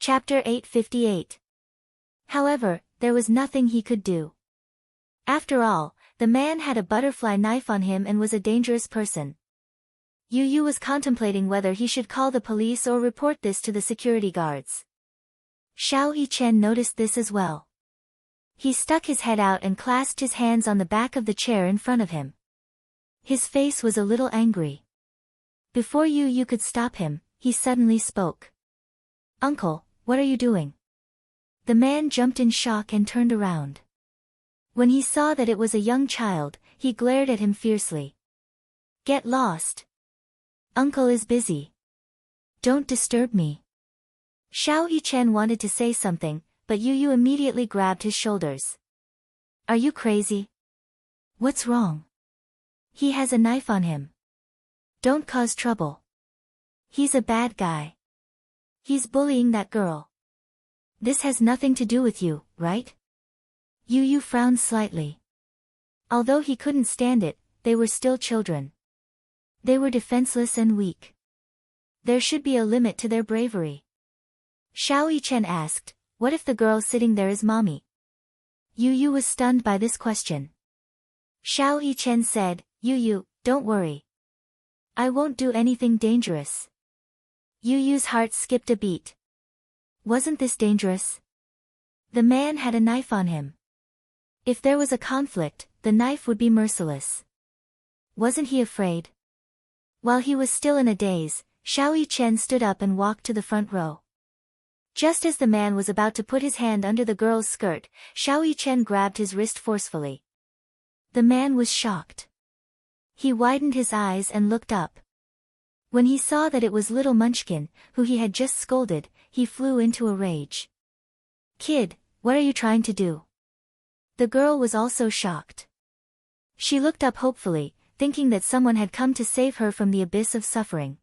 Chapter 858. However, there was nothing he could do. After all, the man had a butterfly knife on him and was a dangerous person. Yu Yu was contemplating whether he should call the police or report this to the security guards. Xiao Yichen noticed this as well. He stuck his head out and clasped his hands on the back of the chair in front of him. His face was a little angry. Before Yu Yu could stop him, he suddenly spoke. "Uncle, what are you doing?" The man jumped in shock and turned around. When he saw that it was a young child, he glared at him fiercely. "Get lost. Uncle is busy. Don't disturb me." Xiao Yichen wanted to say something, but Yu Yu immediately grabbed his shoulders. "Are you crazy? What's wrong? He has a knife on him. Don't cause trouble. He's a bad guy. He's bullying that girl. This has nothing to do with you, right?" Yu Yu frowned slightly. Although he couldn't stand it, they were still children. They were defenseless and weak. There should be a limit to their bravery. Xiao Yichen asked, "What if the girl sitting there is mommy?" Yu Yu was stunned by this question. Xiao Yichen said, "Yu Yu, don't worry. I won't do anything dangerous." Yu Yu's heart skipped a beat. Wasn't this dangerous? The man had a knife on him. If there was a conflict, the knife would be merciless. Wasn't he afraid? While he was still in a daze, Xiao Yichen stood up and walked to the front row. Just as the man was about to put his hand under the girl's skirt, Xiao Yichen grabbed his wrist forcefully. The man was shocked. He widened his eyes and looked up. When he saw that it was little Munchkin, who he had just scolded, he flew into a rage. "Kid, what are you trying to do?" The girl was also shocked. She looked up hopefully, thinking that someone had come to save her from the abyss of suffering.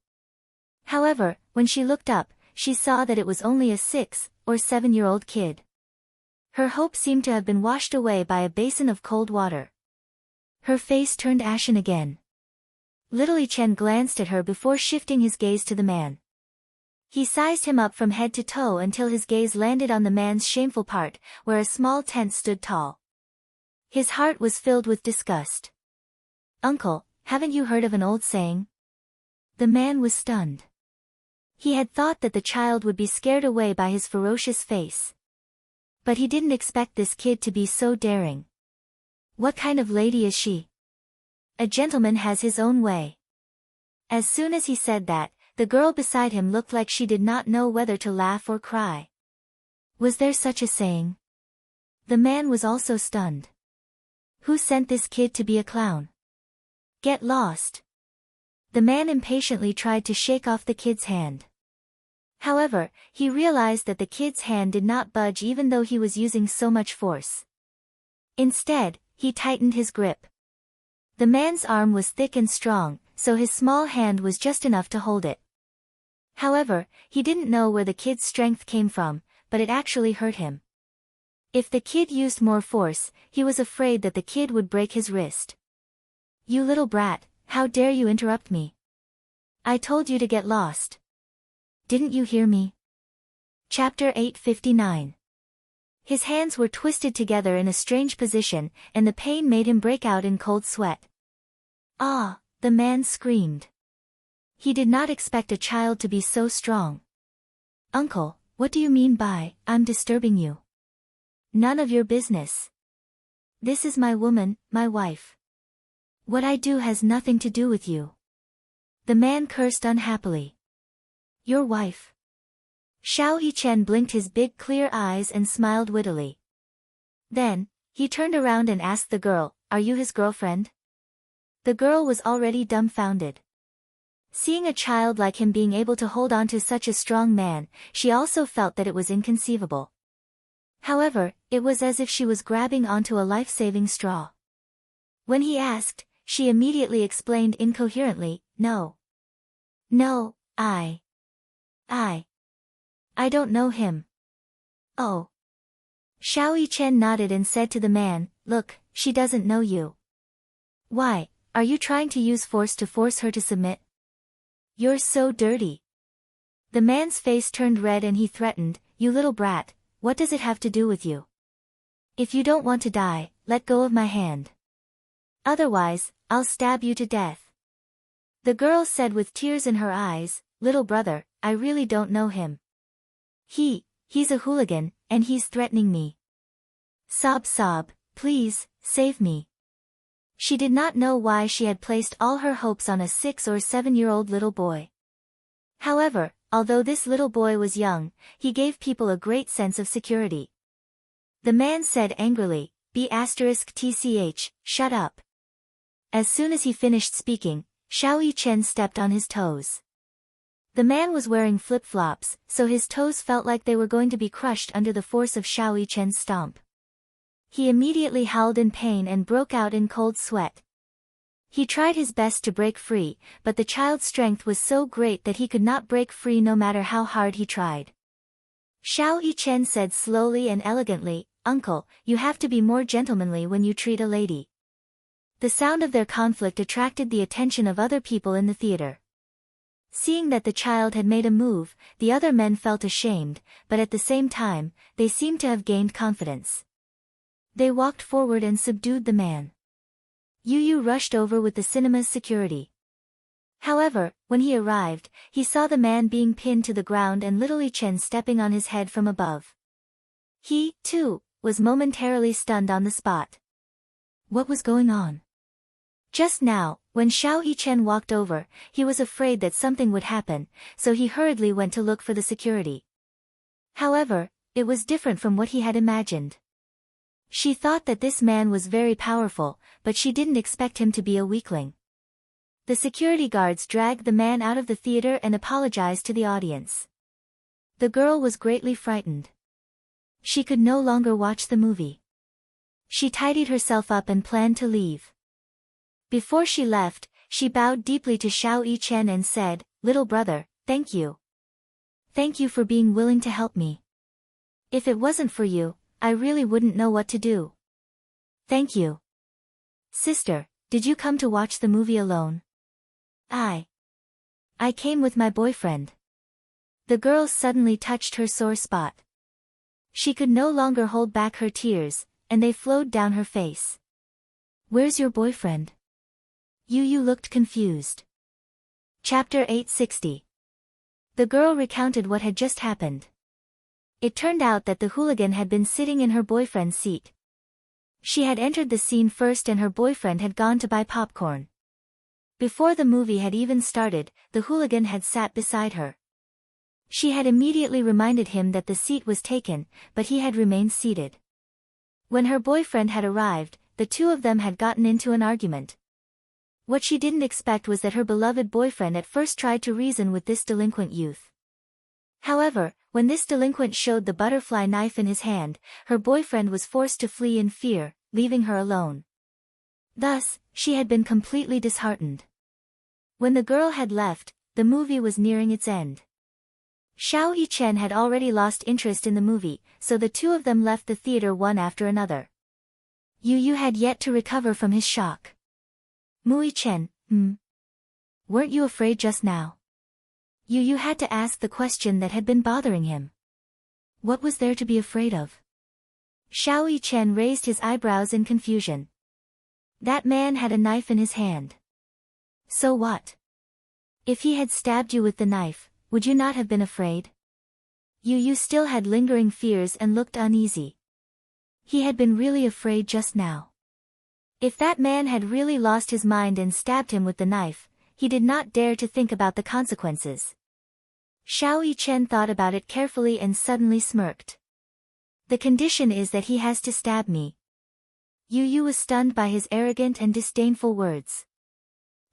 However, when she looked up, she saw that it was only a 6 or 7-year-old kid. Her hope seemed to have been washed away by a basin of cold water. Her face turned ashen again. Little Yichen glanced at her before shifting his gaze to the man. He sized him up from head to toe until his gaze landed on the man's shameful part, where a small tent stood tall. His heart was filled with disgust. "Uncle, haven't you heard of an old saying?" The man was stunned. He had thought that the child would be scared away by his ferocious face. But he didn't expect this kid to be so daring. "What kind of lady is she?" "A gentleman has his own way." As soon as he said that, the girl beside him looked like she did not know whether to laugh or cry. Was there such a saying? The man was also stunned. Who sent this kid to be a clown? "Get lost." The man impatiently tried to shake off the kid's hand. However, he realized that the kid's hand did not budge even though he was using so much force. Instead, he tightened his grip. The man's arm was thick and strong, so his small hand was just enough to hold it. However, he didn't know where the kid's strength came from, but it actually hurt him. If the kid used more force, he was afraid that the kid would break his wrist. "You little brat, how dare you interrupt me? I told you to get lost. Didn't you hear me?" Chapter 859. His hands were twisted together in a strange position, and the pain made him break out in cold sweat. "Ah!" the man screamed. He did not expect a child to be so strong. "Uncle, what do you mean by, I'm disturbing you?" "None of your business. This is my woman, my wife. What I do has nothing to do with you." The man cursed unhappily. "Your wife?" Xiao Yichen blinked his big clear eyes and smiled wittily. Then, he turned around and asked the girl, "Are you his girlfriend?" The girl was already dumbfounded. Seeing a child like him being able to hold on to such a strong man, she also felt that it was inconceivable. However, it was as if she was grabbing onto a life-saving straw. When he asked, she immediately explained incoherently, "No. No, I don't know him." "Oh." Xiao Yichen nodded and said to the man, "Look, she doesn't know you. Why, are you trying to use force to force her to submit? You're so dirty." The man's face turned red and he threatened, "You little brat, what does it have to do with you? If you don't want to die, let go of my hand. Otherwise, I'll stab you to death." The girl said with tears in her eyes, "Little brother, I really don't know him. He's a hooligan, and he's threatening me. Sob sob, please, save me." She did not know why she had placed all her hopes on a 6 or 7-year-old little boy. However, although this little boy was young, he gave people a great sense of security. The man said angrily, "B*tch, shut up." As soon as he finished speaking, Xiao Yichen stepped on his toes. The man was wearing flip-flops, so his toes felt like they were going to be crushed under the force of Xiao Yichen's stomp. He immediately howled in pain and broke out in cold sweat. He tried his best to break free, but the child's strength was so great that he could not break free no matter how hard he tried. Xiao Yichen said slowly and elegantly, "Uncle, you have to be more gentlemanly when you treat a lady." The sound of their conflict attracted the attention of other people in the theater. Seeing that the child had made a move, the other men felt ashamed, but at the same time, they seemed to have gained confidence. They walked forward and subdued the man. Yu Yu rushed over with the cinema's security. However, when he arrived, he saw the man being pinned to the ground and little Yichen stepping on his head from above. He, too, was momentarily stunned on the spot. What was going on? Just now, when Xiao Yichen walked over, he was afraid that something would happen, so he hurriedly went to look for the security. However, it was different from what he had imagined. She thought that this man was very powerful, but she didn't expect him to be a weakling. The security guards dragged the man out of the theater and apologized to the audience. The girl was greatly frightened. She could no longer watch the movie. She tidied herself up and planned to leave. Before she left, she bowed deeply to Xiao Yichen and said, "Little brother, thank you. Thank you for being willing to help me. If it wasn't for you, I really wouldn't know what to do. Thank you." "Sister, did you come to watch the movie alone?" I came with my boyfriend." The girl suddenly touched her sore spot. She could no longer hold back her tears, and they flowed down her face. "Where's your boyfriend?" Yu Yu looked confused. Chapter 860. The girl recounted what had just happened. It turned out that the hooligan had been sitting in her boyfriend's seat. She had entered the scene first and her boyfriend had gone to buy popcorn. Before the movie had even started, the hooligan had sat beside her. She had immediately reminded him that the seat was taken, but he had remained seated. When her boyfriend had arrived, the two of them had gotten into an argument. What she didn't expect was that her beloved boyfriend at first tried to reason with this delinquent youth. However, when this delinquent showed the butterfly knife in his hand, her boyfriend was forced to flee in fear, leaving her alone. Thus, she had been completely disheartened. When the girl had left, the movie was nearing its end. Xiao Yichen had already lost interest in the movie, so the two of them left the theater one after another. Yu Yu had yet to recover from his shock. "Mu Yichen, weren't you afraid just now?" Yu Yu had to ask the question that had been bothering him. What was there to be afraid of? Xiao Yichen raised his eyebrows in confusion. That man had a knife in his hand. So what? If he had stabbed you with the knife, would you not have been afraid? Yu Yu still had lingering fears and looked uneasy. He had been really afraid just now. If that man had really lost his mind and stabbed him with the knife, he did not dare to think about the consequences. Xiao Yichen thought about it carefully and suddenly smirked. "The condition is that he has to stab me." Yu Yu was stunned by his arrogant and disdainful words.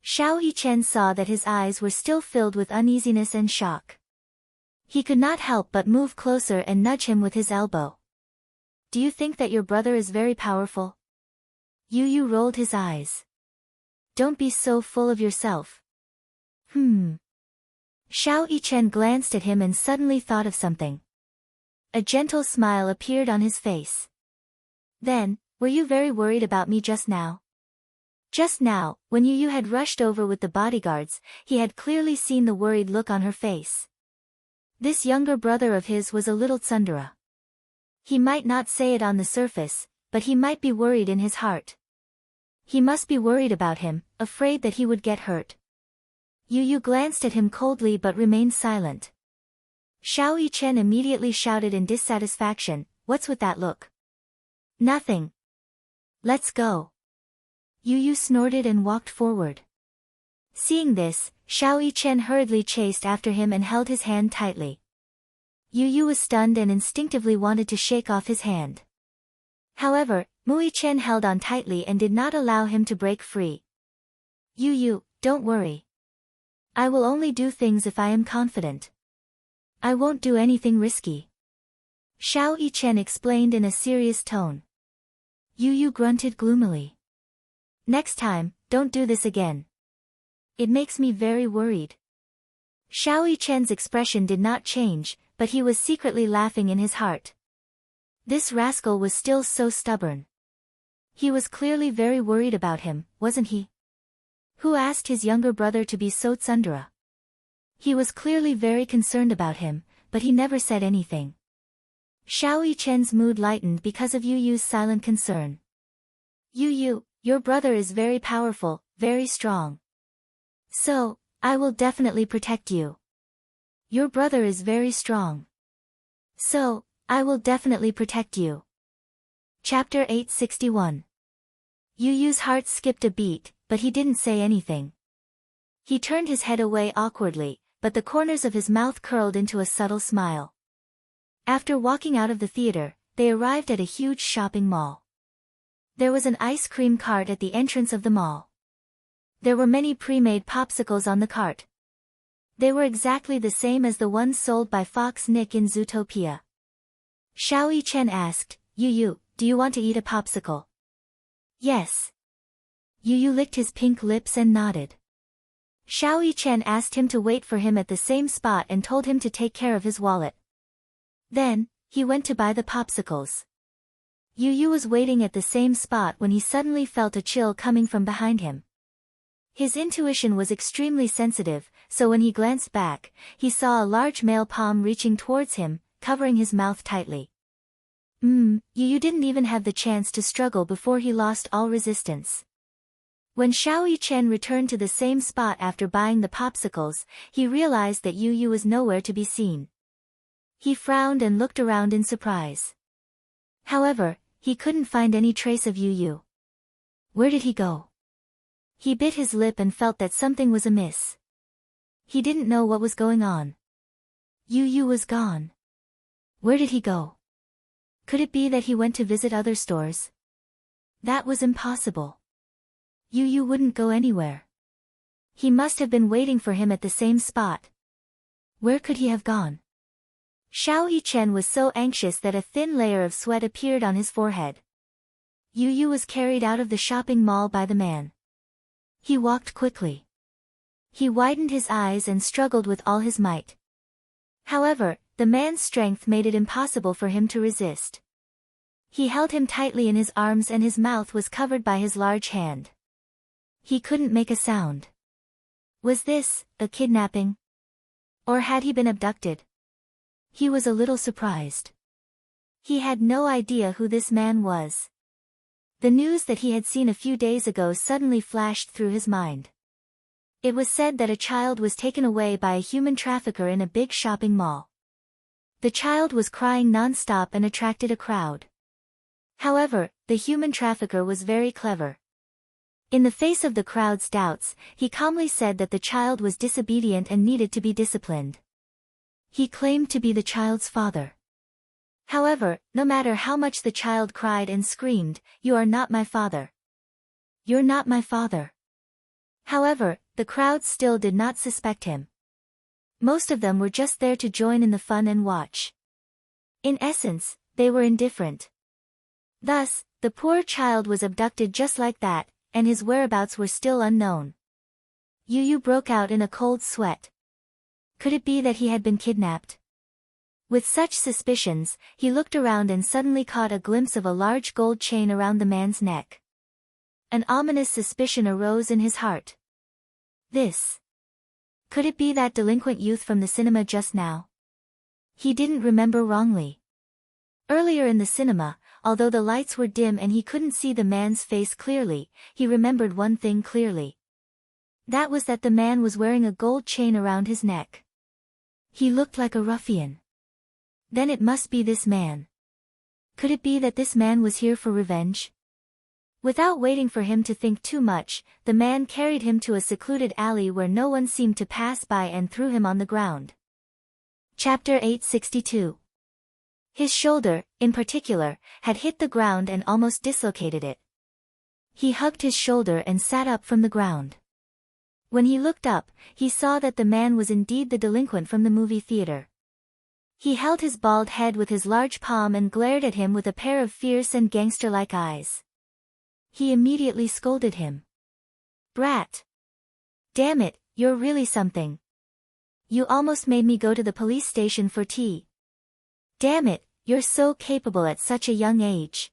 Xiao Yichen saw that his eyes were still filled with uneasiness and shock. He could not help but move closer and nudge him with his elbow. "Do you think that your brother is very powerful?" Yu Yu rolled his eyes. "Don't be so full of yourself." Xiao Yichen glanced at him and suddenly thought of something. A gentle smile appeared on his face. "Then, were you very worried about me just now?" Just now, when Yu Yu had rushed over with the bodyguards, he had clearly seen the worried look on her face. This younger brother of his was a little tsundere. He might not say it on the surface, but he might be worried in his heart. He must be worried about him, afraid that he would get hurt. Yu Yu glanced at him coldly but remained silent. Xiao Yichen immediately shouted in dissatisfaction, "What's with that look?" "Nothing. Let's go." Yu Yu snorted and walked forward. Seeing this, Xiao Yichen hurriedly chased after him and held his hand tightly. Yu Yu was stunned and instinctively wanted to shake off his hand. However, Mu Yichen held on tightly and did not allow him to break free. "Yu Yu, don't worry. I will only do things if I am confident. I won't do anything risky," Xiao Yichen explained in a serious tone. Yu Yu grunted gloomily. "Next time, don't do this again. It makes me very worried." Xiao Yichen's expression did not change, but he was secretly laughing in his heart. This rascal was still so stubborn. He was clearly very worried about him, wasn't he? Who asked his younger brother to be so tsundere? He was clearly very concerned about him, but he never said anything. Xiao Yichen's mood lightened because of Yu Yu's silent concern. "Yu Yu, your brother is very powerful, very strong. So, I will definitely protect you. Your brother is very strong. So, I will definitely protect you." Chapter 861. Yu Yu's heart skipped a beat, but he didn't say anything. He turned his head away awkwardly, but the corners of his mouth curled into a subtle smile. After walking out of the theater, they arrived at a huge shopping mall. There was an ice cream cart at the entrance of the mall. There were many pre-made popsicles on the cart. They were exactly the same as the ones sold by Fox Nick in Zootopia. Xiao Yichen asked, "Yu Yu, do you want to eat a popsicle?" "Yes." Yu Yu licked his pink lips and nodded. Xiao Yichen asked him to wait for him at the same spot and told him to take care of his wallet. Then, he went to buy the popsicles. Yu Yu was waiting at the same spot when he suddenly felt a chill coming from behind him. His intuition was extremely sensitive, so when he glanced back, he saw a large male palm reaching towards him, covering his mouth tightly. Yu Yu didn't even have the chance to struggle before he lost all resistance. When Xiao Yichen returned to the same spot after buying the popsicles, he realized that Yu Yu was nowhere to be seen. He frowned and looked around in surprise. However, he couldn't find any trace of Yu Yu. Where did he go? He bit his lip and felt that something was amiss. He didn't know what was going on. Yu Yu was gone. Where did he go? Could it be that he went to visit other stores? That was impossible. Yu Yu wouldn't go anywhere. He must have been waiting for him at the same spot. Where could he have gone? Xiao Yichen was so anxious that a thin layer of sweat appeared on his forehead. Yu Yu was carried out of the shopping mall by the man. He walked quickly. He widened his eyes and struggled with all his might. However, the man's strength made it impossible for him to resist. He held him tightly in his arms and his mouth was covered by his large hand. He couldn't make a sound. Was this a kidnapping? Or had he been abducted? He was a little surprised. He had no idea who this man was. The news that he had seen a few days ago suddenly flashed through his mind. It was said that a child was taken away by a human trafficker in a big shopping mall. The child was crying non-stop and attracted a crowd. However, the human trafficker was very clever. In the face of the crowd's doubts, he calmly said that the child was disobedient and needed to be disciplined. He claimed to be the child's father. However, no matter how much the child cried and screamed, "You are not my father. You're not my father." However, the crowd still did not suspect him. Most of them were just there to join in the fun and watch. In essence, they were indifferent. Thus, the poor child was abducted just like that, and his whereabouts were still unknown. Yu Yu broke out in a cold sweat. Could it be that he had been kidnapped? With such suspicions, he looked around and suddenly caught a glimpse of a large gold chain around the man's neck. An ominous suspicion arose in his heart. This. Could it be that delinquent youth from the cinema just now? He didn't remember wrongly. Earlier in the cinema, although the lights were dim and he couldn't see the man's face clearly, he remembered one thing clearly. That was that the man was wearing a gold chain around his neck. He looked like a ruffian. Then it must be this man. Could it be that this man was here for revenge? Without waiting for him to think too much, the man carried him to a secluded alley where no one seemed to pass by and threw him on the ground. Chapter 862. His shoulder, in particular, had hit the ground and almost dislocated it. He hugged his shoulder and sat up from the ground. When he looked up, he saw that the man was indeed the delinquent from the movie theater. He held his bald head with his large palm and glared at him with a pair of fierce and gangster-like eyes. He immediately scolded him. "Brat! Damn it, you're really something. You almost made me go to the police station for tea. Damn it, you're so capable at such a young age."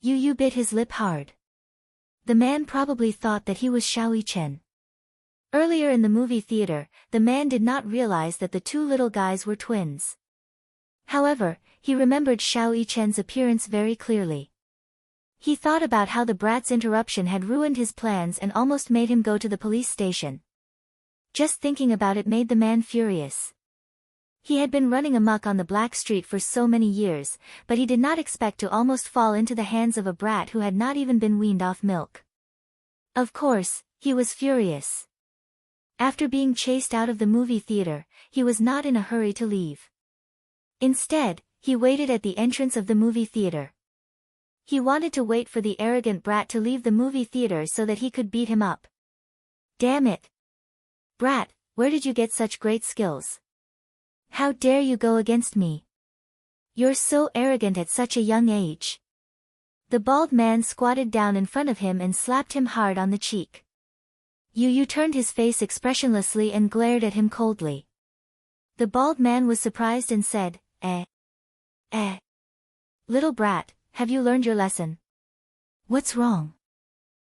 Yu bit his lip hard. The man probably thought that he was Xiao Chen. Earlier in the movie theater, the man did not realize that the two little guys were twins. However, he remembered Xiao Chen's appearance very clearly. He thought about how the brat's interruption had ruined his plans and almost made him go to the police station. Just thinking about it made the man furious. He had been running amok on the black street for so many years, but he did not expect to almost fall into the hands of a brat who had not even been weaned off milk. Of course, he was furious. After being chased out of the movie theater, he was not in a hurry to leave. Instead, he waited at the entrance of the movie theater. He wanted to wait for the arrogant brat to leave the movie theater so that he could beat him up. Damn it! Brat, where did you get such great skills? How dare you go against me? You're so arrogant at such a young age. The bald man squatted down in front of him and slapped him hard on the cheek. Yu turned his face expressionlessly and glared at him coldly. The bald man was surprised and said, Little brat, have you learned your lesson? What's wrong?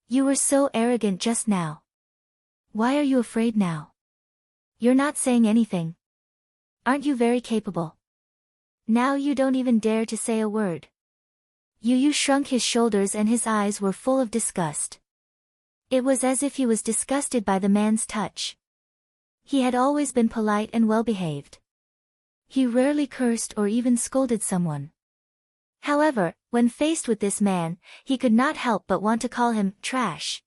You were so arrogant just now. Why are you afraid now? You're not saying anything. Aren't you very capable? Now you don't even dare to say a word. Yu shrunk his shoulders and his eyes were full of disgust. It was as if he was disgusted by the man's touch. He had always been polite and well-behaved. He rarely cursed or even scolded someone. However, when faced with this man, he could not help but want to call him trash.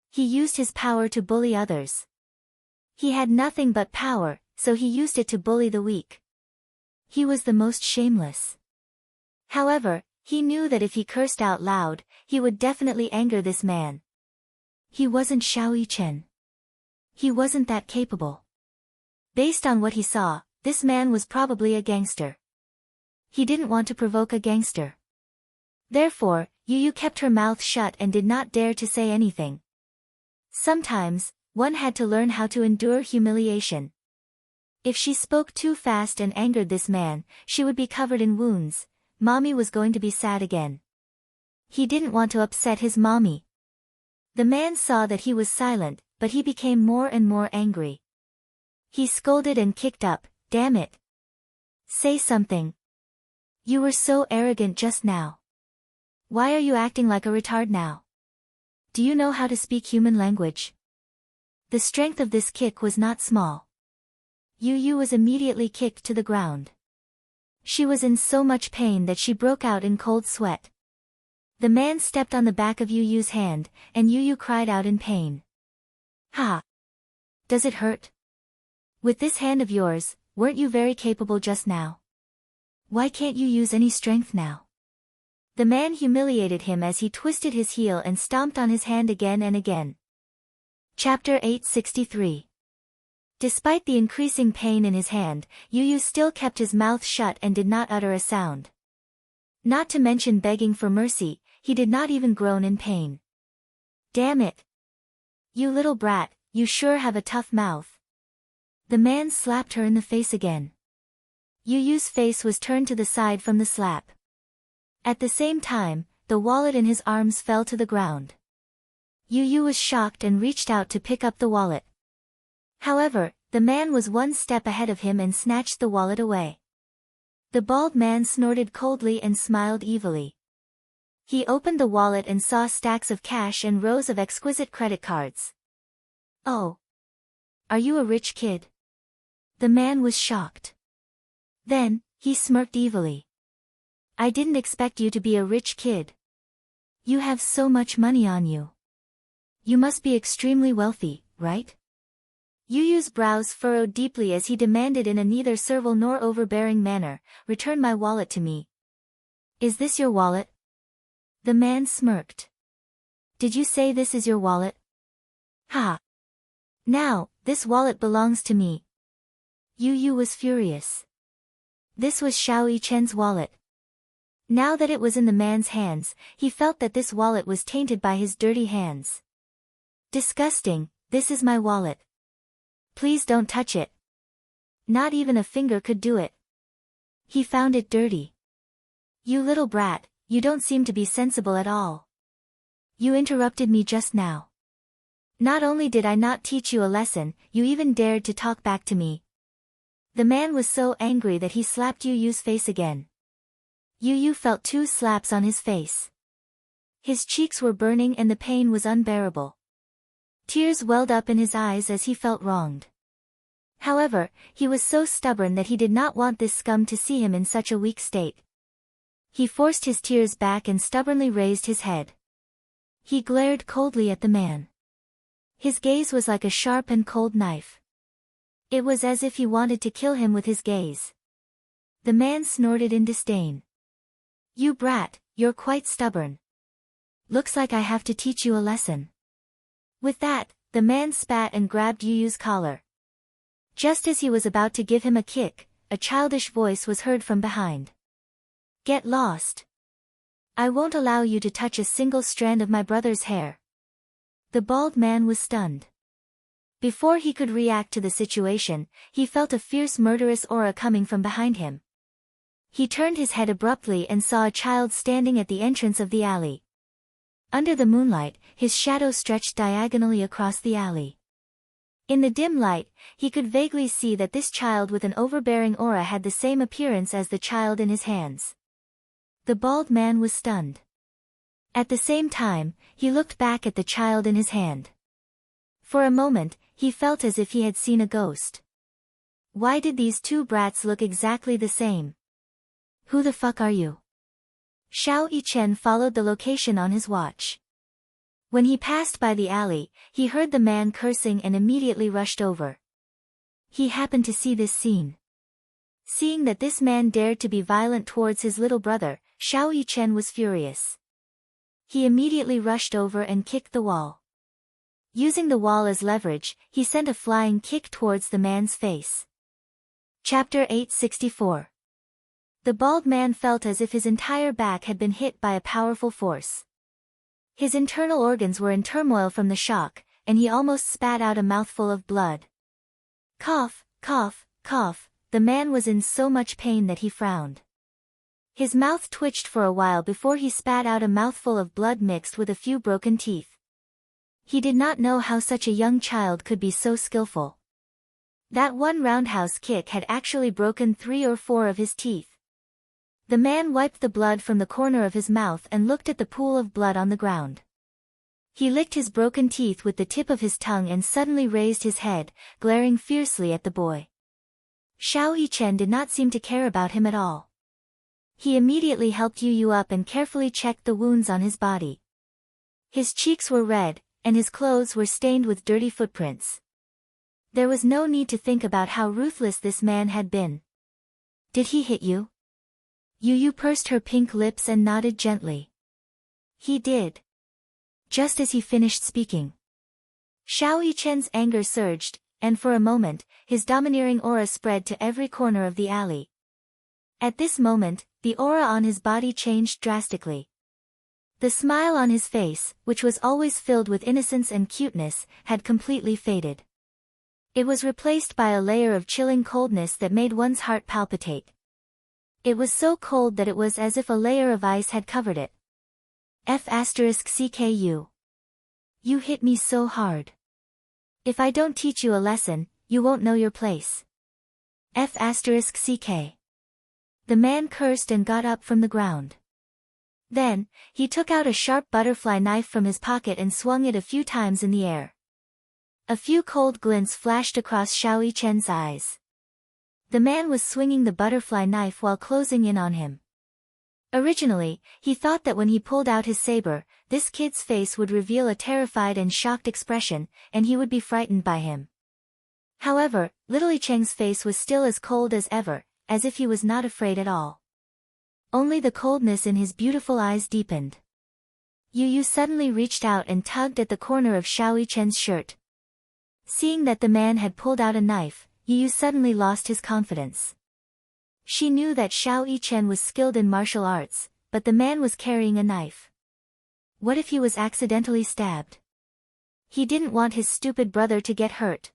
He used his power to bully others. He had nothing but power, so he used it to bully the weak. He was the most shameless. However, he knew that if he cursed out loud, he would definitely anger this man. He wasn't Xiao Chen. He wasn't that capable. Based on what he saw, this man was probably a gangster. He didn't want to provoke a gangster. Therefore, Yu kept her mouth shut and did not dare to say anything. Sometimes, one had to learn how to endure humiliation. If she spoke too fast and angered this man, she would be covered in wounds. Mommy was going to be sad again. He didn't want to upset his mommy. The man saw that he was silent, but he became more and more angry. He scolded and kicked up, "Damn it! Say something. You were so arrogant just now. Why are you acting like a retard now? Do you know how to speak human language?" The strength of this kick was not small. Yu was immediately kicked to the ground. She was in so much pain that she broke out in cold sweat. The man stepped on the back of Yu's hand, and Yu cried out in pain. "Ha! Does it hurt? With this hand of yours, weren't you very capable just now? Why can't you use any strength now?" The man humiliated him as he twisted his heel and stomped on his hand again and again. Chapter 863. Despite the increasing pain in his hand, Yu still kept his mouth shut and did not utter a sound. Not to mention begging for mercy, he did not even groan in pain. "Damn it! You little brat, you sure have a tough mouth." The man slapped her in the face again. Yu's face was turned to the side from the slap. At the same time, the wallet in his arms fell to the ground. Yu was shocked and reached out to pick up the wallet. However, the man was one step ahead of him and snatched the wallet away. The bald man snorted coldly and smiled evilly. He opened the wallet and saw stacks of cash and rows of exquisite credit cards. "Oh. Are you a rich kid?" The man was shocked. Then, he smirked evilly. "I didn't expect you to be a rich kid. You have so much money on you. You must be extremely wealthy, right?" Yu Yu's brows furrowed deeply as he demanded in a neither servile nor overbearing manner, "Return my wallet to me." "Is this your wallet?" The man smirked. "Did you say this is your wallet?" "Ha! Now, this wallet belongs to me." Yu Yu was furious. This was Xiao Yichen's wallet. Now that it was in the man's hands, he felt that this wallet was tainted by his dirty hands. "Disgusting, this is my wallet. Please don't touch it." Not even a finger could do it. He found it dirty. "You little brat, you don't seem to be sensible at all. You interrupted me just now. Not only did I not teach you a lesson, you even dared to talk back to me." The man was so angry that he slapped Yu Yu's face again. Yu Yu felt 2 slaps on his face. His cheeks were burning and the pain was unbearable. Tears welled up in his eyes as he felt wronged. However, he was so stubborn that he did not want this scum to see him in such a weak state. He forced his tears back and stubbornly raised his head. He glared coldly at the man. His gaze was like a sharp and cold knife. It was as if he wanted to kill him with his gaze. The man snorted in disdain. "You brat, you're quite stubborn. Looks like I have to teach you a lesson." With that, the man spat and grabbed Yu Yu's collar. Just as he was about to give him a kick, a childish voice was heard from behind. "Get lost. I won't allow you to touch a single strand of my brother's hair." The bald man was stunned. Before he could react to the situation, he felt a fierce murderous aura coming from behind him. He turned his head abruptly and saw a child standing at the entrance of the alley. Under the moonlight, his shadow stretched diagonally across the alley. In the dim light, he could vaguely see that this child with an overbearing aura had the same appearance as the child in his hands. The bald man was stunned. At the same time, he looked back at the child in his hand. For a moment, he felt as if he had seen a ghost. Why did these 2 brats look exactly the same? "Who the fuck are you?" Xiao Yichen followed the location on his watch. When he passed by the alley, he heard the man cursing and immediately rushed over. He happened to see this scene. Seeing that this man dared to be violent towards his little brother, Xiao Yichen was furious. He immediately rushed over and kicked the wall. Using the wall as leverage, he sent a flying kick towards the man's face. Chapter 864. The bald man felt as if his entire back had been hit by a powerful force. His internal organs were in turmoil from the shock, and he almost spat out a mouthful of blood. Cough, cough, cough, the man was in so much pain that he frowned. His mouth twitched for a while before he spat out a mouthful of blood mixed with a few broken teeth. He did not know how such a young child could be so skillful. That one roundhouse kick had actually broken 3 or 4 of his teeth. The man wiped the blood from the corner of his mouth and looked at the pool of blood on the ground. He licked his broken teeth with the tip of his tongue and suddenly raised his head, glaring fiercely at the boy. Xiao Yichen did not seem to care about him at all. He immediately helped Yu Yu up and carefully checked the wounds on his body. His cheeks were red, and his clothes were stained with dirty footprints. There was no need to think about how ruthless this man had been. "Did he hit you?" Yu Yu pursed her pink lips and nodded gently. "He did." Just as he finished speaking, Xiao Yichen's anger surged, and for a moment, his domineering aura spread to every corner of the alley. At this moment, the aura on his body changed drastically. The smile on his face, which was always filled with innocence and cuteness, had completely faded. It was replaced by a layer of chilling coldness that made one's heart palpitate. It was so cold that it was as if a layer of ice had covered it. F*CKU. You hit me so hard. If I don't teach you a lesson, you won't know your place. F***ck. The man cursed and got up from the ground. Then, he took out a sharp butterfly knife from his pocket and swung it a few times in the air. A few cold glints flashed across Xiao Yichen's eyes. The man was swinging the butterfly knife while closing in on him. Originally, he thought that when he pulled out his saber, this kid's face would reveal a terrified and shocked expression, and he would be frightened by him. However, little Yicheng's face was still as cold as ever, as if he was not afraid at all. Only the coldness in his beautiful eyes deepened. Yu Yu suddenly reached out and tugged at the corner of Xiao Yichen's shirt. Seeing that the man had pulled out a knife, Yu Yu suddenly lost his confidence. She knew that Xiao Yichen was skilled in martial arts, but the man was carrying a knife. What if he was accidentally stabbed? He didn't want his stupid brother to get hurt.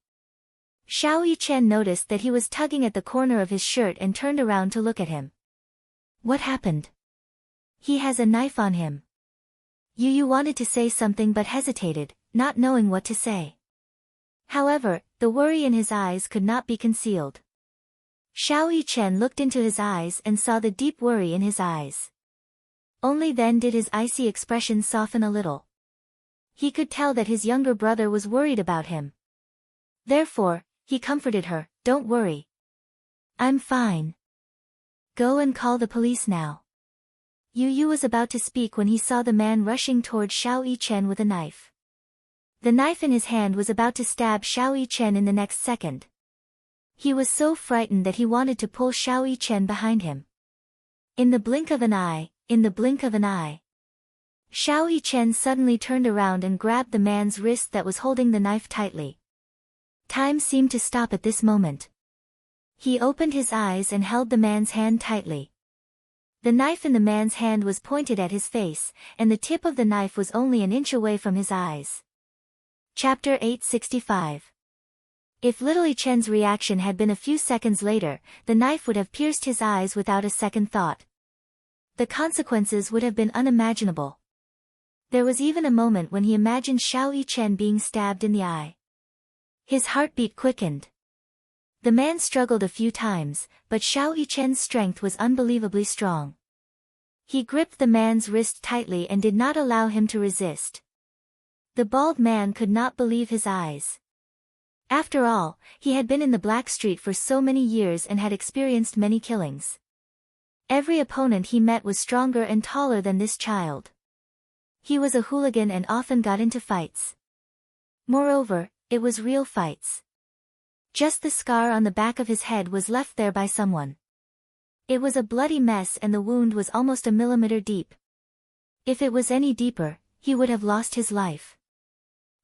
Xiao Yichen noticed that he was tugging at the corner of his shirt and turned around to look at him. What happened? He has a knife on him. Yu Yu wanted to say something but hesitated, not knowing what to say. However, the worry in his eyes could not be concealed. Xiao Yichen looked into his eyes and saw the deep worry in his eyes. Only then did his icy expression soften a little. He could tell that his younger brother was worried about him. Therefore, he comforted her, "Don't worry. I'm fine. Go and call the police now." Yu Yu was about to speak when he saw the man rushing toward Xiao Yichen with a knife. The knife in his hand was about to stab Xiao Yichen in the next second. He was so frightened that he wanted to pull Xiao Yichen behind him. In the blink of an eye, Xiao Yichen suddenly turned around and grabbed the man's wrist that was holding the knife tightly. Time seemed to stop at this moment. He opened his eyes and held the man's hand tightly. The knife in the man's hand was pointed at his face, and the tip of the knife was only an inch away from his eyes. Chapter 865. If little Yichen's reaction had been a few seconds later, the knife would have pierced his eyes without a second thought. The consequences would have been unimaginable. There was even a moment when he imagined Xiao Yichen being stabbed in the eye. His heartbeat quickened. The man struggled a few times, but Xiao Yichen's strength was unbelievably strong. He gripped the man's wrist tightly and did not allow him to resist. The bald man could not believe his eyes. After all, he had been in the Black Street for so many years and had experienced many killings. Every opponent he met was stronger and taller than this child. He was a hooligan and often got into fights. Moreover, it was real fights. Just the scar on the back of his head was left there by someone. It was a bloody mess and the wound was almost a millimeter deep. If it was any deeper, he would have lost his life.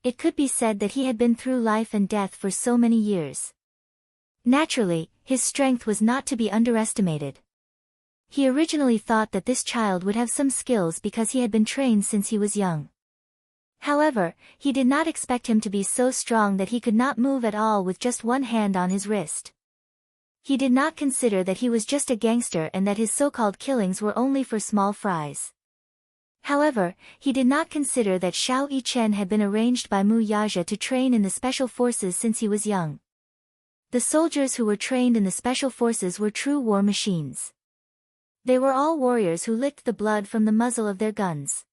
It could be said that he had been through life and death for so many years. Naturally, his strength was not to be underestimated. He originally thought that this child would have some skills because he had been trained since he was young. However, he did not expect him to be so strong that he could not move at all with just one hand on his wrist. He did not consider that he was just a gangster and that his so-called killings were only for small fries. However, he did not consider that Xiao Yichen had been arranged by Mu Yaja to train in the special forces since he was young. The soldiers who were trained in the special forces were true war machines. They were all warriors who licked the blood from the muzzle of their guns.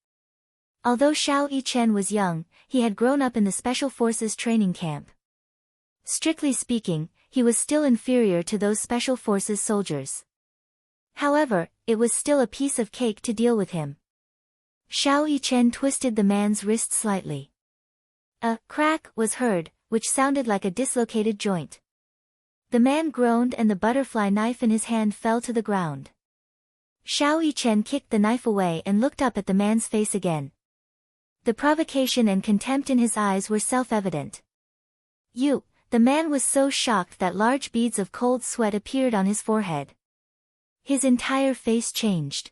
Although Xiao Yichen was young, he had grown up in the special forces training camp. Strictly speaking, he was still inferior to those special forces soldiers. However, it was still a piece of cake to deal with him. Xiao Yichen twisted the man's wrist slightly. A crack was heard, which sounded like a dislocated joint. The man groaned and the butterfly knife in his hand fell to the ground. Xiao Yichen kicked the knife away and looked up at the man's face again. The provocation and contempt in his eyes were self-evident. The man was so shocked that large beads of cold sweat appeared on his forehead. His entire face changed.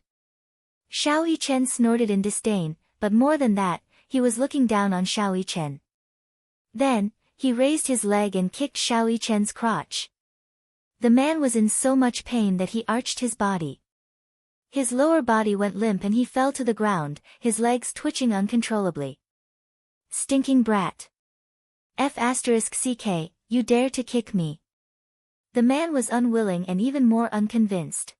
Xiao Yichen snorted in disdain, but more than that, he was looking down on Xiao Yichen. Then, he raised his leg and kicked Xiao Yichen's crotch. The man was in so much pain that he arched his body. His lower body went limp and he fell to the ground, his legs twitching uncontrollably. Stinking brat. F***ck, you dare to kick me? The man was unwilling and even more unconvinced.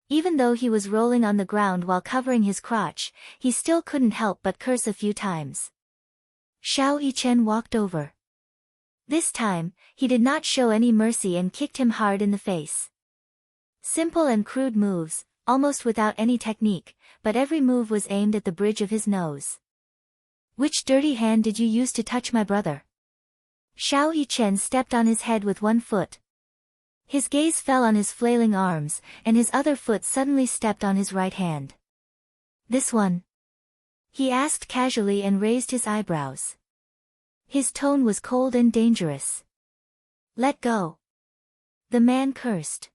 Even though he was rolling on the ground while covering his crotch, he still couldn't help but curse a few times. Xiao Yichen walked over. This time, he did not show any mercy and kicked him hard in the face. Simple and crude moves, almost without any technique, but every move was aimed at the bridge of his nose. Which dirty hand did you use to touch my brother? Xiao Yichen stepped on his head with one foot. His gaze fell on his flailing arms, and his other foot suddenly stepped on his right hand. This one? He asked casually and raised his eyebrows. His tone was cold and dangerous. Let go. The man cursed.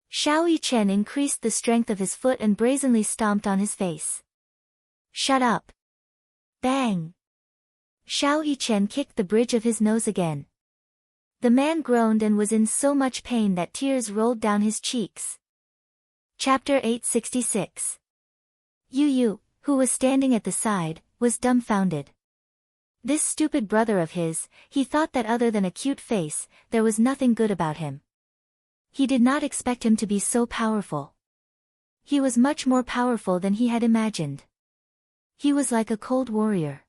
Xiao Yichen increased the strength of his foot and brazenly stomped on his face. Shut up. Bang. Xiao Yichen kicked the bridge of his nose again. The man groaned and was in so much pain that tears rolled down his cheeks. Chapter 866. Yu, who was standing at the side, was dumbfounded. This stupid brother of his, he thought that other than a cute face, there was nothing good about him. He did not expect him to be so powerful. He was much more powerful than he had imagined. He was like a cold warrior.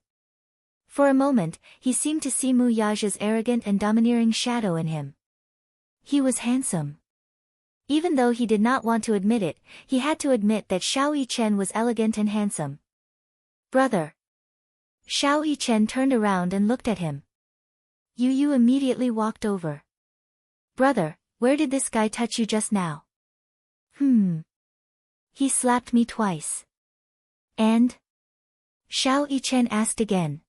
For a moment, he seemed to see Mu Yaja's arrogant and domineering shadow in him. He was handsome. Even though he did not want to admit it, he had to admit that Xiao Yichen was elegant and handsome. Brother. Xiao Yichen turned around and looked at him. Yu immediately walked over. Brother, where did this guy touch you just now? He slapped me twice. And? Xiao Yichen asked again.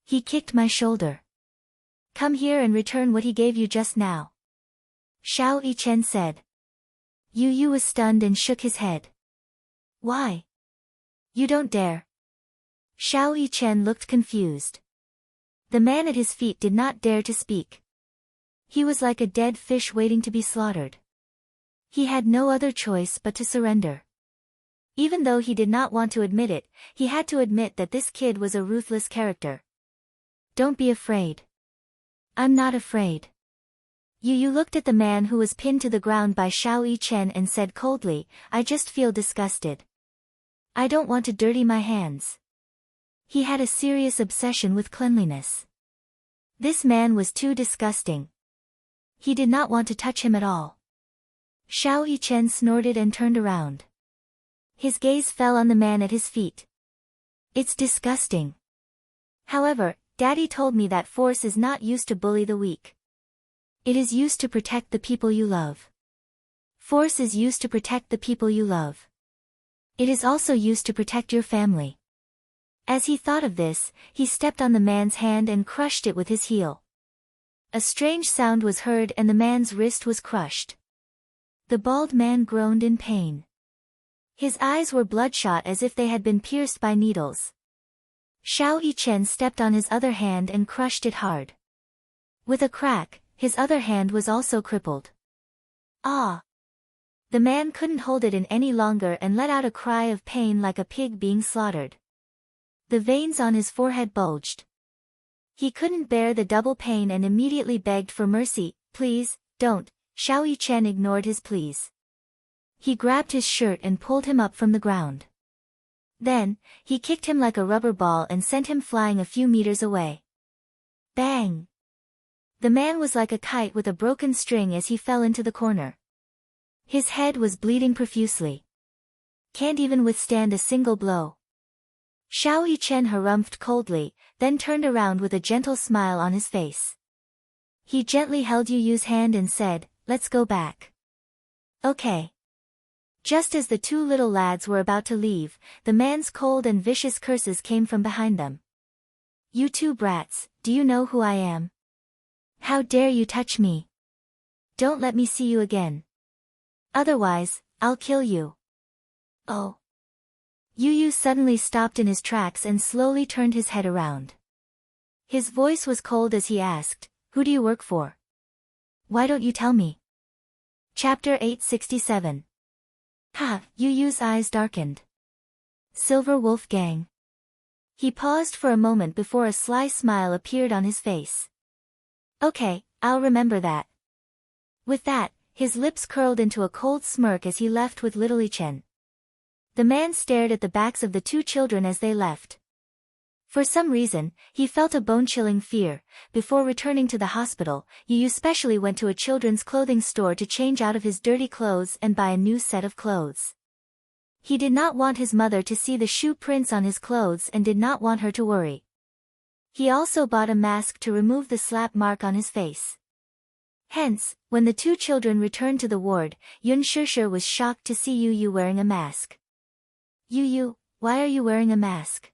He kicked my shoulder. Come here and return what he gave you just now. Xiao Yichen said. Yu was stunned and shook his head. Why? You don't dare. Xiao Yichen looked confused. The man at his feet did not dare to speak. He was like a dead fish waiting to be slaughtered. He had no other choice but to surrender. Even though he did not want to admit it, he had to admit that this kid was a ruthless character. Don't be afraid. I'm not afraid. Yu looked at the man who was pinned to the ground by Xiao Yichen and said coldly, I just feel disgusted. I don't want to dirty my hands. He had a serious obsession with cleanliness. This man was too disgusting. He did not want to touch him at all. Xiao Yichen snorted and turned around. His gaze fell on the man at his feet. It's disgusting. However, Daddy told me that force is not used to bully the weak. It is used to protect the people you love. Force is used to protect the people you love. It is also used to protect your family. As he thought of this, he stepped on the man's hand and crushed it with his heel. A strange sound was heard and the man's wrist was crushed. The bald man groaned in pain. His eyes were bloodshot as if they had been pierced by needles. Xiao Yichen stepped on his other hand and crushed it hard. With a crack, his other hand was also crippled. Ah! The man couldn't hold it in any longer and let out a cry of pain like a pig being slaughtered. The veins on his forehead bulged. He couldn't bear the double pain and immediately begged for mercy. Please, don't. Xiao Yichen ignored his pleas. He grabbed his shirt and pulled him up from the ground. Then, he kicked him like a rubber ball and sent him flying a few meters away. Bang! The man was like a kite with a broken string as he fell into the corner. His head was bleeding profusely. Can't even withstand a single blow. Xiao Yichen harumphed coldly, then turned around with a gentle smile on his face. He gently held Yu's hand and said, Let's go back. Okay. Just as the two little lads were about to leave, the man's cold and vicious curses came from behind them. You two brats, do you know who I am? How dare you touch me? Don't let me see you again. Otherwise, I'll kill you. Oh. Yu suddenly stopped in his tracks and slowly turned his head around. His voice was cold as he asked, Who do you work for? Why don't you tell me? Chapter 867. Ha! Yu's eyes darkened. Silver Wolf Gang. He paused for a moment before a sly smile appeared on his face. Okay, I'll remember that. With that, his lips curled into a cold smirk as he left with little Chen. The man stared at the backs of the two children as they left. For some reason, he felt a bone-chilling fear. Before returning to the hospital, Yu specially went to a children's clothing store to change out of his dirty clothes and buy a new set of clothes. He did not want his mother to see the shoe prints on his clothes and did not want her to worry. He also bought a mask to remove the slap mark on his face. Hence, when the two children returned to the ward, Yun Shishir was shocked to see Yu wearing a mask. Yu, why are you wearing a mask?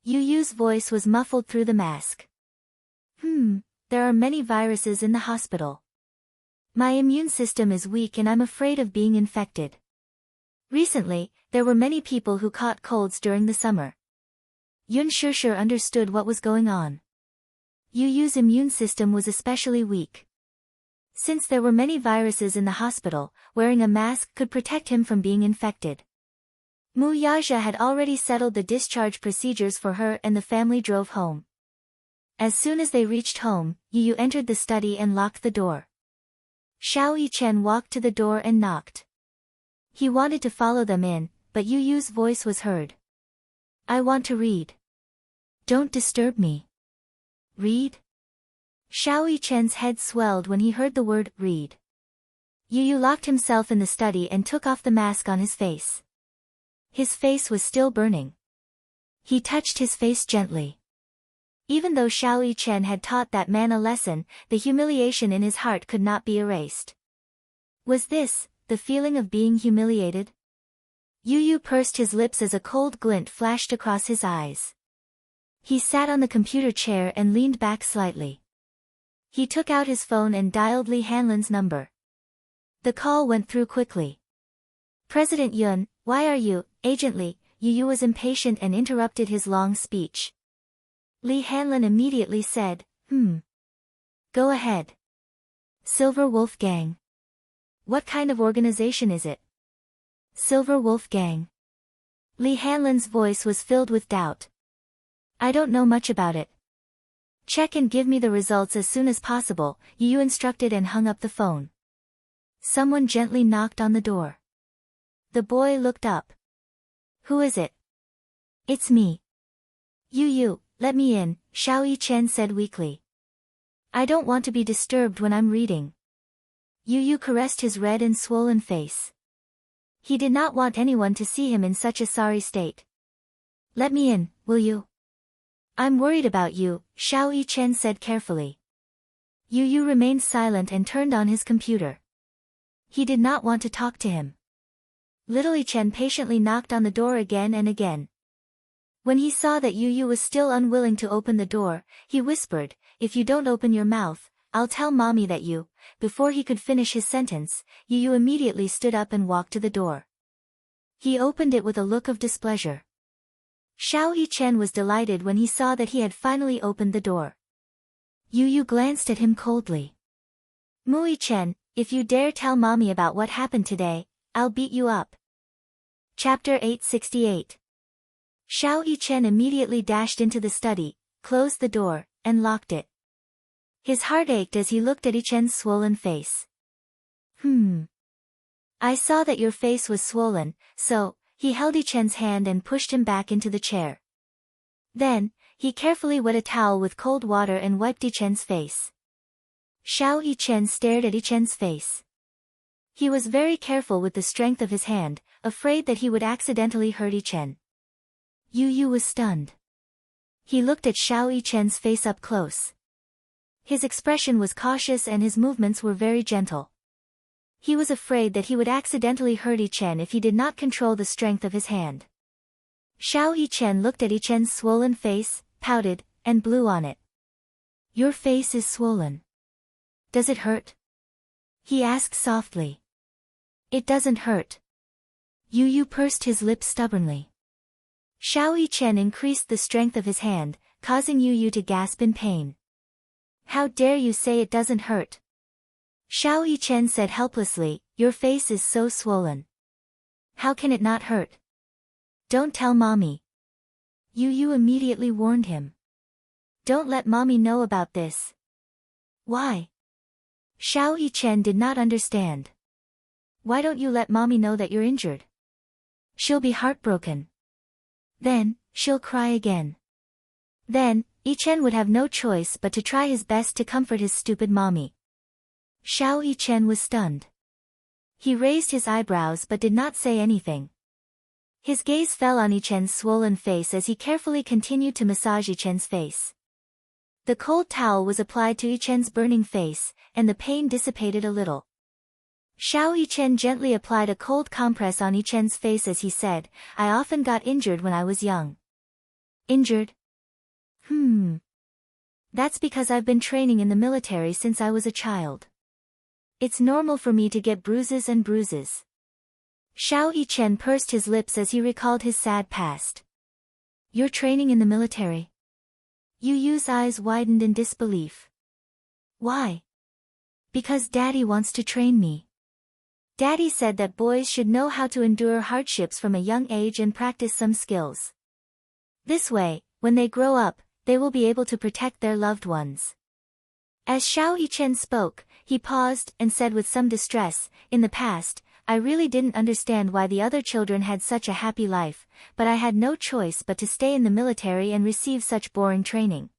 Yu's voice was muffled through the mask. There are many viruses in the hospital. My immune system is weak and I'm afraid of being infected. Recently, there were many people who caught colds during the summer. Yun Shishir understood what was going on. Yu's immune system was especially weak. Since there were many viruses in the hospital, wearing a mask could protect him from being infected. Mu Yaja had already settled the discharge procedures for her and the family drove home. As soon as they reached home, Yu entered the study and locked the door. Xiao Yichen walked to the door and knocked. He wanted to follow them in, but Yu's voice was heard. I want to read. Don't disturb me. Read? Xiao Yichen's head swelled when he heard the word read. Yu locked himself in the study and took off the mask on his face. His face was still burning. He touched his face gently. Even though Xiao Yichen had taught that man a lesson, the humiliation in his heart could not be erased. Was this the feeling of being humiliated? Yu pursed his lips as a cold glint flashed across his eyes. He sat on the computer chair and leaned back slightly. He took out his phone and dialed Li Hanlin's number. The call went through quickly. President Yun, why are you, Agent Li? Yu was impatient and interrupted his long speech. Li Hanlin immediately said, Go ahead. Silver Wolf Gang. What kind of organization is it? Silver Wolf Gang. Li Hanlin's voice was filled with doubt. I don't know much about it. Check and give me the results as soon as possible, Yu instructed and hung up the phone. Someone gently knocked on the door. The boy looked up. Who is it? It's me. Yu, let me in, Xiao Yichen said weakly. I don't want to be disturbed when I'm reading. Yu caressed his red and swollen face. He did not want anyone to see him in such a sorry state. Let me in, will you? I'm worried about you, Xiao Yichen said carefully. Yu remained silent and turned on his computer. He did not want to talk to him. Little Yichen patiently knocked on the door again and again. When he saw that Yu was still unwilling to open the door, he whispered, If you don't open your mouth, I'll tell mommy that you. Before he could finish his sentence, Yu immediately stood up and walked to the door. He opened it with a look of displeasure. Xiao Yichen was delighted when he saw that he had finally opened the door. Yu glanced at him coldly. Mu Yichen, if you dare tell mommy about what happened today, I'll beat you up. Chapter 868. Xiao Yichen immediately dashed into the study, closed the door, and locked it. His heart ached as he looked at Yichen's swollen face. I saw that your face was swollen, so, he held Yichen's hand and pushed him back into the chair. Then, he carefully wet a towel with cold water and wiped Yichen's face. Xiao Yichen stared at Yichen's face. He was very careful with the strength of his hand, afraid that he would accidentally hurt Yichen. Yu was stunned. He looked at Xiao Yichen's face up close. His expression was cautious and his movements were very gentle. He was afraid that he would accidentally hurt Yichen if he did not control the strength of his hand. Xiao Yichen looked at Yichen's swollen face, pouted, and blew on it. Your face is swollen. Does it hurt? He asked softly. It doesn't hurt. Yu pursed his lips stubbornly. Xiao Yichen increased the strength of his hand, causing Yu to gasp in pain. How dare you say it doesn't hurt? Xiao Yichen said helplessly, your face is so swollen. How can it not hurt? Don't tell mommy. Yu immediately warned him. Don't let mommy know about this. Why? Xiao Yichen did not understand. Why don't you let mommy know that you're injured? She'll be heartbroken. Then, she'll cry again. Then, Yichen would have no choice but to try his best to comfort his stupid mommy. Xiao Yichen was stunned. He raised his eyebrows but did not say anything. His gaze fell on Yichen's swollen face as he carefully continued to massage Yichen's face. The cold towel was applied to Yichen's burning face, and the pain dissipated a little. Xiao Yichen gently applied a cold compress on Yichen's face as he said, I often got injured when I was young. Injured? That's because I've been training in the military since I was a child. It's normal for me to get bruises and bruises. Xiao Yichen pursed his lips as he recalled his sad past. You're training in the military? Yu Yu's eyes widened in disbelief. Why? Because Daddy wants to train me. Daddy said that boys should know how to endure hardships from a young age and practice some skills. This way, when they grow up, they will be able to protect their loved ones. As Xiao Yichen spoke, he paused and said with some distress, in the past, I really didn't understand why the other children had such a happy life, but I had no choice but to stay in the military and receive such boring training.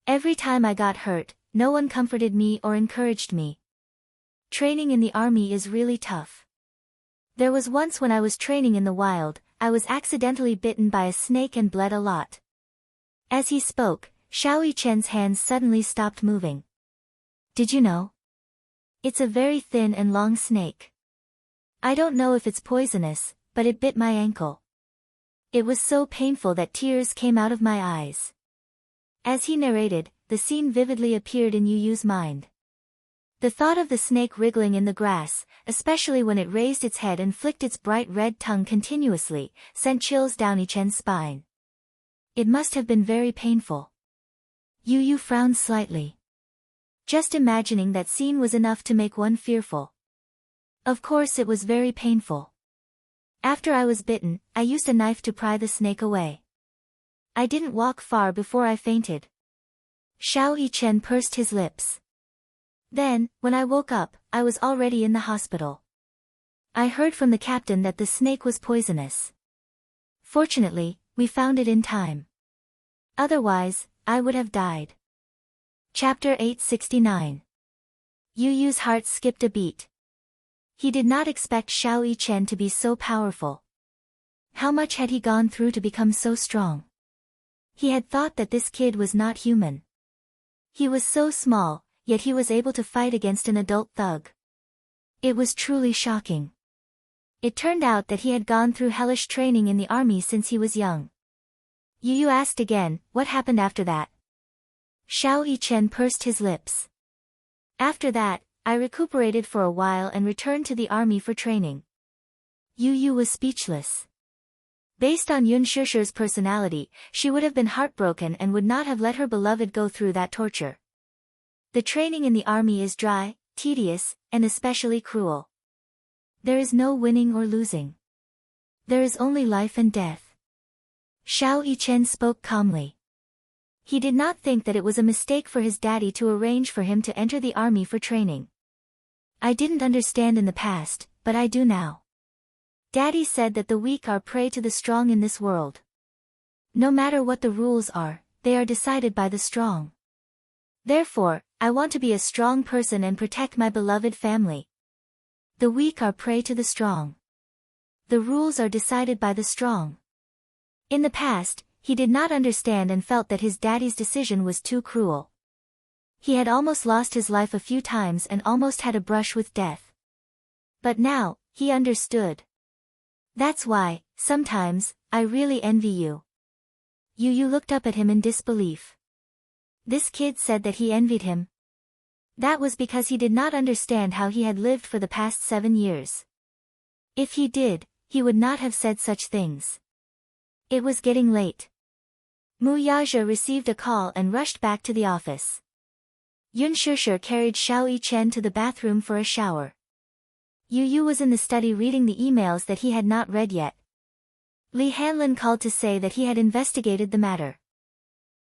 Every time I got hurt, no one comforted me or encouraged me. Training in the army is really tough. There was once when I was training in the wild, I was accidentally bitten by a snake and bled a lot. As he spoke, Xiao Yichen's hands suddenly stopped moving. Did you know? It's a very thin and long snake. I don't know if it's poisonous, but it bit my ankle. It was so painful that tears came out of my eyes. As he narrated, the scene vividly appeared in Yu Yu's mind. The thought of the snake wriggling in the grass, especially when it raised its head and flicked its bright red tongue continuously, sent chills down Yichen's spine. It must have been very painful. Yu Yu frowned slightly. Just imagining that scene was enough to make one fearful. Of course it was very painful. After I was bitten, I used a knife to pry the snake away. I didn't walk far before I fainted. Xiao Yichen pursed his lips. Then, when I woke up, I was already in the hospital. I heard from the captain that the snake was poisonous. Fortunately, we found it in time. Otherwise, I would have died. Chapter 869. Yu Yu's heart skipped a beat. He did not expect Xiao Yichen to be so powerful. How much had he gone through to become so strong? He had thought that this kid was not human. He was so small, yet he was able to fight against an adult thug. It was truly shocking. It turned out that he had gone through hellish training in the army since he was young. Yu Yu asked again, what happened after that? Xiao Yichen pursed his lips. After that, I recuperated for a while and returned to the army for training. Yu Yu was speechless. Based on Yun Shishir's personality, she would have been heartbroken and would not have let her beloved go through that torture. The training in the army is dry, tedious, and especially cruel. There is no winning or losing. There is only life and death. Xiao Yichen spoke calmly. He did not think that it was a mistake for his daddy to arrange for him to enter the army for training. I didn't understand in the past, but I do now. Daddy said that the weak are prey to the strong in this world. No matter what the rules are, they are decided by the strong. Therefore, I want to be a strong person and protect my beloved family. The weak are prey to the strong. The rules are decided by the strong. In the past, he did not understand and felt that his daddy's decision was too cruel. He had almost lost his life a few times and almost had a brush with death. But now, he understood. That's why, sometimes, I really envy you. Yu Yu looked up at him in disbelief. This kid said that he envied him. That was because he did not understand how he had lived for the past 7 years. If he did, he would not have said such things. It was getting late. Mu Yaja received a call and rushed back to the office. Yun Shishir carried Xiao Yichen to the bathroom for a shower. Yu Yu was in the study reading the emails that he had not read yet. Li Hanlin called to say that he had investigated the matter.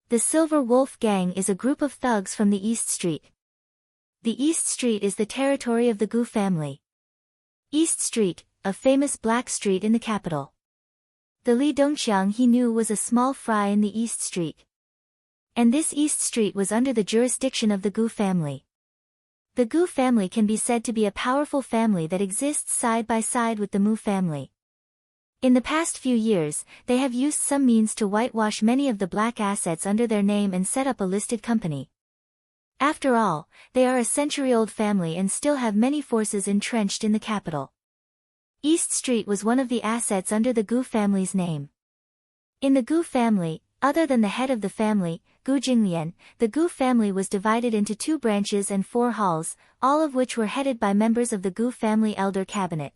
The Silver Wolf Gang is a group of thugs from the East Street. The East Street is the territory of the Gu family. East Street, a famous black street in the capital. The Li Dongqiang he knew was a small fry in the East Street. And this East Street was under the jurisdiction of the Gu family. The Gu family can be said to be a powerful family that exists side by side with the Mu family. In the past few years, they have used some means to whitewash many of the black assets under their name and set up a listed company. After all, they are a century-old family and still have many forces entrenched in the capital. East Street was one of the assets under the Gu family's name. In the Gu family, other than the head of the family, Gu Jinglian, the Gu family was divided into 2 branches and 4 halls, all of which were headed by members of the Gu family elder cabinet.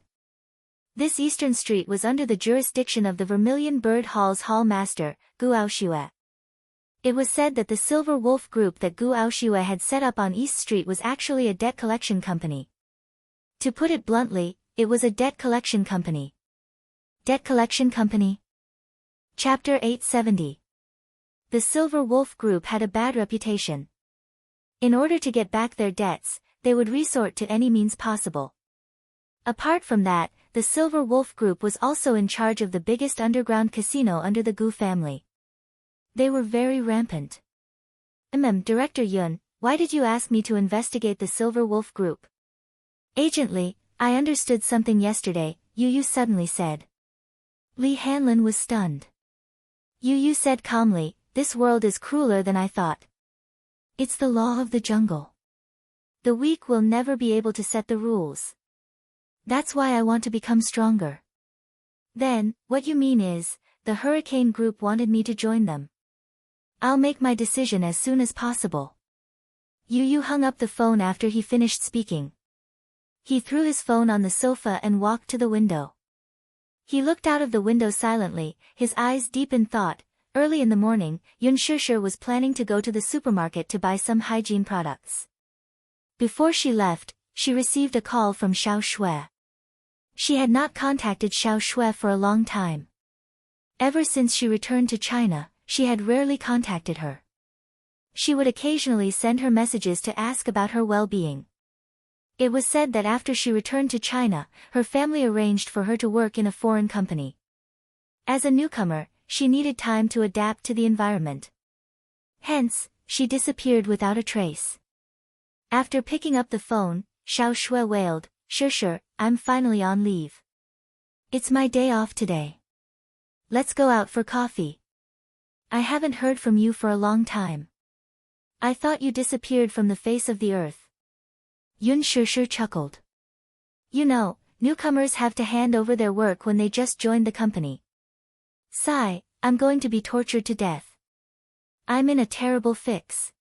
This Eastern Street was under the jurisdiction of the Vermilion Bird Hall's hall master, Gu Aoshue. It was said that the Silver Wolf group that Gu Aoshue had set up on East Street was actually a debt collection company. To put it bluntly, it was a debt collection company. Debt collection company? Chapter 870. The Silver Wolf group had a bad reputation. In order to get back their debts, they would resort to any means possible. Apart from that, the Silver Wolf group was also in charge of the biggest underground casino under the Gu family. They were very rampant. Director Yun, why did you ask me to investigate the Silver Wolf group? Agent Li, I understood something yesterday, Yu suddenly said. Li Hanlin was stunned. Yu said calmly, this world is crueler than I thought. It's the law of the jungle. The weak will never be able to set the rules. That's why I want to become stronger. Then, what you mean is, the Hurricane group wanted me to join them. I'll make my decision as soon as possible. Yu hung up the phone after he finished speaking. He threw his phone on the sofa and walked to the window. He looked out of the window silently, his eyes deep in thought. Early in the morning, Yun Shishir was planning to go to the supermarket to buy some hygiene products. Before she left, she received a call from Xiao Shui. She had not contacted Xiao Shui for a long time. Ever since she returned to China, she had rarely contacted her. She would occasionally send her messages to ask about her well-being. It was said that after she returned to China, her family arranged for her to work in a foreign company. As a newcomer, she needed time to adapt to the environment. Hence, she disappeared without a trace. After picking up the phone, Xiao Shui wailed, Shishir, I'm finally on leave. It's my day off today. Let's go out for coffee. I haven't heard from you for a long time. I thought you disappeared from the face of the earth. Yun Shishir chuckled. You know, newcomers have to hand over their work when they just joined the company. Sigh, I'm going to be tortured to death. I'm in a terrible fix.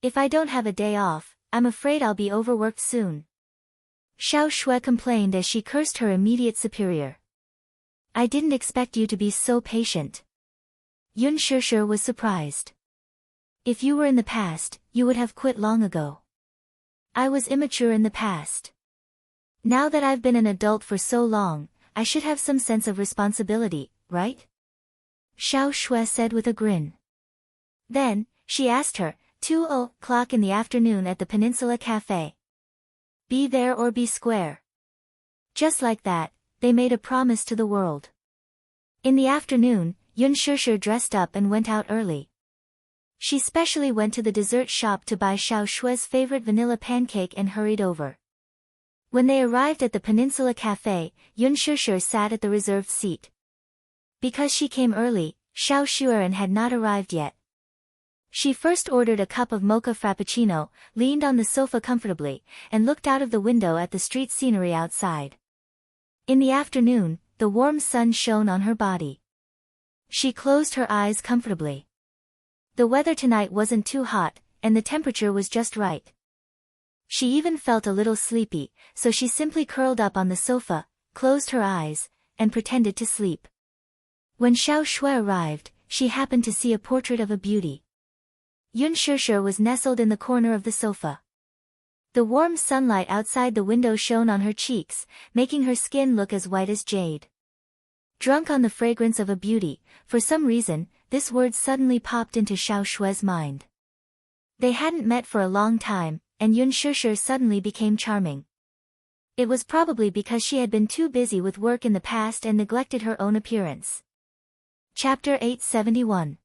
If I don't have a day off, I'm afraid I'll be overworked soon. Xiao Shui complained as she cursed her immediate superior. I didn't expect you to be so patient. Yun Shishir was surprised. If you were in the past, you would have quit long ago. I was immature in the past. Now that I've been an adult for so long, I should have some sense of responsibility, right? Xiao Shui said with a grin. Then, she asked her, 2:00 in the afternoon at the Peninsula Cafe. Be there or be square. Just like that, they made a promise to the world. In the afternoon, Yun Shishir dressed up and went out early. She specially went to the dessert shop to buy Xiao Shui's favorite vanilla pancake and hurried over. When they arrived at the Peninsula Cafe, Yun Shishir sat at the reserved seat. Because she came early, Xiao Shuiren had not arrived yet. She first ordered a cup of mocha frappuccino, leaned on the sofa comfortably, and looked out of the window at the street scenery outside. In the afternoon, the warm sun shone on her body. She closed her eyes comfortably. The weather tonight wasn't too hot, and the temperature was just right. She even felt a little sleepy, so she simply curled up on the sofa, closed her eyes, and pretended to sleep. When Xiao Shui arrived, she happened to see a portrait of a beauty. Yun Shishir was nestled in the corner of the sofa. The warm sunlight outside the window shone on her cheeks, making her skin look as white as jade. Drunk on the fragrance of a beauty, for some reason, this word suddenly popped into Xiao Shui's mind. They hadn't met for a long time, and Yun Shishir suddenly became charming. It was probably because she had been too busy with work in the past and neglected her own appearance. Chapter 871.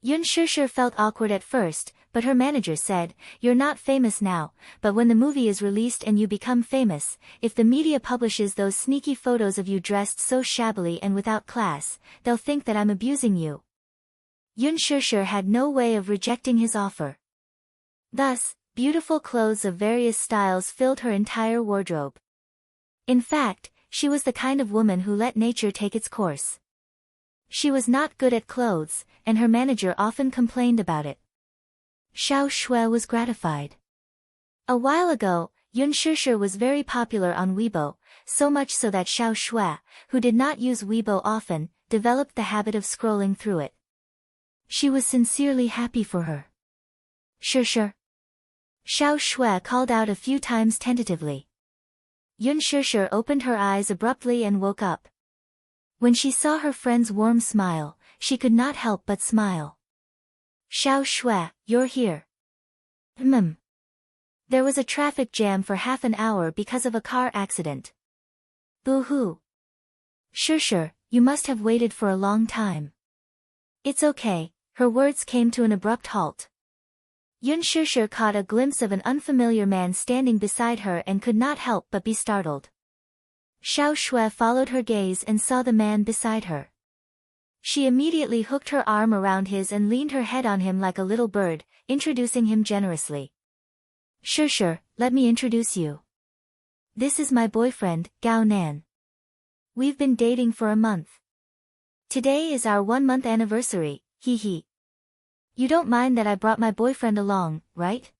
Yun Shishir felt awkward at first, but her manager said, "You're not famous now, but when the movie is released and you become famous, if the media publishes those sneaky photos of you dressed so shabbily and without class, they'll think that I'm abusing you." Yun Shishir had no way of rejecting his offer. Thus, beautiful clothes of various styles filled her entire wardrobe. In fact, she was the kind of woman who let nature take its course. She was not good at clothes, and her manager often complained about it. Xiao Shui was gratified. A while ago, Yun Shishir was very popular on Weibo, so much so that Xiao Shui, who did not use Weibo often, developed the habit of scrolling through it. She was sincerely happy for her. Shishir. Xiao Shui called out a few times tentatively. Yun Shishir opened her eyes abruptly and woke up. When she saw her friend's warm smile, she could not help but smile. "Xiao Shui, you're here." There was a traffic jam for half an hour because of a car accident. Boo-hoo. Shishir, you must have waited for a long time. It's okay, her words came to an abrupt halt. Yun Shishir caught a glimpse of an unfamiliar man standing beside her and could not help but be startled. Xiao Shui followed her gaze and saw the man beside her. She immediately hooked her arm around his and leaned her head on him like a little bird, introducing him generously. "Shishir, let me introduce you. This is my boyfriend, Gao Nan. We've been dating for a month. Today is our 1-month anniversary, hee hee. You don't mind that I brought my boyfriend along, right?"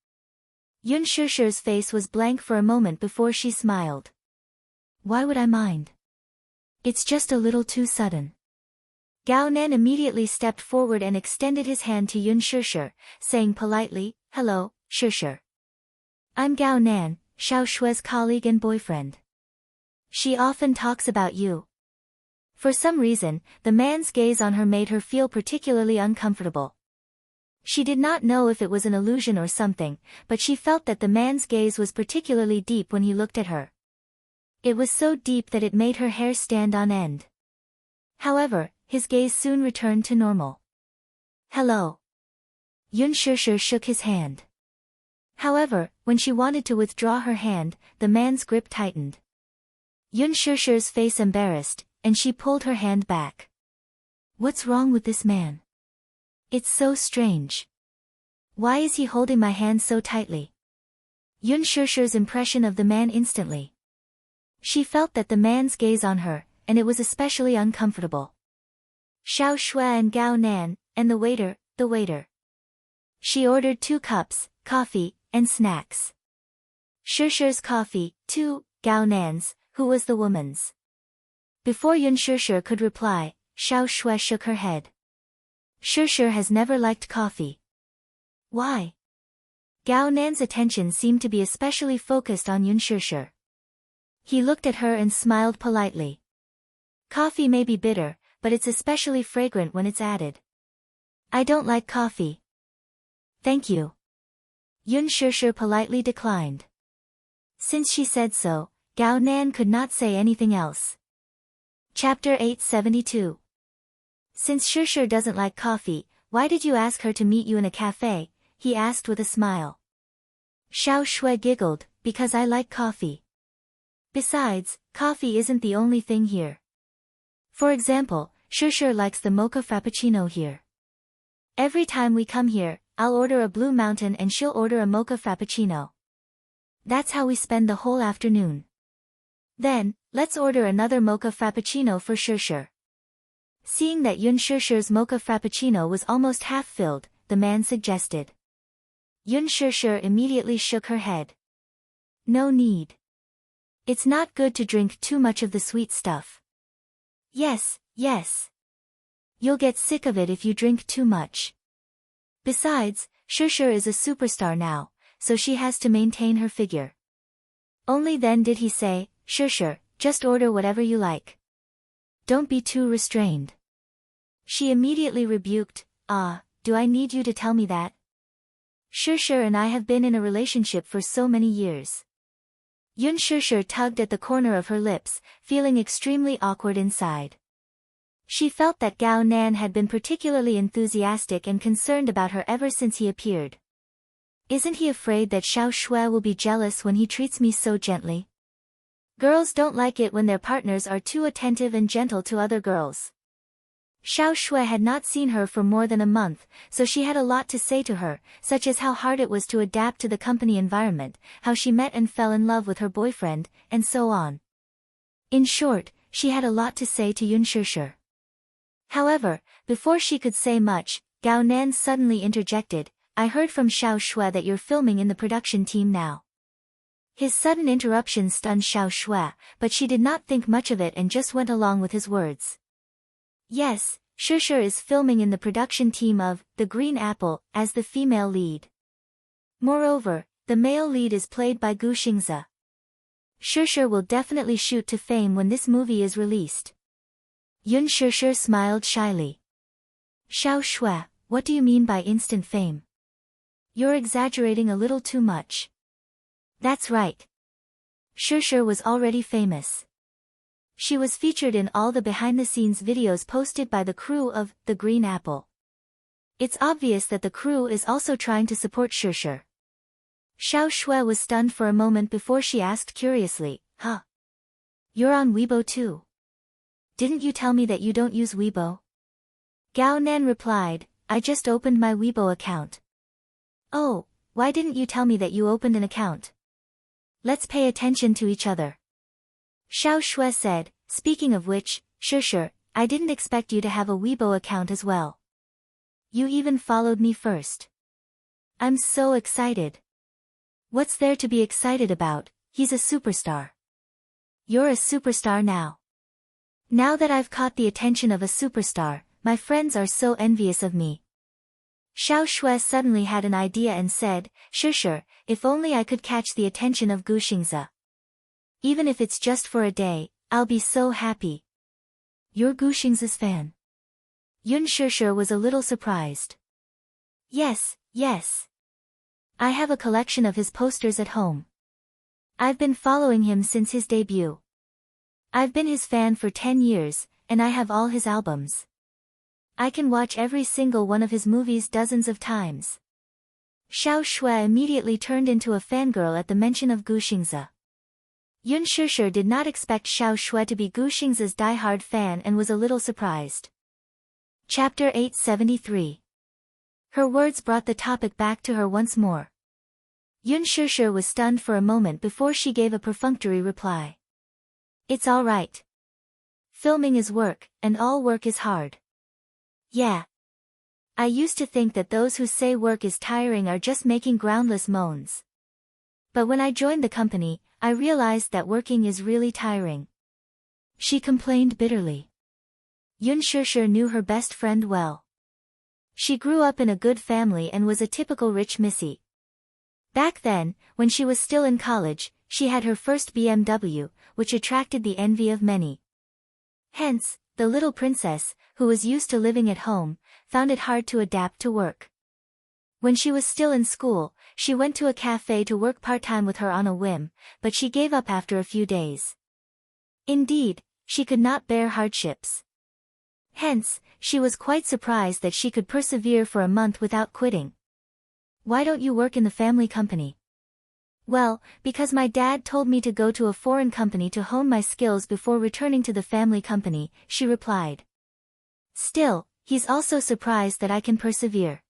Yun Shishir's face was blank for a moment before she smiled. "Why would I mind? It's just a little too sudden." Gao Nan immediately stepped forward and extended his hand to Yun Shishir, saying politely, "Hello, Shishir. I'm Gao Nan, Xiao Shui's colleague and boyfriend. She often talks about you." For some reason, the man's gaze on her made her feel particularly uncomfortable. She did not know if it was an illusion or something, but she felt that the man's gaze was particularly deep when he looked at her. It was so deep that it made her hair stand on end. However, his gaze soon returned to normal. "Hello." Yun Shishir shook his hand. However, when she wanted to withdraw her hand, the man's grip tightened. Yun Shishir's face embarrassed, and she pulled her hand back. "What's wrong with this man? It's so strange. Why is he holding my hand so tightly?" Yun Shishir's impression of the man instantly. She felt that the man's gaze on her, and it was especially uncomfortable. Xiao Shui and Gao Nan, and the waiter. She ordered 2 cups, coffee, and snacks. Shishir's coffee, 2, Gao Nan's, who was the woman's. Before Yun Shishir could reply, Xiao Shui shook her head. "Shishir has never liked coffee." "Why?" Gao Nan's attention seemed to be especially focused on Yun Shishir. He looked at her and smiled politely. "Coffee may be bitter, but it's especially fragrant when it's added." "I don't like coffee." "Thank you." Yun Shishir politely declined. Since she said so, Gao Nan could not say anything else. Chapter 872. "Since Shishir doesn't like coffee, why did you ask her to meet you in a cafe?" he asked with a smile. Xiao Shui giggled, "Because I like coffee. Besides, coffee isn't the only thing here. For example, Shishir likes the mocha frappuccino here. Every time we come here, I'll order a Blue Mountain and she'll order a mocha frappuccino. That's how we spend the whole afternoon. Then, let's order another mocha frappuccino for Shishir." Seeing that Yun Shishir's mocha frappuccino was almost half filled, the man suggested. Yun Shishir immediately shook her head. "No need. It's not good to drink too much of the sweet stuff." Yes. "You'll get sick of it if you drink too much. Besides, Shishir is a superstar now, so she has to maintain her figure." Only then did he say, "Shishir, just order whatever you like. Don't be too restrained." She immediately rebuked, "Do I need you to tell me that?" Shishir and I have been in a relationship for so many years. Yun Shishir tugged at the corner of her lips, feeling extremely awkward inside. She felt that Gao Nan had been particularly enthusiastic and concerned about her ever since he appeared. Isn't he afraid that Xiao Shui will be jealous when he treats me so gently? Girls don't like it when their partners are too attentive and gentle to other girls. Xiao Shui had not seen her for more than a month, so she had a lot to say to her, such as how hard it was to adapt to the company environment, how she met and fell in love with her boyfriend, and so on. In short, she had a lot to say to Yun Shishir. However, before she could say much, Gao Nan suddenly interjected, I heard from Xiao Shui that you're filming in the production team now. His sudden interruption stunned Xiao Shui, but she did not think much of it and just went along with his words. Yes, Shishir is filming in the production team of The Green Apple as the female lead. Moreover, the male lead is played by Gu Xingze. Shishir will definitely shoot to fame when this movie is released. Yun Shishir smiled shyly. Xiao Shui, what do you mean by instant fame? You're exaggerating a little too much. That's right. Shishir was already famous. She was featured in all the behind-the-scenes videos posted by the crew of The Green Apple. It's obvious that the crew is also trying to support Shishir. Xiao Shui was stunned for a moment before she asked curiously, Huh? You're on Weibo too? Didn't you tell me that you don't use Weibo? Gao Nan replied, I just opened my Weibo account. Oh, why didn't you tell me that you opened an account? Let's pay attention to each other. Xiao Shui said, speaking of which, Shishir, I didn't expect you to have a Weibo account as well. You even followed me first. I'm so excited. What's there to be excited about? He's a superstar. You're a superstar now. Now that I've caught the attention of a superstar, my friends are so envious of me. Xiao Shui suddenly had an idea and said, Shishir, if only I could catch the attention of Gu Xingze. Even if it's just for a day, I'll be so happy. You're Gu Xingze's fan? Yun Shishir was a little surprised. Yes. I have a collection of his posters at home. I've been following him since his debut. I've been his fan for 10 years, and I have all his albums. I can watch every single one of his movies dozens of times. Xiao Shui immediately turned into a fangirl at the mention of Gu Xingze. Yun Shishir did not expect Xiao Shui to be Gu Xingze's die-hard fan and was a little surprised. Chapter 873. Her words brought the topic back to her once more. Yun Shishir was stunned for a moment before she gave a perfunctory reply. It's all right. Filming is work, and all work is hard. Yeah. I used to think that those who say work is tiring are just making groundless moans. But when I joined the company, I realized that working is really tiring. She complained bitterly. Yun Shishir knew her best friend well. She grew up in a good family and was a typical rich missy. Back then, when she was still in college, she had her first BMW, which attracted the envy of many. Hence, the little princess, who was used to living at home, found it hard to adapt to work. When she was still in school, she went to a cafe to work part-time with her on a whim, but she gave up after a few days. Indeed, she could not bear hardships. Hence, she was quite surprised that she could persevere for a month without quitting. Why don't you work in the family company? Well, because my dad told me to go to a foreign company to hone my skills before returning to the family company, she replied. Still, he's also surprised that I can persevere.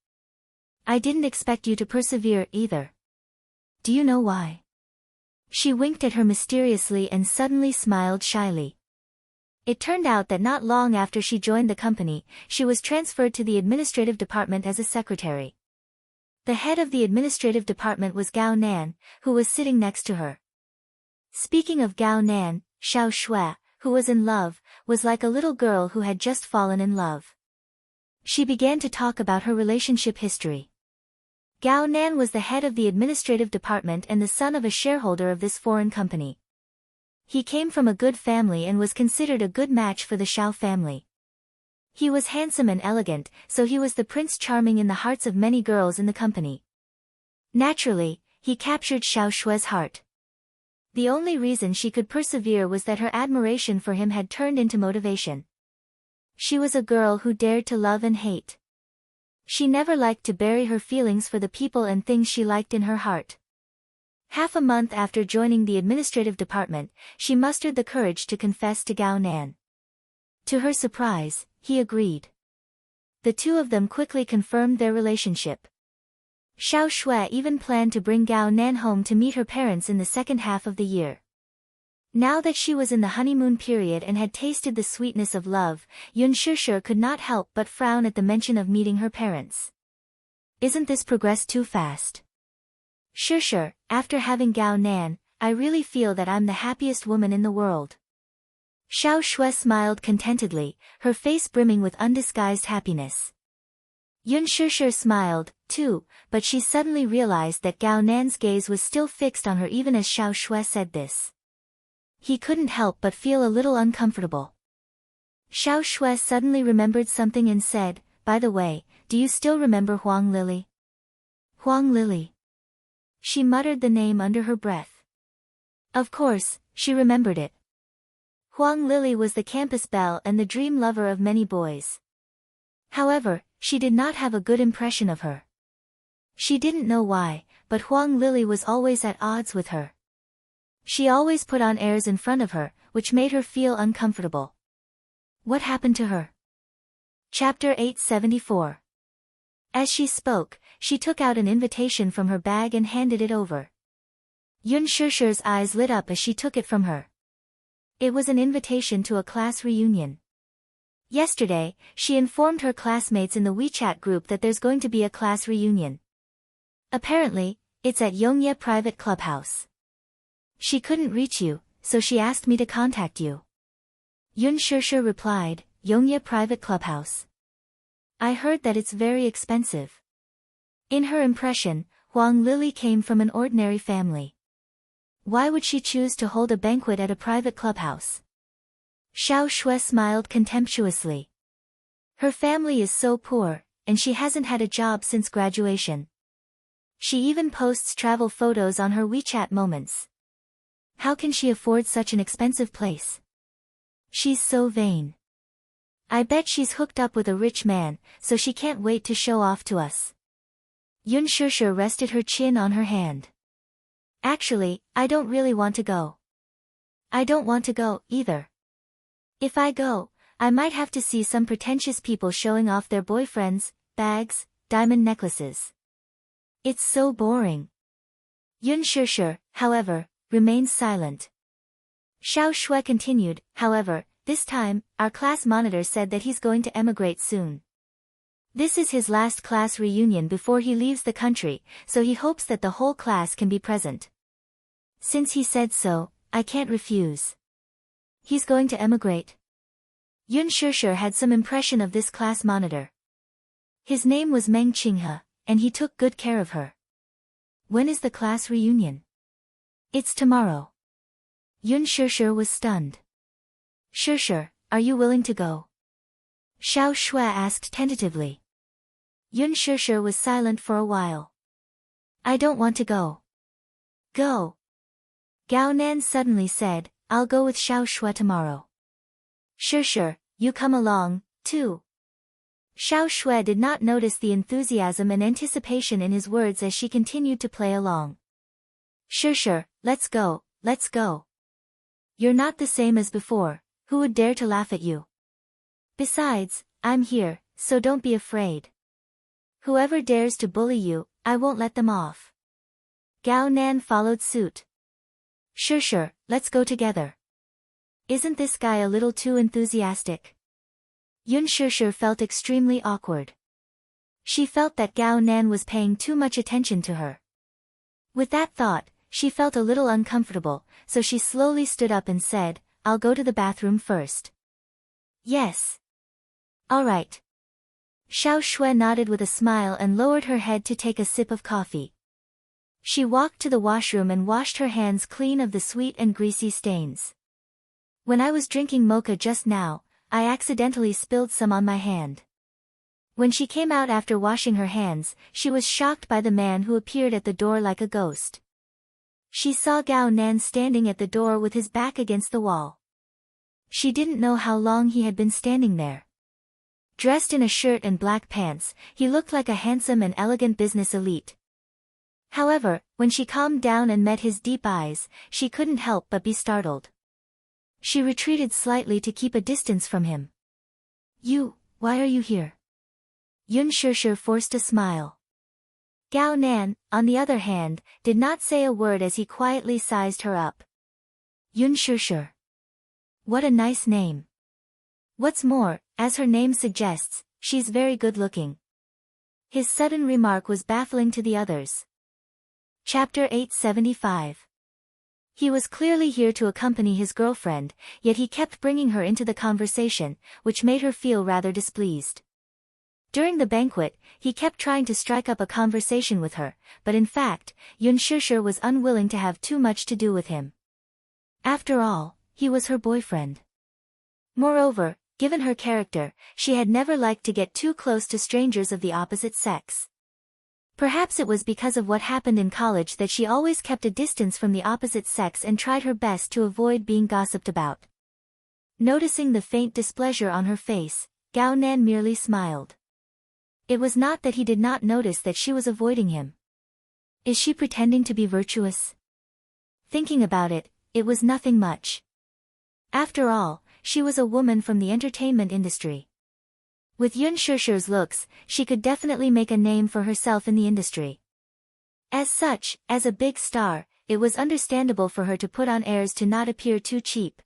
I didn't expect you to persevere either. Do you know why? She winked at her mysteriously and suddenly smiled shyly. It turned out that not long after she joined the company, she was transferred to the administrative department as a secretary. The head of the administrative department was Gao Nan, who was sitting next to her. Speaking of Gao Nan, Xiao Shui, who was in love, was like a little girl who had just fallen in love. She began to talk about her relationship history. Gao Nan was the head of the administrative department and the son of a shareholder of this foreign company. He came from a good family and was considered a good match for the Xiao family. He was handsome and elegant, so he was the prince charming in the hearts of many girls in the company. Naturally, he captured Xiao Shue's heart. The only reason she could persevere was that her admiration for him had turned into motivation. She was a girl who dared to love and hate. She never liked to bury her feelings for the people and things she liked in her heart. Half a month after joining the administrative department, she mustered the courage to confess to Gao Nan. To her surprise, he agreed. The two of them quickly confirmed their relationship. Xiao Shui even planned to bring Gao Nan home to meet her parents in the second half of the year. Now that she was in the honeymoon period and had tasted the sweetness of love, Yun Shishir could not help but frown at the mention of meeting her parents. Isn't this progressed too fast? Shishir, after having Gao Nan, I really feel that I'm the happiest woman in the world. Xiao Shui smiled contentedly, her face brimming with undisguised happiness. Yun Shishir smiled, too, but she suddenly realized that Gao Nan's gaze was still fixed on her even as Xiao Shui said this. He couldn't help but feel a little uncomfortable. Xiao Shui suddenly remembered something and said, by the way, do you still remember Huang Lily? Huang Lily. She muttered the name under her breath. Of course, she remembered it. Huang Lily was the campus belle and the dream lover of many boys. However, she did not have a good impression of her. She didn't know why, but Huang Lily was always at odds with her. She always put on airs in front of her, which made her feel uncomfortable. What happened to her? Chapter 874. As she spoke, she took out an invitation from her bag and handed it over. Yun Shishir's eyes lit up as she took it from her. It was an invitation to a class reunion. Yesterday, she informed her classmates in the WeChat group that there's going to be a class reunion. Apparently, it's at Yongye Private Clubhouse. She couldn't reach you, so she asked me to contact you. Yun Shishir replied, Yongye Private Clubhouse. I heard that it's very expensive. In her impression, Huang Lily came from an ordinary family. Why would she choose to hold a banquet at a private clubhouse? Xiao Shui smiled contemptuously. Her family is so poor, and she hasn't had a job since graduation. She even posts travel photos on her WeChat moments. How can she afford such an expensive place? She's so vain. I bet she's hooked up with a rich man, so she can't wait to show off to us. Yun Shishir rested her chin on her hand. Actually, I don't really want to go. I don't want to go, either. If I go, I might have to see some pretentious people showing off their boyfriends, bags, diamond necklaces. It's so boring. Yun Shishir, however, remained silent. Xiao Shui continued, however, this time, our class monitor said that he's going to emigrate soon. This is his last class reunion before he leaves the country, so he hopes that the whole class can be present. Since he said so, I can't refuse. He's going to emigrate. Yun Shishir had some impression of this class monitor. His name was Meng Qinghe, and he took good care of her. When is the class reunion? It's tomorrow. Yun Shishir was stunned. Shishir, are you willing to go? Xiao Shui asked tentatively. Yun Shishir was silent for a while. I don't want to go. Go. Gao Nan suddenly said, I'll go with Xiao Shui tomorrow. Shishir, you come along, too. Xiao Shui did not notice the enthusiasm and anticipation in his words as she continued to play along. Shishir, let's go, let's go. You're not the same as before, who would dare to laugh at you? Besides, I'm here, so don't be afraid. Whoever dares to bully you, I won't let them off. Gao Nan followed suit. Shishir, let's go together. Isn't this guy a little too enthusiastic? Yun Shishir felt extremely awkward. She felt that Gao Nan was paying too much attention to her. With that thought, she felt a little uncomfortable, so she slowly stood up and said, I'll go to the bathroom first. Yes. All right. Xiao Shui nodded with a smile and lowered her head to take a sip of coffee. She walked to the washroom and washed her hands clean of the sweet and greasy stains. When I was drinking mocha just now, I accidentally spilled some on my hand. When she came out after washing her hands, she was shocked by the man who appeared at the door like a ghost. She saw Gao Nan standing at the door with his back against the wall. She didn't know how long he had been standing there. Dressed in a shirt and black pants, he looked like a handsome and elegant business elite. However, when she calmed down and met his deep eyes, she couldn't help but be startled. She retreated slightly to keep a distance from him. Why are you here? Yun Shishir forced a smile. Gao Nan, on the other hand, did not say a word as he quietly sized her up. Yun Shishir. What a nice name. What's more, as her name suggests, she's very good-looking. His sudden remark was baffling to the others. Chapter 875. He was clearly here to accompany his girlfriend, yet he kept bringing her into the conversation, which made her feel rather displeased. During the banquet, he kept trying to strike up a conversation with her, but in fact, Yun Shishir was unwilling to have too much to do with him. After all, he was her boyfriend. Moreover, given her character, she had never liked to get too close to strangers of the opposite sex. Perhaps it was because of what happened in college that she always kept a distance from the opposite sex and tried her best to avoid being gossiped about. Noticing the faint displeasure on her face, Gao Nan merely smiled. It was not that he did not notice that she was avoiding him. Is she pretending to be virtuous? Thinking about it, it was nothing much. After all, she was a woman from the entertainment industry. With Yun Shishir's looks, she could definitely make a name for herself in the industry. As such, as a big star, it was understandable for her to put on airs to not appear too cheap.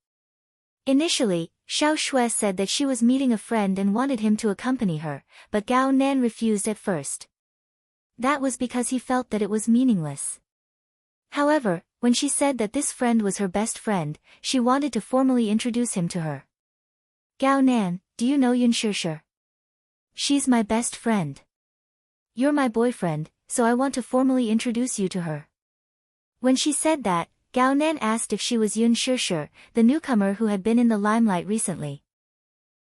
Initially, Xiao Shui said that she was meeting a friend and wanted him to accompany her, but Gao Nan refused at first. That was because he felt that it was meaningless. However, when she said that this friend was her best friend, she wanted to formally introduce him to her. Gao Nan, do you know Yun Shishir? She's my best friend. You're my boyfriend, so I want to formally introduce you to her. When she said that, Gao Nan asked if she was Yun Shishir, the newcomer who had been in the limelight recently.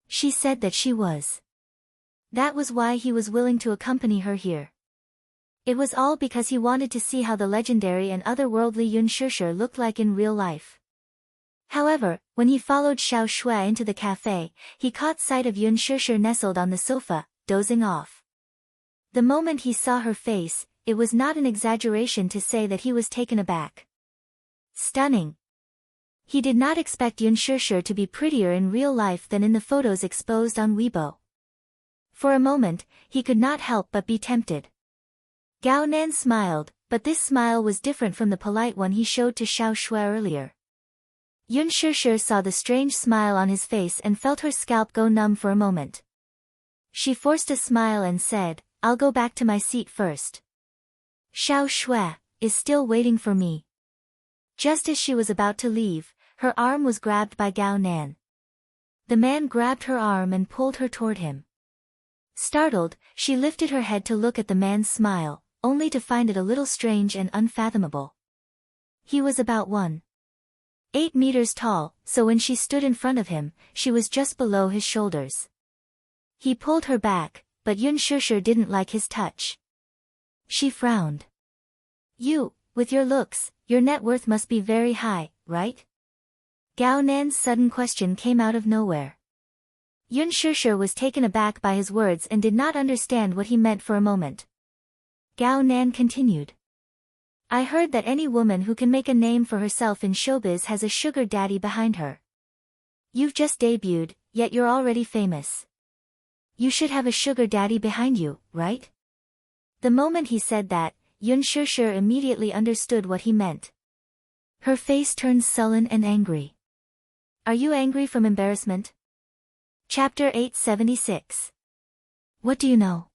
She said that she was. That was why he was willing to accompany her here. It was all because he wanted to see how the legendary and otherworldly Yun Shishir looked like in real life. However, when he followed Xiao Shui into the cafe, he caught sight of Yun Shishir nestled on the sofa, dozing off. The moment he saw her face, it was not an exaggeration to say that he was taken aback. Stunning. He did not expect Yun Shishir to be prettier in real life than in the photos exposed on Weibo. For a moment, he could not help but be tempted. Gao Nan smiled, but this smile was different from the polite one he showed to Xiao Shui earlier. Yun Shishir saw the strange smile on his face and felt her scalp go numb for a moment. She forced a smile and said, I'll go back to my seat first. Xiao Shui is still waiting for me. Just as she was about to leave, her arm was grabbed by Gao Nan. The man grabbed her arm and pulled her toward him. Startled, she lifted her head to look at the man's smile, only to find it a little strange and unfathomable. He was about 1.8 meters tall, so when she stood in front of him, she was just below his shoulders. He pulled her back, but Yun Shishir didn't like his touch. She frowned. With your looks, your net worth must be very high, right? Gao Nan's sudden question came out of nowhere. Yun Shishir was taken aback by his words and did not understand what he meant for a moment. Gao Nan continued. I heard that any woman who can make a name for herself in showbiz has a sugar daddy behind her. You've just debuted, yet you're already famous. You should have a sugar daddy behind you, right? The moment he said that, Yun Shishir immediately understood what he meant. Her face turned sullen and angry. Are you angry from embarrassment? Chapter 876. What do you know?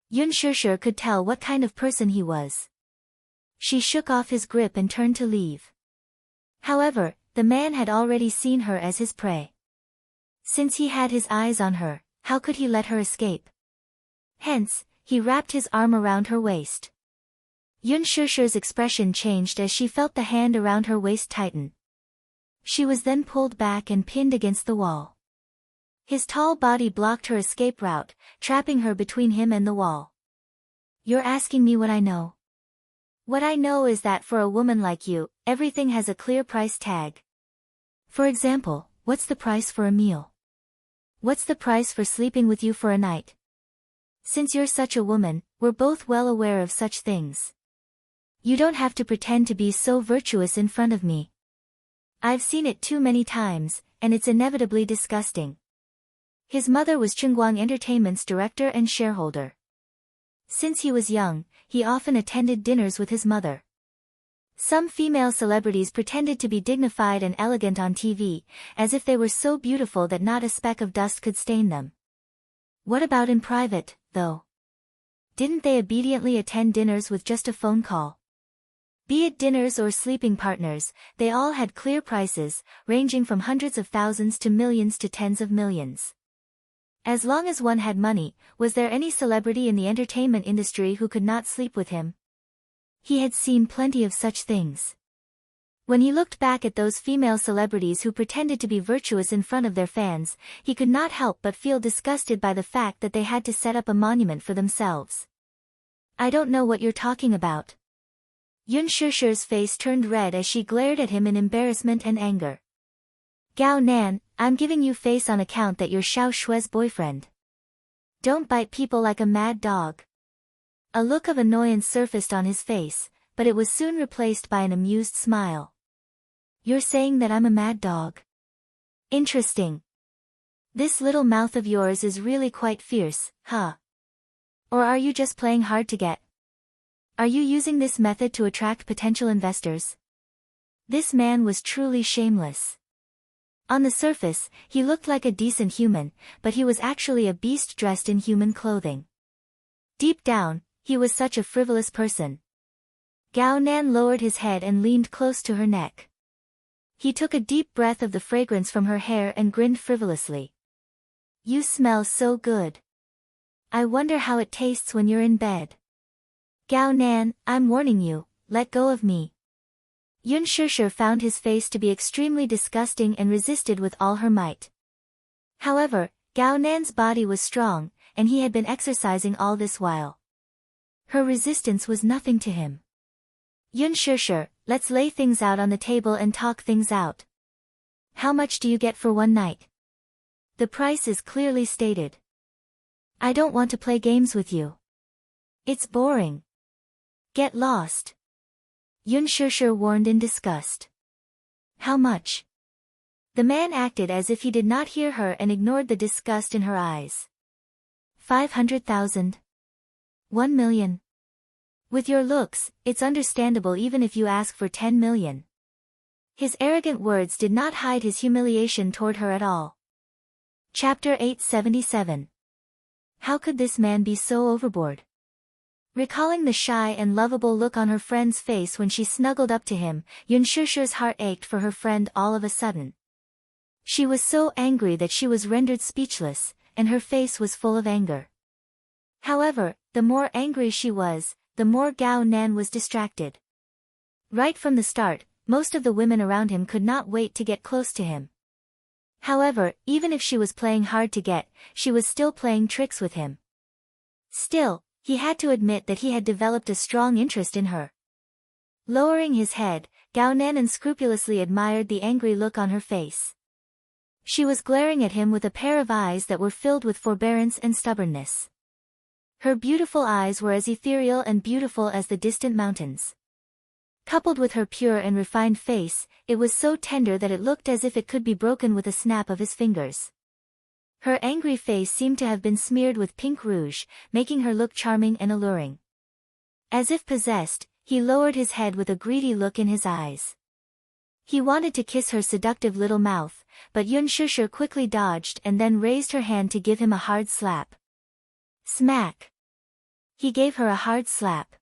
Yun Shishir could tell what kind of person he was. She shook off his grip and turned to leave. However, the man had already seen her as his prey. Since he had his eyes on her, how could he let her escape? Hence, he wrapped his arm around her waist. Yun Shishir's expression changed as she felt the hand around her waist tighten. She was then pulled back and pinned against the wall. His tall body blocked her escape route, trapping her between him and the wall. You're asking me what I know? What I know is that for a woman like you, everything has a clear price tag. For example, what's the price for a meal? What's the price for sleeping with you for a night? Since you're such a woman, we're both well aware of such things. You don't have to pretend to be so virtuous in front of me. I've seen it too many times, and it's inevitably disgusting. His mother was Chungguang Entertainment's director and shareholder. Since he was young, he often attended dinners with his mother. Some female celebrities pretended to be dignified and elegant on TV, as if they were so beautiful that not a speck of dust could stain them. What about in private, though? Didn't they obediently attend dinners with just a phone call? Be it dinners or sleeping partners, they all had clear prices, ranging from hundreds of thousands to millions to tens of millions. As long as one had money, was there any celebrity in the entertainment industry who could not sleep with him? He had seen plenty of such things. When he looked back at those female celebrities who pretended to be virtuous in front of their fans, he could not help but feel disgusted by the fact that they had to set up a monument for themselves. I don't know what you're talking about. Yun Shusher's face turned red as she glared at him in embarrassment and anger. Gao Nan, I'm giving you face on account that you're Xiao Shui's boyfriend. Don't bite people like a mad dog. A look of annoyance surfaced on his face, but it was soon replaced by an amused smile. You're saying that I'm a mad dog? Interesting. This little mouth of yours is really quite fierce, huh? Or are you just playing hard to get? Are you using this method to attract potential investors? This man was truly shameless. On the surface, he looked like a decent human, but he was actually a beast dressed in human clothing. Deep down, he was such a frivolous person. Gao Nan lowered his head and leaned close to her neck. He took a deep breath of the fragrance from her hair and grinned frivolously. You smell so good. I wonder how it tastes when you're in bed. Gao Nan, I'm warning you, let go of me. Yun Shusher found his face to be extremely disgusting and resisted with all her might. However, Gao Nan's body was strong, and he had been exercising all this while. Her resistance was nothing to him. Yun Shusher, let's lay things out on the table and talk things out. How much do you get for one night? The price is clearly stated. I don't want to play games with you. It's boring. Get lost. Yun Shusher warned in disgust. How much? The man acted as if he did not hear her and ignored the disgust in her eyes. 500,000. 1 million. With your looks, it's understandable even if you ask for 10 million. His arrogant words did not hide his humiliation toward her at all. Chapter 877. How could this man be so overboard? Recalling the shy and lovable look on her friend's face when she snuggled up to him, Yun Shusher's heart ached for her friend all of a sudden. She was so angry that she was rendered speechless, and her face was full of anger. However, the more angry she was, the more Gao Nan was distracted. Right from the start, most of the women around him could not wait to get close to him. However, even if she was playing hard to get, she was still playing tricks with him. Still, he had to admit that he had developed a strong interest in her. Lowering his head, Gao Nan unscrupulously admired the angry look on her face. She was glaring at him with a pair of eyes that were filled with forbearance and stubbornness. Her beautiful eyes were as ethereal and beautiful as the distant mountains. Coupled with her pure and refined face, it was so tender that it looked as if it could be broken with a snap of his fingers. Her angry face seemed to have been smeared with pink rouge, making her look charming and alluring. As if possessed, he lowered his head with a greedy look in his eyes. He wanted to kiss her seductive little mouth, but Yun Shusher quickly dodged and then raised her hand to give him a hard slap. Smack! He gave her a hard slap.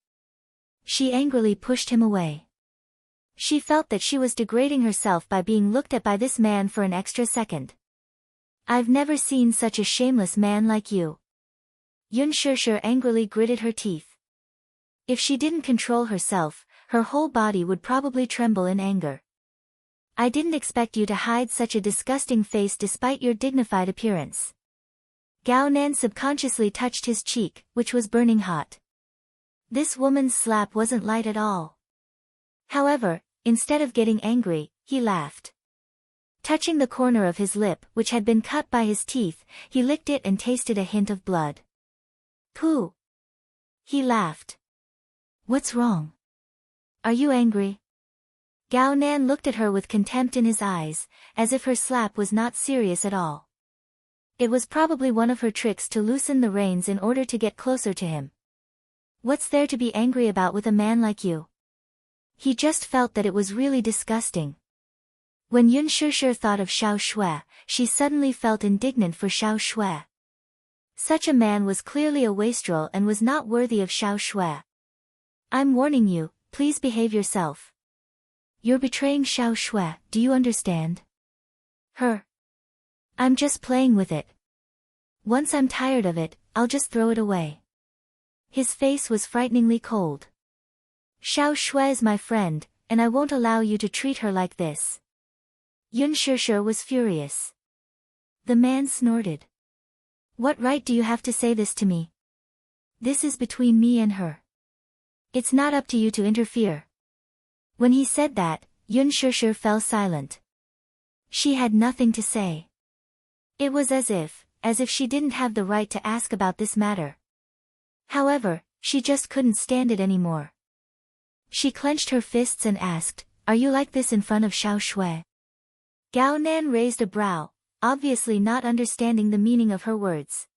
She angrily pushed him away. She felt that she was degrading herself by being looked at by this man for an extra second. I've never seen such a shameless man like you. Yun Shusher angrily gritted her teeth. If she didn't control herself, her whole body would probably tremble in anger. I didn't expect you to hide such a disgusting face despite your dignified appearance. Gao Nan subconsciously touched his cheek, which was burning hot. This woman's slap wasn't light at all. However, instead of getting angry, he laughed. Touching the corner of his lip, which had been cut by his teeth, he licked it and tasted a hint of blood. Pooh! He laughed. What's wrong? Are you angry? Gao Nan looked at her with contempt in his eyes, as if her slap was not serious at all. It was probably one of her tricks to loosen the reins in order to get closer to him. What's there to be angry about with a man like you? He just felt that it was really disgusting. When Yun Shishir thought of Xiao Shui, she suddenly felt indignant for Xiao Shui. Such a man was clearly a wastrel and was not worthy of Xiao Shui. I'm warning you, please behave yourself. You're betraying Xiao Shui, do you understand? Her. I'm just playing with it. Once I'm tired of it, I'll just throw it away. His face was frighteningly cold. Xiao Shui is my friend, and I won't allow you to treat her like this. Yun Shishir was furious. The man snorted. What right do you have to say this to me? This is between me and her. It's not up to you to interfere. When he said that, Yun Shishir fell silent. She had nothing to say. It was as if she didn't have the right to ask about this matter. However, she just couldn't stand it anymore. She clenched her fists and asked, Are you like this in front of Xiao Shui? Gao Nan raised a brow, obviously not understanding the meaning of her words.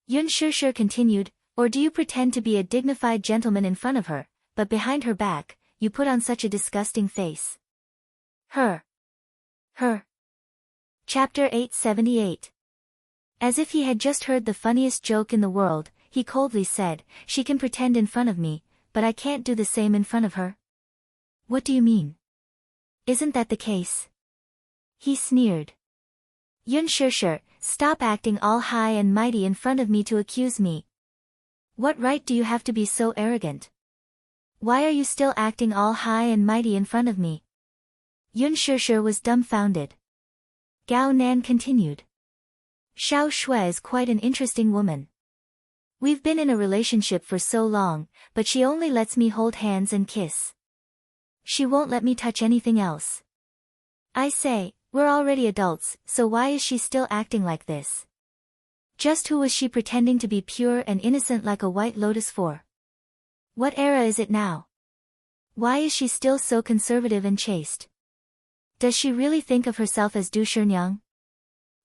Yun Shishir continued, Or do you pretend to be a dignified gentleman in front of her, but behind her back, you put on such a disgusting face? Her. Chapter 878. As if he had just heard the funniest joke in the world, he coldly said, She can pretend in front of me, but I can't do the same in front of her. What do you mean? Isn't that the case? He sneered. Yun Shishir, stop acting all high and mighty in front of me to accuse me. What right do you have to be so arrogant? Why are you still acting all high and mighty in front of me? Yun Shishir was dumbfounded. Gao Nan continued. Xiao Shui is quite an interesting woman. We've been in a relationship for so long, but she only lets me hold hands and kiss. She won't let me touch anything else. I say, we're already adults, so why is she still acting like this? Just who was she pretending to be pure and innocent like a white lotus for? What era is it now? Why is she still so conservative and chaste? Does she really think of herself as Du Shirnyang?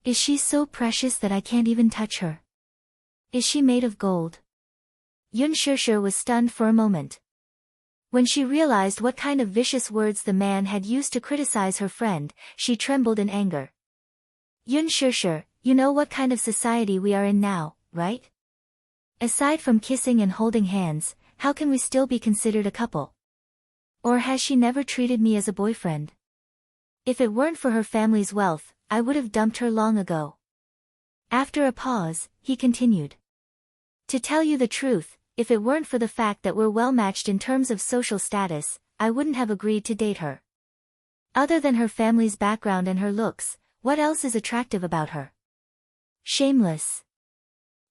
Is she so precious that I can't even touch her? Is she made of gold? Yun Shishir was stunned for a moment. When she realized what kind of vicious words the man had used to criticize her friend, she trembled in anger. Yun Shishir, you know what kind of society we are in now, right? Aside from kissing and holding hands, how can we still be considered a couple? Or has she never treated me as a boyfriend? If it weren't for her family's wealth, I would have dumped her long ago. After a pause, he continued. To tell you the truth, if it weren't for the fact that we're well matched in terms of social status, I wouldn't have agreed to date her. Other than her family's background and her looks, what else is attractive about her? Shameless.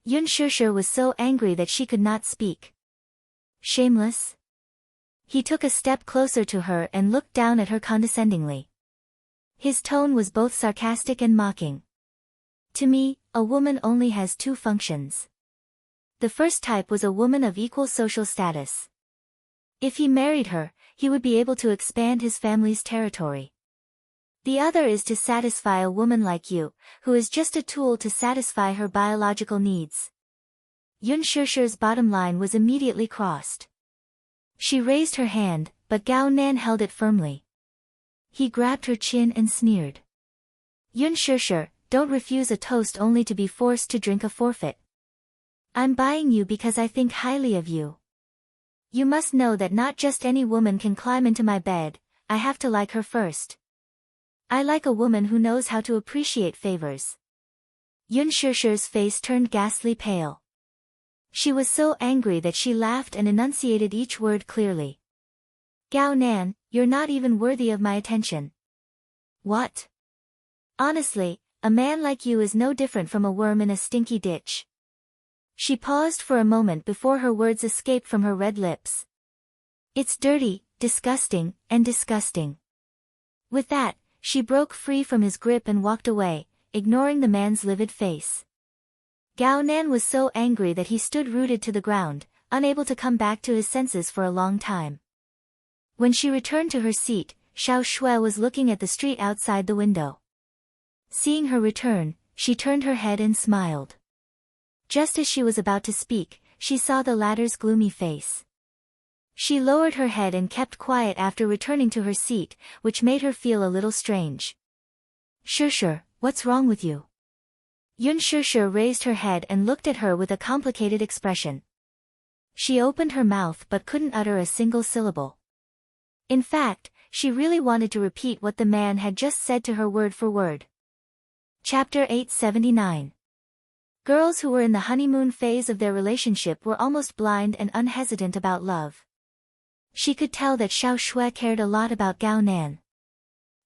Yun Shishir was so angry that she could not speak. Shameless? He took a step closer to her and looked down at her condescendingly. His tone was both sarcastic and mocking. To me, a woman only has two functions. The first type was a woman of equal social status. If he married her, he would be able to expand his family's territory. The other is to satisfy a woman like you, who is just a tool to satisfy her biological needs. Yun Shishir's bottom line was immediately crossed. She raised her hand, but Gao Nan held it firmly. He grabbed her chin and sneered. Yun Shishir, don't refuse a toast only to be forced to drink a forfeit. I'm buying you because I think highly of you. You must know that not just any woman can climb into my bed, I have to like her first. I like a woman who knows how to appreciate favors. Yun Shishir's face turned ghastly pale. She was so angry that she laughed and enunciated each word clearly. Gao Nan, you're not even worthy of my attention. What? Honestly, a man like you is no different from a worm in a stinky ditch. She paused for a moment before her words escaped from her red lips. It's dirty, disgusting, and disgusting. With that, she broke free from his grip and walked away, ignoring the man's livid face. Gao Nan was so angry that he stood rooted to the ground, unable to come back to his senses for a long time. When she returned to her seat, Xiao Shui was looking at the street outside the window. Seeing her return, she turned her head and smiled. Just as she was about to speak, she saw the latter's gloomy face. She lowered her head and kept quiet after returning to her seat, which made her feel a little strange. Shushu, what's wrong with you? Yun Shushu raised her head and looked at her with a complicated expression. She opened her mouth but couldn't utter a single syllable. In fact, she really wanted to repeat what the man had just said to her word for word. Chapter 879. Girls who were in the honeymoon phase of their relationship were almost blind and unhesitant about love. She could tell that Xiao Shui cared a lot about Gao Nan.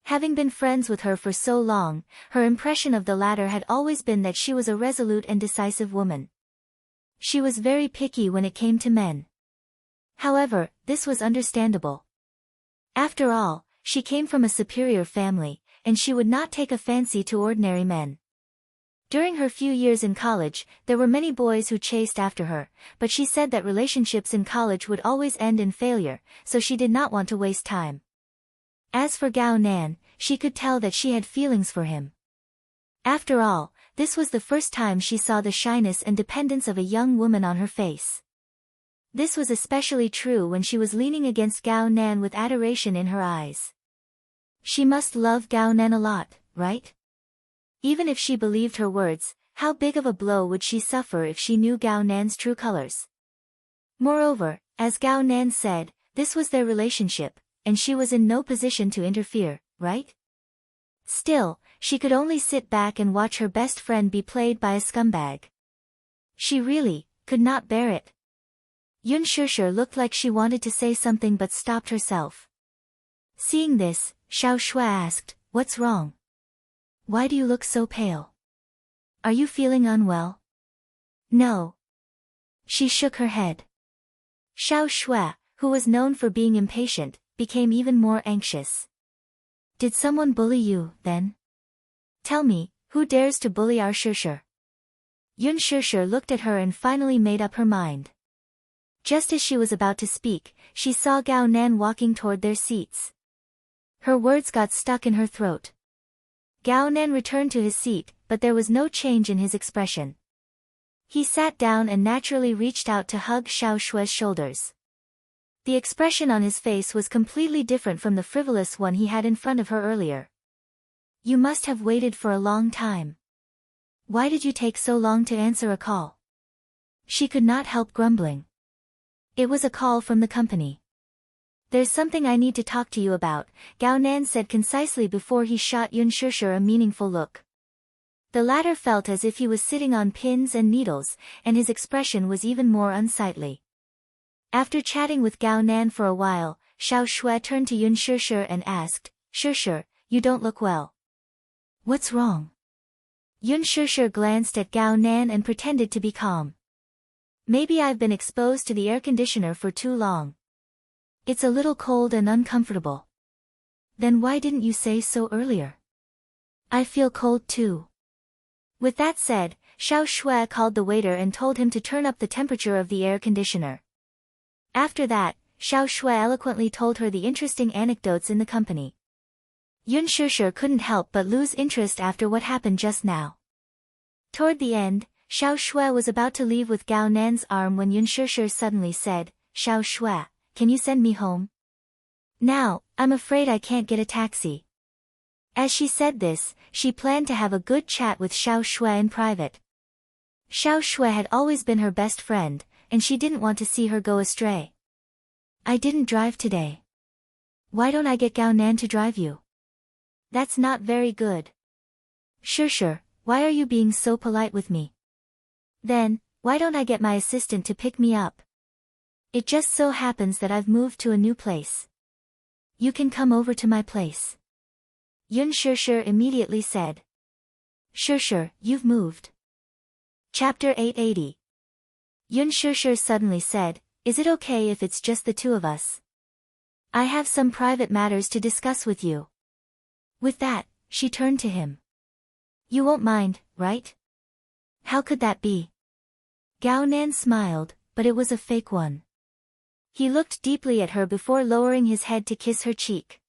Having been friends with her for so long, her impression of the latter had always been that she was a resolute and decisive woman. She was very picky when it came to men. However, this was understandable. After all, she came from a superior family, and she would not take a fancy to ordinary men. During her few years in college, there were many boys who chased after her, but she said that relationships in college would always end in failure, so she did not want to waste time. As for Gao Nan, she could tell that she had feelings for him. After all, this was the first time she saw the shyness and dependence of a young woman on her face. This was especially true when she was leaning against Gao Nan with adoration in her eyes. She must love Gao Nan a lot, right? Even if she believed her words, how big of a blow would she suffer if she knew Gao Nan's true colors? Moreover, as Gao Nan said, this was their relationship, and she was in no position to interfere, right? Still, she could only sit back and watch her best friend be played by a scumbag. She really could not bear it. Yun Shushu looked like she wanted to say something but stopped herself. Seeing this, Xiao Shui asked, "What's wrong? Why do you look so pale? Are you feeling unwell?" "No." She shook her head. Xiao Shui, who was known for being impatient, became even more anxious. "Did someone bully you, then? Tell me, who dares to bully our Shushu?" Yun Shushu looked at her and finally made up her mind. Just as she was about to speak, she saw Gao Nan walking toward their seats. Her words got stuck in her throat. Gao Nan returned to his seat, but there was no change in his expression. He sat down and naturally reached out to hug Xiao Shui's shoulders. The expression on his face was completely different from the frivolous one he had in front of her earlier. "You must have waited for a long time. Why did you take so long to answer a call?" She could not help grumbling. "It was a call from the company." "There's something I need to talk to you about," Gao Nan said concisely before he shot Yun Shushu a meaningful look. The latter felt as if he was sitting on pins and needles, and his expression was even more unsightly. After chatting with Gao Nan for a while, Xiao Shui turned to Yun Shushu and asked, "Shushu, you don't look well. What's wrong?" Yun Shushu glanced at Gao Nan and pretended to be calm. "Maybe I've been exposed to the air conditioner for too long. It's a little cold and uncomfortable." "Then why didn't you say so earlier?" "I feel cold too." With that said, Xiao Shui called the waiter and told him to turn up the temperature of the air conditioner. After that, Xiao Shui eloquently told her the interesting anecdotes in the company. Yun Shushu couldn't help but lose interest after what happened just now. Toward the end, Xiao Shui was about to leave with Gao Nan's arm when Yun Shushu suddenly said, "Xiao Shui, can you send me home? Now, I'm afraid I can't get a taxi." As she said this, she planned to have a good chat with Xiao Shui in private. Xiao Shui had always been her best friend, and she didn't want to see her go astray. "I didn't drive today. Why don't I get Gao Nan to drive you?" "That's not very good." "Shushu, why are you being so polite with me? Then, why don't I get my assistant to pick me up? It just so happens that I've moved to a new place. You can come over to my place." Yun Shishir immediately said. Shishir, you've moved. Chapter 880. Yun Shishir suddenly said, is it okay if it's just the two of us? I have some private matters to discuss with you. With that, she turned to him. You won't mind, right? How could that be? Gao Nan smiled, but it was a fake one. He looked deeply at her before lowering his head to kiss her cheek.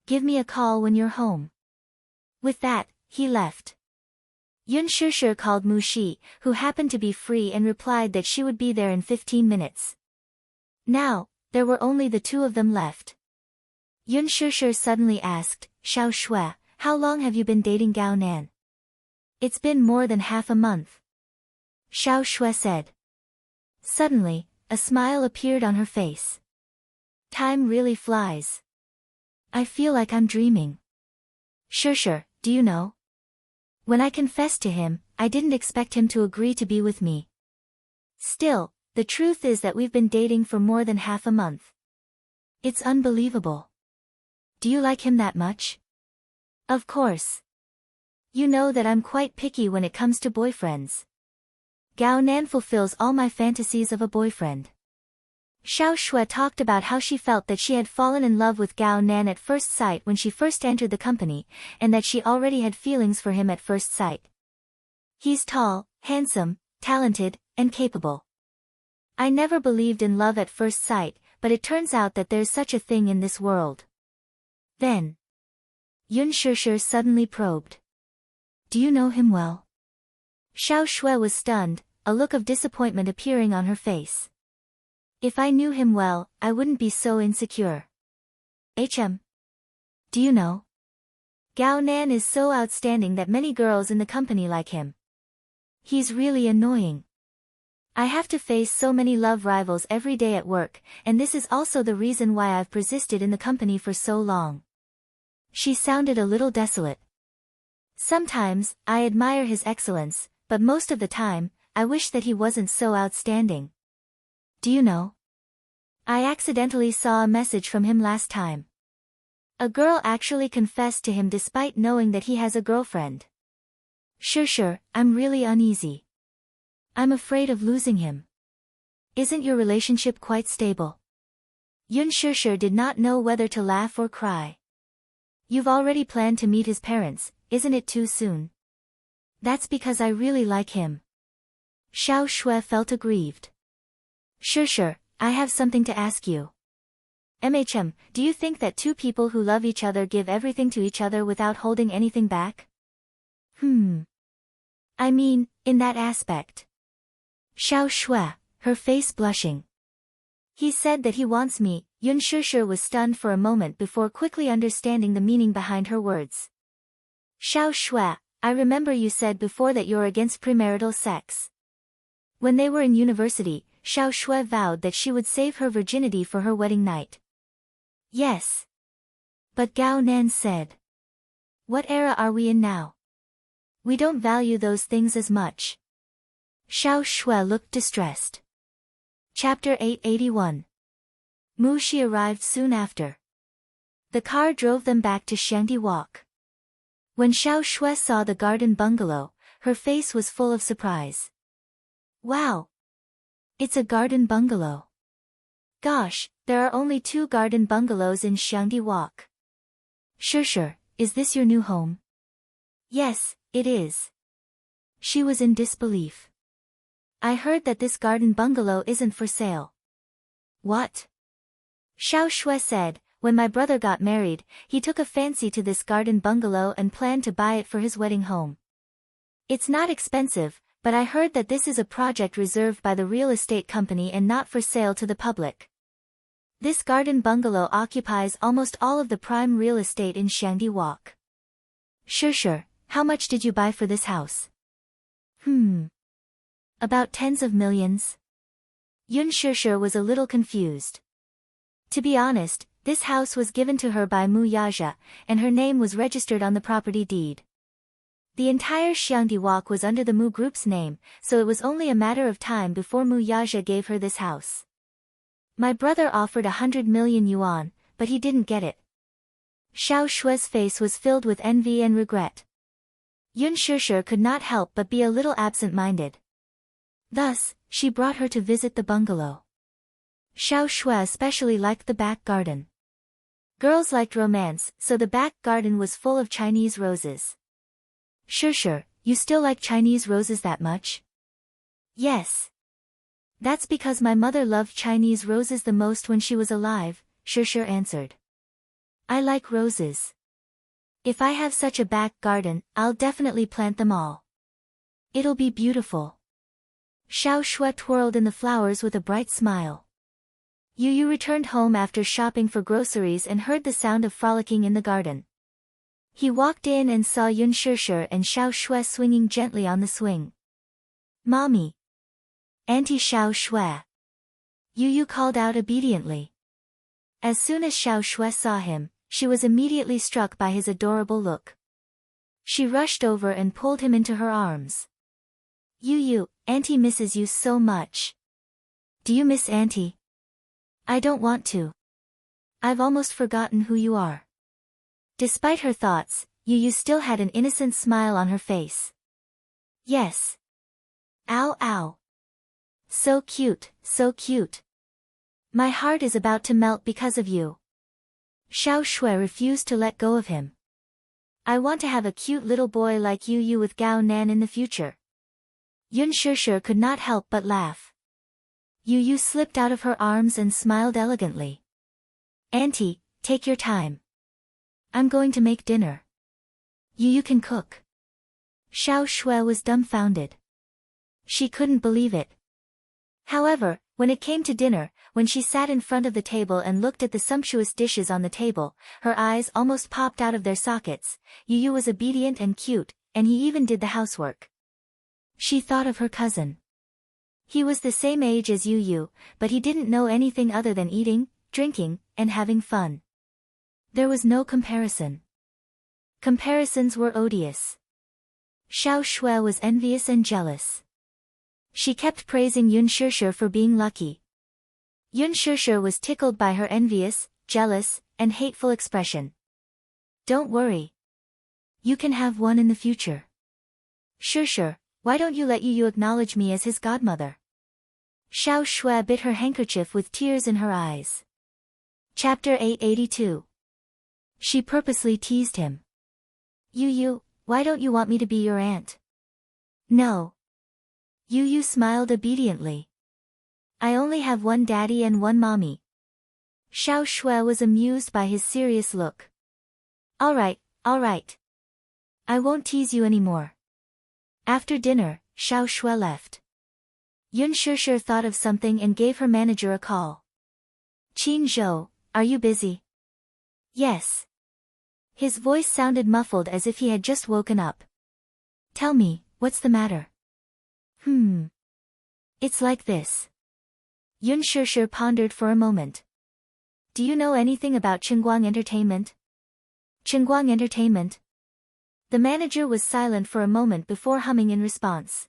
Give me a call when you're home. With that, he left. Yun Shishir called Mu Shi, who happened to be free, and replied that she would be there in 15 minutes. Now, there were only the two of them left. Yun Shishir suddenly asked, Xiao Shui, how long have you been dating Gao Nan? It's been more than half a month. Xiao Shui said. Suddenly, a smile appeared on her face. Time really flies. I feel like I'm dreaming. Shishir, do you know? When I confessed to him, I didn't expect him to agree to be with me. Still, the truth is that we've been dating for more than half a month. It's unbelievable. Do you like him that much? Of course. You know that I'm quite picky when it comes to boyfriends. Gao Nan fulfills all my fantasies of a boyfriend. Xiao Shui talked about how she felt that she had fallen in love with Gao Nan at first sight when she first entered the company, and that she already had feelings for him at first sight. He's tall, handsome, talented, and capable. I never believed in love at first sight, but it turns out that there's such a thing in this world. Then, Yun Shishir suddenly probed. Do you know him well? Xiao Shui was stunned, a look of disappointment appearing on her face. If I knew him well, I wouldn't be so insecure. Do you know? Gao Nan is so outstanding that many girls in the company like him. He's really annoying. I have to face so many love rivals every day at work, and this is also the reason why I've persisted in the company for so long. She sounded a little desolate. Sometimes, I admire his excellence, but most of the time, I wish that he wasn't so outstanding. Do you know? I accidentally saw a message from him last time. A girl actually confessed to him despite knowing that he has a girlfriend. Sure, I'm really uneasy. I'm afraid of losing him. Isn't your relationship quite stable? Yun Shishir did not know whether to laugh or cry. You've already planned to meet his parents, isn't it too soon? That's because I really like him. Xiao Shui felt aggrieved. Sure, I have something to ask you. Do you think that two people who love each other give everything to each other without holding anything back? I mean, in that aspect. Xiao Shui, her face blushing. He said that he wants me. Yun Shishir was stunned for a moment before quickly understanding the meaning behind her words. Xiao Shui, I remember you said before that you're against premarital sex. When they were in university, Xiao Shui vowed that she would save her virginity for her wedding night. Yes. But Gao Nan said. What era are we in now? We don't value those things as much. Xiao Shui looked distressed. Chapter 881. Mu Shi arrived soon after. The car drove them back to Shangdi Walk. When Xiao Shui saw the garden bungalow, her face was full of surprise. Wow! It's a garden bungalow. Gosh, there are only 2 garden bungalows in Shangdi Walk. Sure, is this your new home? Yes, it is. She was in disbelief. I heard that this garden bungalow isn't for sale. What? Xiao Shui said, when my brother got married, he took a fancy to this garden bungalow and planned to buy it for his wedding home. It's not expensive, but I heard that this is a project reserved by the real estate company and not for sale to the public. This garden bungalow occupies almost all of the prime real estate in Shangdi Walk. Sure, how much did you buy for this house? About tens of millions. Yun Shishir was a little confused. To be honest, this house was given to her by Mu Yaja, and her name was registered on the property deed. The entire Xiangdi Walk was under the Mu Group's name, so it was only a matter of time before Mu Yaja gave her this house. My brother offered 100 million yuan, but he didn't get it. Xiao Shue's face was filled with envy and regret. Yun Shishir could not help but be a little absent-minded. Thus, she brought her to visit the bungalow. Xiao Shui especially liked the back garden. Girls liked romance, so the back garden was full of Chinese roses. Shishir, you still like Chinese roses that much? Yes. That's because my mother loved Chinese roses the most when she was alive, Shishir answered. I like roses. If I have such a back garden, I'll definitely plant them all. It'll be beautiful. Xiao Shui twirled in the flowers with a bright smile. Yu Yu returned home after shopping for groceries and heard the sound of frolicking in the garden. He walked in and saw Yun Shishir and Xiao Shui swinging gently on the swing. Mommy. Auntie Xiao Shui. Yu Yu called out obediently. As soon as Xiao Shui saw him, she was immediately struck by his adorable look. She rushed over and pulled him into her arms. Yu Yu, Auntie misses you so much. Do you miss Auntie? I don't want to. I've almost forgotten who you are. Despite her thoughts, Yu Yu still had an innocent smile on her face. Yes. Ow ow. So cute, so cute. My heart is about to melt because of you. Xiao Shui refused to let go of him. I want to have a cute little boy like Yu Yu with Gao Nan in the future. Yun Shishir could not help but laugh. Yu Yu slipped out of her arms and smiled elegantly. Auntie, take your time. I'm going to make dinner. Yu Yu can cook. Xiao Shui was dumbfounded. She couldn't believe it. However, when it came to dinner, when she sat in front of the table and looked at the sumptuous dishes on the table, her eyes almost popped out of their sockets. Yu Yu was obedient and cute, and he even did the housework. She thought of her cousin. He was the same age as Yu Yu, but he didn't know anything other than eating, drinking, and having fun. There was no comparison. Comparisons were odious. Xiao Shui was envious and jealous. She kept praising Yun Shishir for being lucky. Yun Shishir was tickled by her envious, jealous, and hateful expression. Don't worry. You can have one in the future. Shishir, why don't you let Yu Yu acknowledge me as his godmother? Xiao Shui bit her handkerchief with tears in her eyes. Chapter 882. She purposely teased him. Yu Yu, why don't you want me to be your aunt? No. Yu Yu smiled obediently. I only have one daddy and one mommy. Xiao Shui was amused by his serious look. All right. I won't tease you anymore. After dinner, Xiao Shui left. Yun Shishir thought of something and gave her manager a call. Qin Zhou, are you busy? Yes. His voice sounded muffled as if he had just woken up. Tell me, what's the matter? It's like this. Yun Shishir pondered for a moment. Do you know anything about Qingguang Entertainment? Qingguang Entertainment? The manager was silent for a moment before humming in response.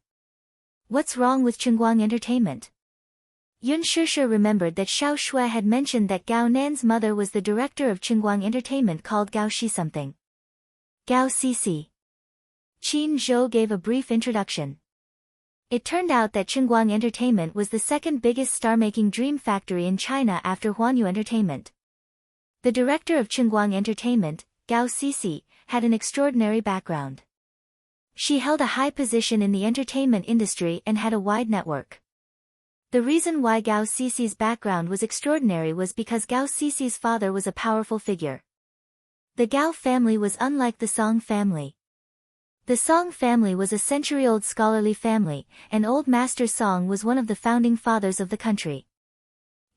What's wrong with Qingguang Entertainment? Yun Shishir remembered that Xiao Shui had mentioned that Gao Nan's mother was the director of Qingguang Entertainment called Gao Shi something. Gao Cici. Qin Zhou gave a brief introduction. It turned out that Qingguang Entertainment was the second biggest star-making dream factory in China after Huanyu Entertainment. The director of Qingguang Entertainment, Gao Cici, had an extraordinary background. She held a high position in the entertainment industry and had a wide network. The reason why Gao Cici's background was extraordinary was because Gao Cici's father was a powerful figure. The Gao family was unlike the Song family. The Song family was a century-old scholarly family, and Old Master Song was one of the founding fathers of the country.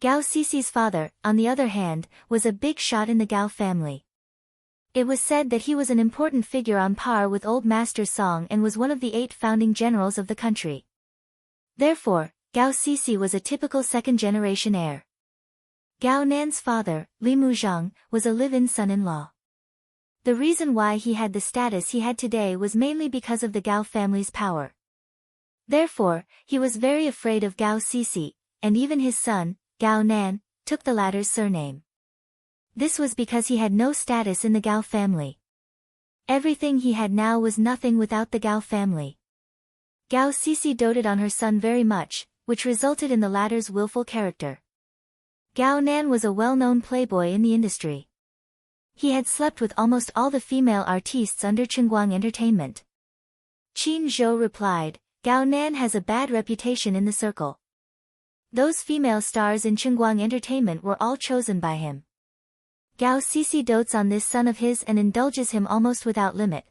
Gao Cici's father, on the other hand, was a big shot in the Gao family. It was said that he was an important figure on par with Old Master Song and was one of the 8 founding generals of the country. Therefore, Gao Cici was a typical second-generation heir. Gao Nan's father, Li Muzhang, was a live-in son-in-law. The reason why he had the status he had today was mainly because of the Gao family's power. Therefore, he was very afraid of Gao Cici, and even his son, Gao Nan, took the latter's surname. This was because he had no status in the Gao family. Everything he had now was nothing without the Gao family. Gao Sisi doted on her son very much, which resulted in the latter's willful character. Gao Nan was a well-known playboy in the industry. He had slept with almost all the female artistes under Qingguang Entertainment. Qin Zhou replied, Gao Nan has a bad reputation in the circle. Those female stars in Qingguang Entertainment were all chosen by him. Gao Sisi dotes on this son of his and indulges him almost without limit.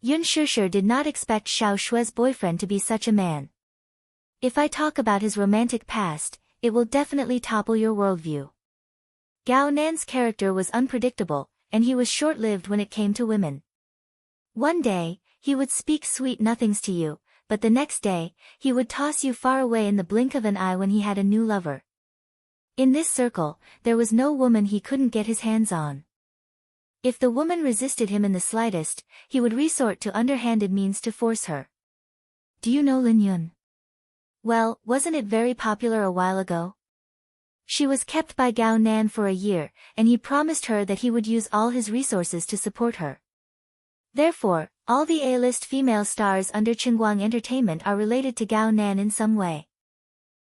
Yun Shishir did not expect Xiao Shue's boyfriend to be such a man. If I talk about his romantic past, it will definitely topple your worldview. Gao Nan's character was unpredictable, and he was short-lived when it came to women. One day, he would speak sweet nothings to you, but the next day, he would toss you far away in the blink of an eye when he had a new lover. In this circle, there was no woman he couldn't get his hands on. If the woman resisted him in the slightest, he would resort to underhanded means to force her. Do you know Lin Yun? Well, wasn't it very popular a while ago? She was kept by Gao Nan for a year, and he promised her that he would use all his resources to support her. Therefore, all the A-list female stars under Qingguang Entertainment are related to Gao Nan in some way.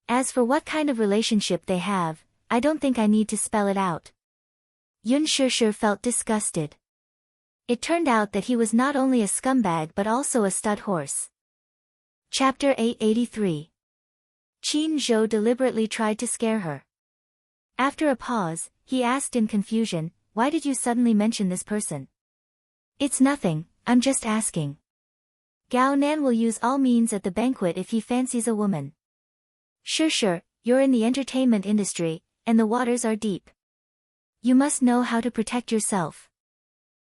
As for what kind of relationship they have, I don't think I need to spell it out. Yun Shishir felt disgusted. It turned out that he was not only a scumbag but also a stud horse. Chapter 883. Qin Zhou deliberately tried to scare her. After a pause, he asked in confusion, why did you suddenly mention this person? It's nothing, I'm just asking. Gao Nan will use all means at the banquet if he fancies a woman. Sure, you're in the entertainment industry, and the waters are deep. You must know how to protect yourself.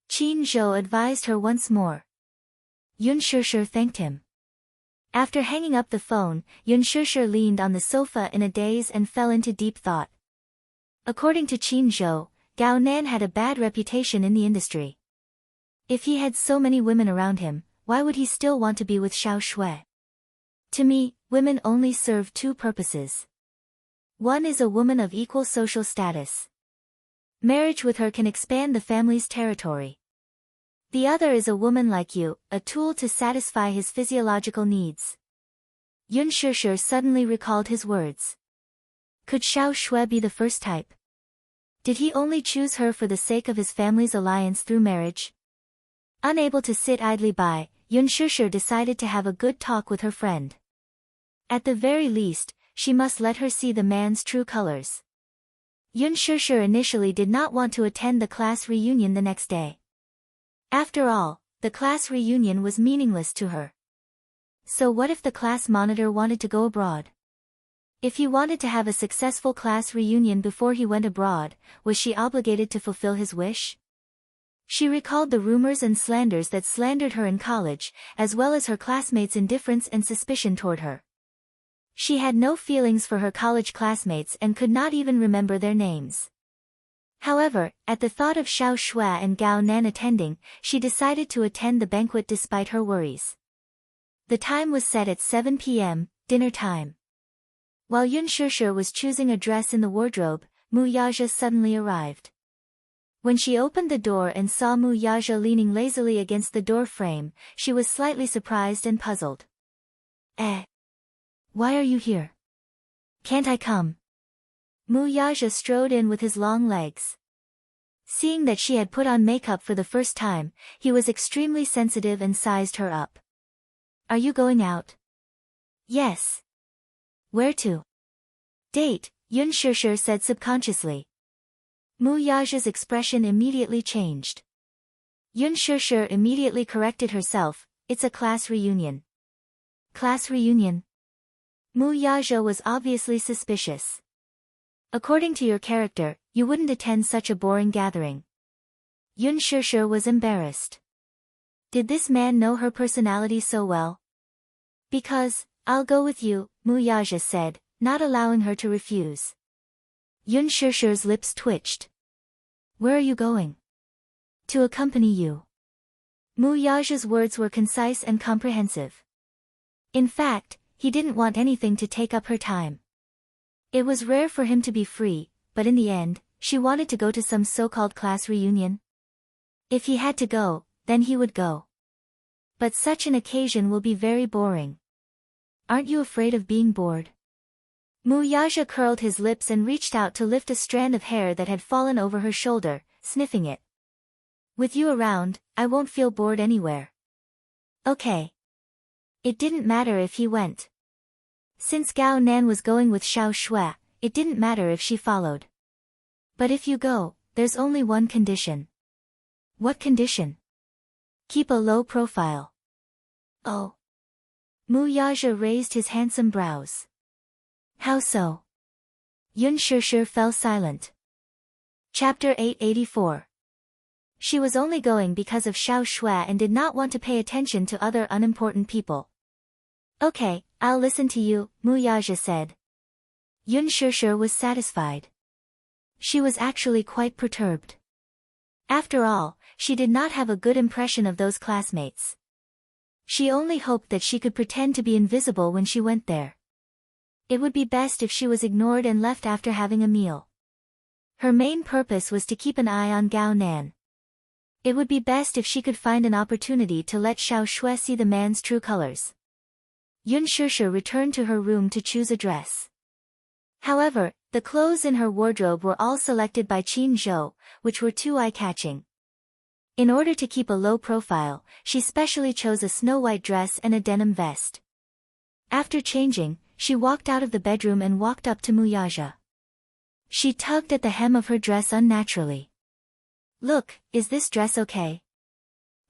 Qin Zhou advised her once more. Yun Shishir thanked him. After hanging up the phone, Yun Shishir leaned on the sofa in a daze and fell into deep thought. According to Qin Zhou, Gao Nan had a bad reputation in the industry. If he had so many women around him, why would he still want to be with Xiao Shui? To me, women only serve two purposes. One is a woman of equal social status. Marriage with her can expand the family's territory. The other is a woman like you, a tool to satisfy his physiological needs. Yun Shishir suddenly recalled his words. Could Xiao Shui be the first type? Did he only choose her for the sake of his family's alliance through marriage? Unable to sit idly by, Yun Shishir decided to have a good talk with her friend. At the very least, she must let her see the man's true colors. Yun Shishir initially did not want to attend the class reunion the next day. After all, the class reunion was meaningless to her. So what if the class monitor wanted to go abroad? If he wanted to have a successful class reunion before he went abroad, was she obligated to fulfill his wish? She recalled the rumors and slanders that slandered her in college, as well as her classmates' indifference and suspicion toward her. She had no feelings for her college classmates and could not even remember their names. However, at the thought of Xiao Shui and Gao Nan attending, she decided to attend the banquet despite her worries. The time was set at 7 p.m., dinner time. While Yun Shishir was choosing a dress in the wardrobe, Mu Yaja suddenly arrived. When she opened the door and saw Mu Yaja leaning lazily against the door frame, she was slightly surprised and puzzled. Why are you here? Can't I come? Mu Yaja strode in with his long legs. Seeing that she had put on makeup for the first time, he was extremely sensitive and sized her up. Are you going out? Yes. Where to? Date, Yun Shishir said subconsciously. Mu Yaja's expression immediately changed. Yun Shishir immediately corrected herself, it's a class reunion. Class reunion? Mu Yaja was obviously suspicious. According to your character, you wouldn't attend such a boring gathering. Yun Shishir was embarrassed. Did this man know her personality so well? Because, I'll go with you, Mu Yaja said, not allowing her to refuse. Yun Shishir's lips twitched. Where are you going? To accompany you. Mu Yaja's words were concise and comprehensive. In fact, he didn't want anything to take up her time. It was rare for him to be free, but in the end, she wanted to go to some so-called class reunion. If he had to go, then he would go. But such an occasion will be very boring. Aren't you afraid of being bored? Muyaja curled his lips and reached out to lift a strand of hair that had fallen over her shoulder, sniffing it. With you around, I won't feel bored anywhere. Okay. It didn't matter if he went. Since Gao Nan was going with Xiao Shui, it didn't matter if she followed. But if you go, there's only one condition. What condition? Keep a low profile. Oh. Muyaja raised his handsome brows. How so? Yun Shishir fell silent. Chapter 884. She was only going because of Xiao Shui and did not want to pay attention to other unimportant people. Okay, I'll listen to you, Muyaja said. Yun Shishir was satisfied. She was actually quite perturbed. After all, she did not have a good impression of those classmates. She only hoped that she could pretend to be invisible when she went there. It would be best if she was ignored and left after having a meal. Her main purpose was to keep an eye on Gao Nan. It would be best if she could find an opportunity to let Xiao Shui see the man's true colors. Yun Shishir returned to her room to choose a dress. However, the clothes in her wardrobe were all selected by Qin Zhou, which were too eye-catching. In order to keep a low profile, she specially chose a snow-white dress and a denim vest. After changing, she walked out of the bedroom and walked up to Muyaja. She tugged at the hem of her dress unnaturally. Look, is this dress okay?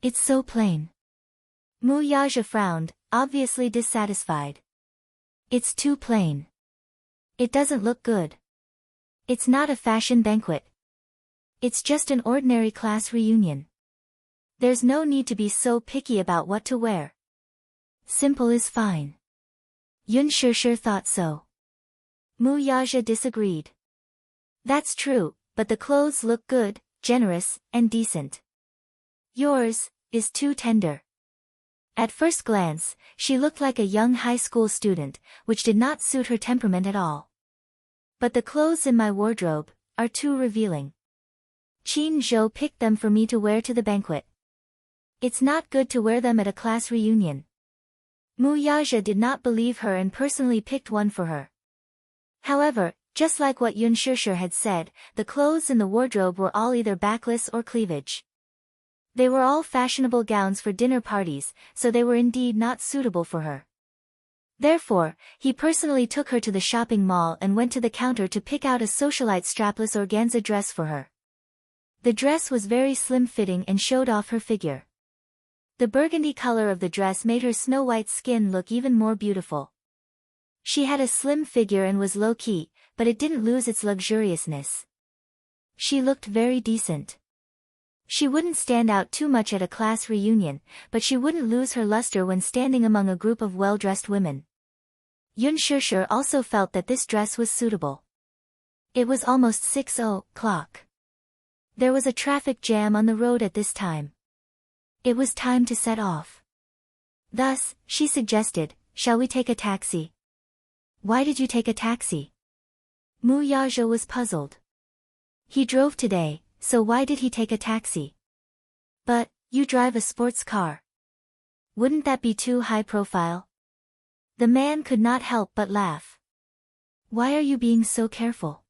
It's so plain. Muyaja frowned, obviously dissatisfied. It's too plain. It doesn't look good. It's not a fashion banquet. It's just an ordinary class reunion. There's no need to be so picky about what to wear. Simple is fine. Yun Shishir thought so. Muyaja disagreed. That's true, but the clothes look good, generous, and decent. Yours is too tender. At first glance, she looked like a young high school student, which did not suit her temperament at all. But the clothes in my wardrobe are too revealing. Qin Zhou picked them for me to wear to the banquet. It's not good to wear them at a class reunion. Muyaja did not believe her and personally picked one for her. However, just like what Yun Shishir had said, the clothes in the wardrobe were all either backless or cleavage. They were all fashionable gowns for dinner parties, so they were indeed not suitable for her. Therefore, he personally took her to the shopping mall and went to the counter to pick out a socialite strapless organza dress for her. The dress was very slim-fitting and showed off her figure. The burgundy color of the dress made her snow-white skin look even more beautiful. She had a slim figure and was low-key, but it didn't lose its luxuriousness. She looked very decent. She wouldn't stand out too much at a class reunion, but she wouldn't lose her luster when standing among a group of well-dressed women. Yun Shishir also felt that this dress was suitable. It was almost 6:00. There was a traffic jam on the road at this time. It was time to set off. Thus, she suggested, "Shall we take a taxi?" "Why did you take a taxi?" Muyaja was puzzled. He drove today, so why did he take a taxi? But, you drive a sports car. Wouldn't that be too high profile? The man could not help but laugh. Why are you being so careful?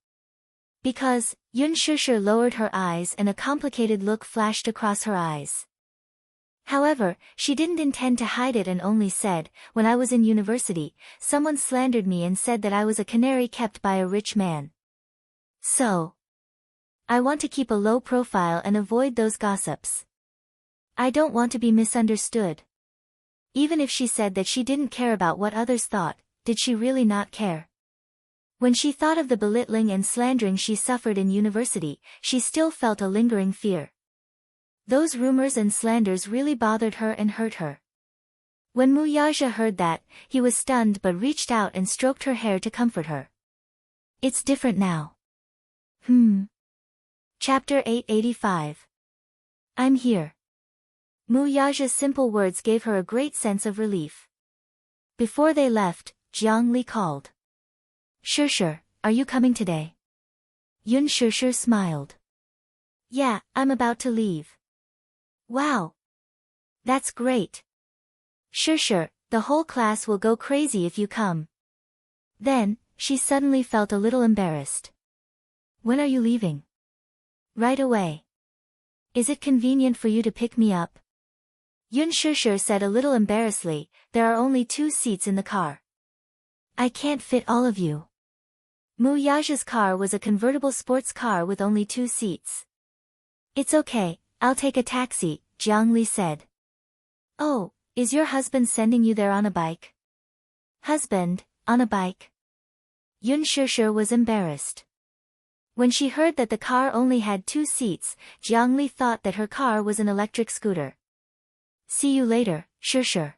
Because, Yun Shishir lowered her eyes and a complicated look flashed across her eyes. However, she didn't intend to hide it and only said, "When I was in university, someone slandered me and said that I was a canary kept by a rich man. So, I want to keep a low profile and avoid those gossips. I don't want to be misunderstood." Even if she said that she didn't care about what others thought, did she really not care? When she thought of the belittling and slandering she suffered in university, she still felt a lingering fear. Those rumors and slanders really bothered her and hurt her. When Muyaja heard that, he was stunned but reached out and stroked her hair to comfort her. It's different now. Chapter 885. I'm here. Muyaja's simple words gave her a great sense of relief. Before they left, Jiang Li called. Shishir, are you coming today? Yun Shishir smiled. Yeah, I'm about to leave. Wow. That's great. Shishir, the whole class will go crazy if you come. Then, she suddenly felt a little embarrassed. When are you leaving? Right away. Is it convenient for you to pick me up? Yun Shishir said a little embarrassedly, there are only 2 seats in the car. I can't fit all of you. Mu Yaja's car was a convertible sports car with only 2 seats. It's okay, I'll take a taxi, Jiang Li said. Oh, is your husband sending you there on a bike? Husband, on a bike? Yun Shishir was embarrassed. When she heard that the car only had 2 seats, Jiang Li thought that her car was an electric scooter. See you later, Shishir.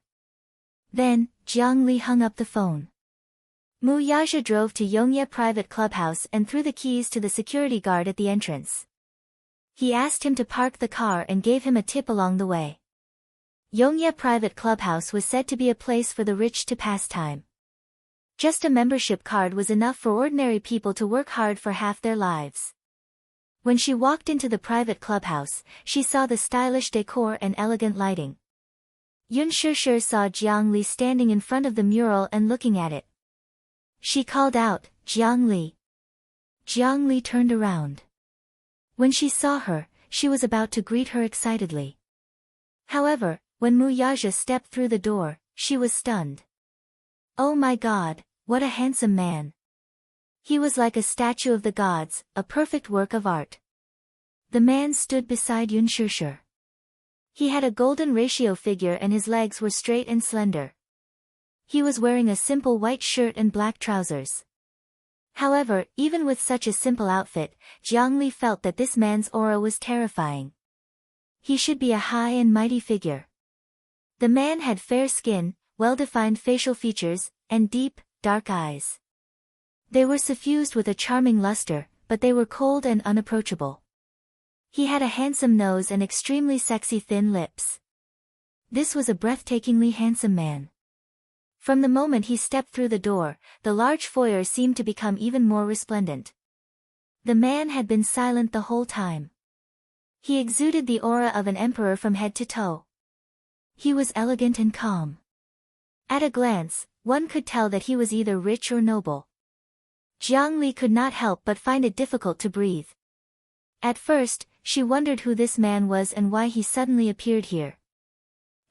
Then, Jiang Li hung up the phone. Mu Yaja drove to Yongye private clubhouse and threw the keys to the security guard at the entrance. He asked him to park the car and gave him a tip along the way. Yongye private clubhouse was said to be a place for the rich to pass time. Just a membership card was enough for ordinary people to work hard for half their lives. When she walked into the private clubhouse, she saw the stylish decor and elegant lighting. Yun Shishir saw Jiang Li standing in front of the mural and looking at it. She called out, Jiang Li. Jiang Li turned around. When she saw her, she was about to greet her excitedly. However, when Mu Yaja stepped through the door, she was stunned. Oh my God, what a handsome man. He was like a statue of the gods, a perfect work of art. The man stood beside Yun Shishir. He had a golden ratio figure and his legs were straight and slender. He was wearing a simple white shirt and black trousers. However, even with such a simple outfit, Jiang Li felt that this man's aura was terrifying. He should be a high and mighty figure. The man had fair skin, well-defined facial features, and deep, dark eyes. They were suffused with a charming luster, but they were cold and unapproachable. He had a handsome nose and extremely sexy thin lips. This was a breathtakingly handsome man. From the moment he stepped through the door, the large foyer seemed to become even more resplendent. The man had been silent the whole time. He exuded the aura of an emperor from head to toe. He was elegant and calm. At a glance, one could tell that he was either rich or noble. Jiang Li could not help but find it difficult to breathe. At first, she wondered who this man was and why he suddenly appeared here.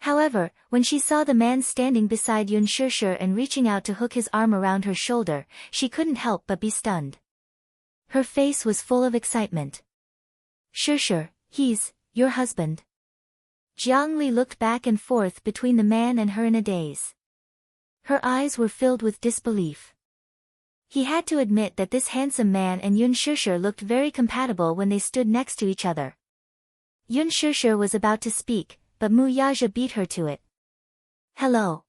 However, when she saw the man standing beside Yun Shishir and reaching out to hook his arm around her shoulder, she couldn't help but be stunned. Her face was full of excitement. Shishir, he's your husband. Jiang Li looked back and forth between the man and her in a daze. Her eyes were filled with disbelief. He had to admit that this handsome man and Yun Shishir looked very compatible when they stood next to each other. Yun Shishir was about to speak, but Mu Yaja beat her to it. Hello.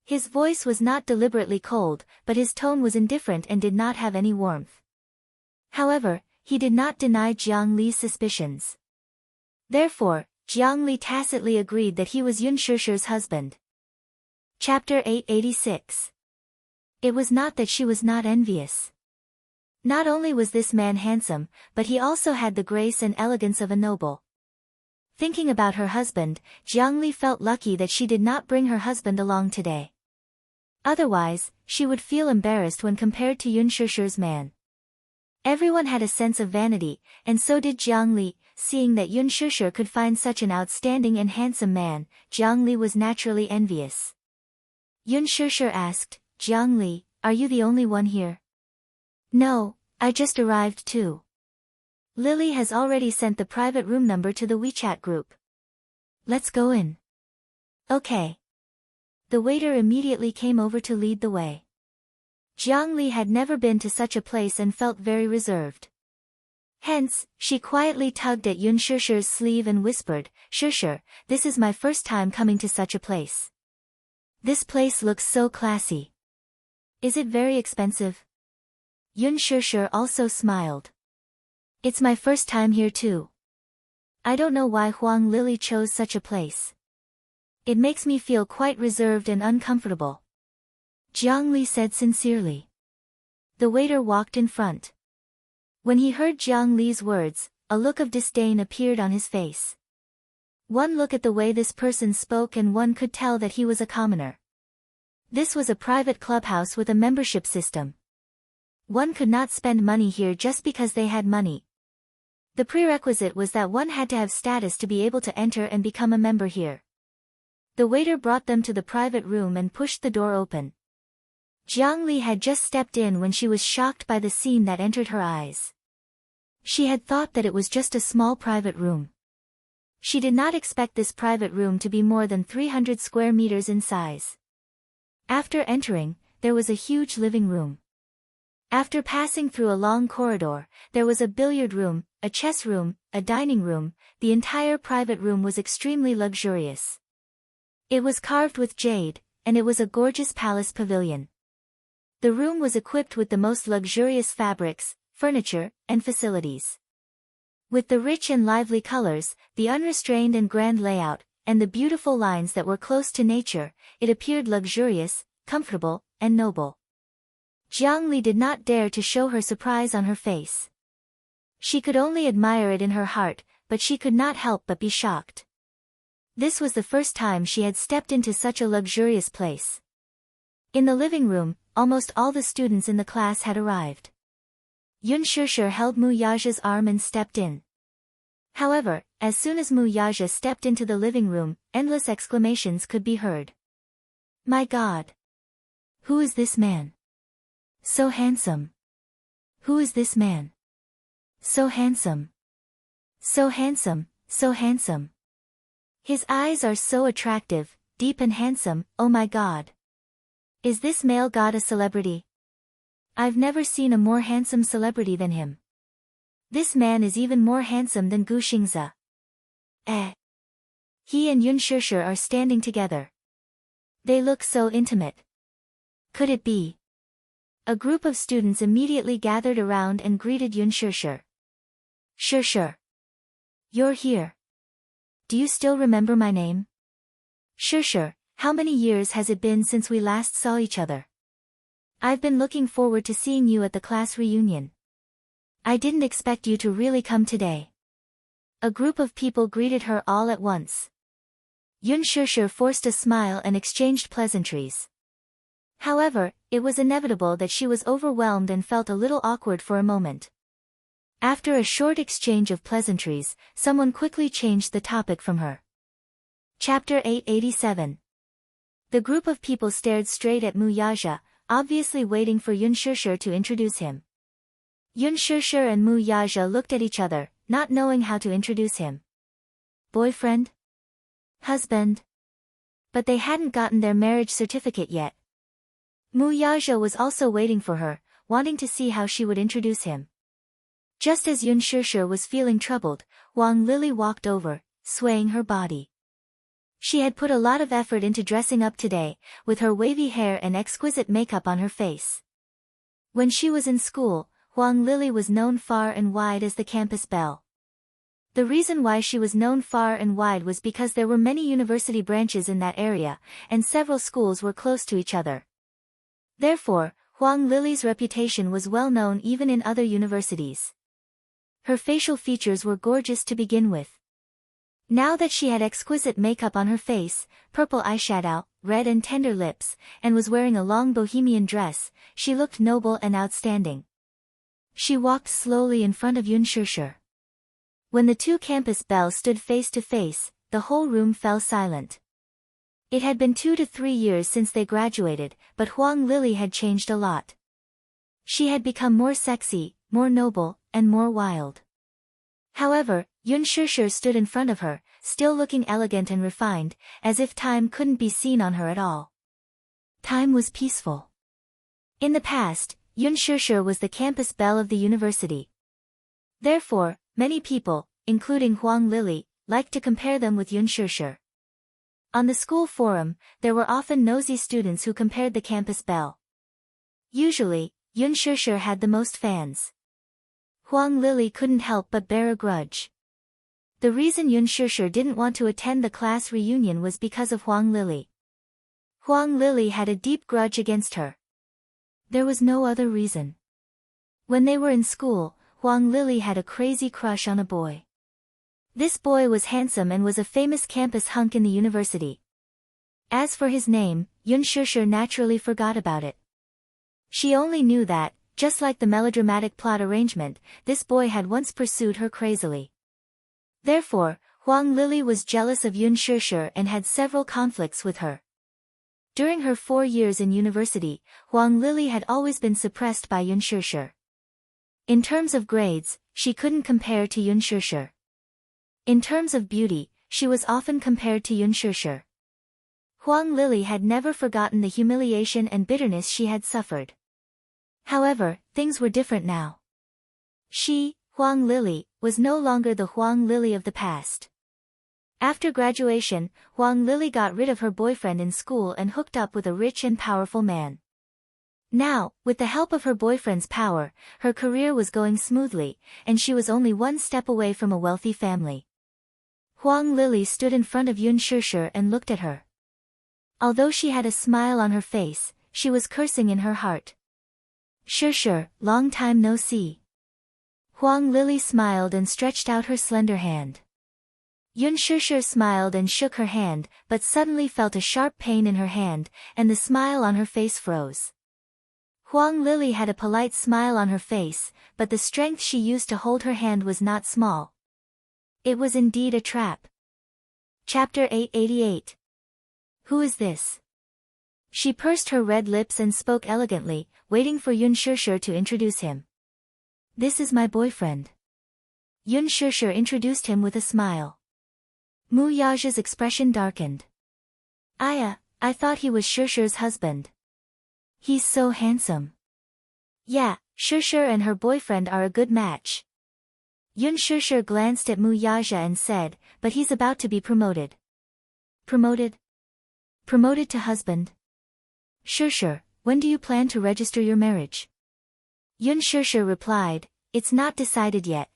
His voice was not deliberately cold, but his tone was indifferent and did not have any warmth. However, he did not deny Jiang Li's suspicions. Therefore, Jiang Li tacitly agreed that he was Yun Shishir's husband. Chapter 886. It was not that she was not envious. Not only was this man handsome, but he also had the grace and elegance of a noble. Thinking about her husband, Jiang Li felt lucky that she did not bring her husband along today. Otherwise, she would feel embarrassed when compared to Yun Shishir's man. Everyone had a sense of vanity, and so did Jiang Li. Seeing that Yun Shishir could find such an outstanding and handsome man, Jiang Li was naturally envious. Yun Shishir asked, Jiang Li, are you the only one here? No, I just arrived too. Lily has already sent the private room number to the WeChat group. Let's go in. Okay. The waiter immediately came over to lead the way. Jiang Li had never been to such a place and felt very reserved. Hence, she quietly tugged at Yun Shishir's sleeve and whispered, Shishir, this is my first time coming to such a place. This place looks so classy. Is it very expensive? Yun Shishir also smiled. It's my first time here too. I don't know why Huang Lily chose such a place. It makes me feel quite reserved and uncomfortable. Jiang Li said sincerely. The waiter walked in front. When he heard Jiang Li's words, a look of disdain appeared on his face. One look at the way this person spoke and one could tell that he was a commoner. This was a private clubhouse with a membership system. One could not spend money here just because they had money. The prerequisite was that one had to have status to be able to enter and become a member here. The waiter brought them to the private room and pushed the door open. Jiang Li had just stepped in when she was shocked by the scene that entered her eyes. She had thought that it was just a small private room. She did not expect this private room to be more than 300 square meters in size. After entering, there was a huge living room. After passing through a long corridor, there was a billiard room, a chess room, a dining room. The entire private room was extremely luxurious. It was carved with jade, and it was a gorgeous palace pavilion. The room was equipped with the most luxurious fabrics, furniture, and facilities. With the rich and lively colors, the unrestrained and grand layout, and the beautiful lines that were close to nature, it appeared luxurious, comfortable, and noble. Jiang Li did not dare to show her surprise on her face. She could only admire it in her heart, but she could not help but be shocked. This was the first time she had stepped into such a luxurious place. In the living room, almost all the students in the class had arrived. Yun Shishir held Mu Yaja's arm and stepped in. However, as soon as Mu Yaja stepped into the living room, endless exclamations could be heard. My God! Who is this man? So handsome! Who is this man? So handsome! So handsome, so handsome! His eyes are so attractive, deep and handsome, oh my God! Is this male god a celebrity? I've never seen a more handsome celebrity than him. This man is even more handsome than Gu Xingze. He and Yun Shishir are standing together. They look so intimate. Could it be? A group of students immediately gathered around and greeted Yun Shishir. Shishir. You're here. Do you still remember my name? Shishir, how many years has it been since we last saw each other? I've been looking forward to seeing you at the class reunion. I didn't expect you to really come today. A group of people greeted her all at once. Yun Shishir forced a smile and exchanged pleasantries. However, it was inevitable that she was overwhelmed and felt a little awkward for a moment. After a short exchange of pleasantries, someone quickly changed the topic from her. Chapter 887. The group of people stared straight at Mu Yaja, obviously waiting for Yun Shishir to introduce him. Yun Shishir and Mu Yaja looked at each other, not knowing how to introduce him. Boyfriend? Husband? But they hadn't gotten their marriage certificate yet. Mu Yaja was also waiting for her, wanting to see how she would introduce him. Just as Yun Shishir was feeling troubled, Wang Lily walked over, swaying her body. She had put a lot of effort into dressing up today, with her wavy hair and exquisite makeup on her face. When she was in school, Wang Lily was known far and wide as the campus belle. The reason why she was known far and wide was because there were many university branches in that area, and several schools were close to each other. Therefore, Wang Lily's reputation was well known even in other universities. Her facial features were gorgeous to begin with. Now that she had exquisite makeup on her face, purple eyeshadow, red and tender lips, and was wearing a long bohemian dress, she looked noble and outstanding. She walked slowly in front of Yun Shishir. When the two campus belles stood face to face, the whole room fell silent. It had been 2 to 3 years since they graduated, but Huang Lily had changed a lot. She had become more sexy, more noble, and more wild. However, Yun Shishir stood in front of her, still looking elegant and refined, as if time couldn't be seen on her at all. Time was peaceful. In the past, Yun Shishir was the campus belle of the university. Therefore, many people, including Huang Lily, liked to compare them with Yun Shishir. On the school forum, there were often nosy students who compared the campus belle. Usually, Yun Shishir had the most fans. Huang Lily couldn't help but bear a grudge. The reason Yun Shishir didn't want to attend the class reunion was because of Huang Lily. Huang Lily had a deep grudge against her. There was no other reason. When they were in school, Huang Lili had a crazy crush on a boy. This boy was handsome and was a famous campus hunk in the university. As for his name, Yun Shusher naturally forgot about it. She only knew that, just like the melodramatic plot arrangement, this boy had once pursued her crazily. Therefore, Huang Lili was jealous of Yun Shusher and had several conflicts with her. During her 4 years in university, Huang Lili had always been suppressed by Yun Shusher. In terms of grades, she couldn't compare to Yun Shusher. In terms of beauty, she was often compared to Yun Shusher. Huang Lili had never forgotten the humiliation and bitterness she had suffered. However, things were different now. She, Huang Lili, was no longer the Huang Lili of the past. After graduation, Huang Lili got rid of her boyfriend in school and hooked up with a rich and powerful man. Now, with the help of her boyfriend's power, her career was going smoothly, and she was only one step away from a wealthy family. Huang Lili stood in front of Yun Shusher and looked at her. Although she had a smile on her face, she was cursing in her heart. Shusher, long time no see. Huang Lili smiled and stretched out her slender hand. Yun Shusher smiled and shook her hand, but suddenly felt a sharp pain in her hand, and the smile on her face froze. Huang Lili had a polite smile on her face, but the strength she used to hold her hand was not small. It was indeed a trap. Chapter 888. Who is this? She pursed her red lips and spoke elegantly, waiting for Yun Shusher to introduce him. This is my boyfriend. Yun Shusher introduced him with a smile. Mu Yaja's expression darkened. I thought he was Shusher's husband. He's so handsome. Yeah, Shusher and her boyfriend are a good match. Yun Shusher glanced at Mu Yaja and said, but he's about to be promoted. Promoted? Promoted to husband? Shusher, when do you plan to register your marriage? Yun Shusher replied, it's not decided yet.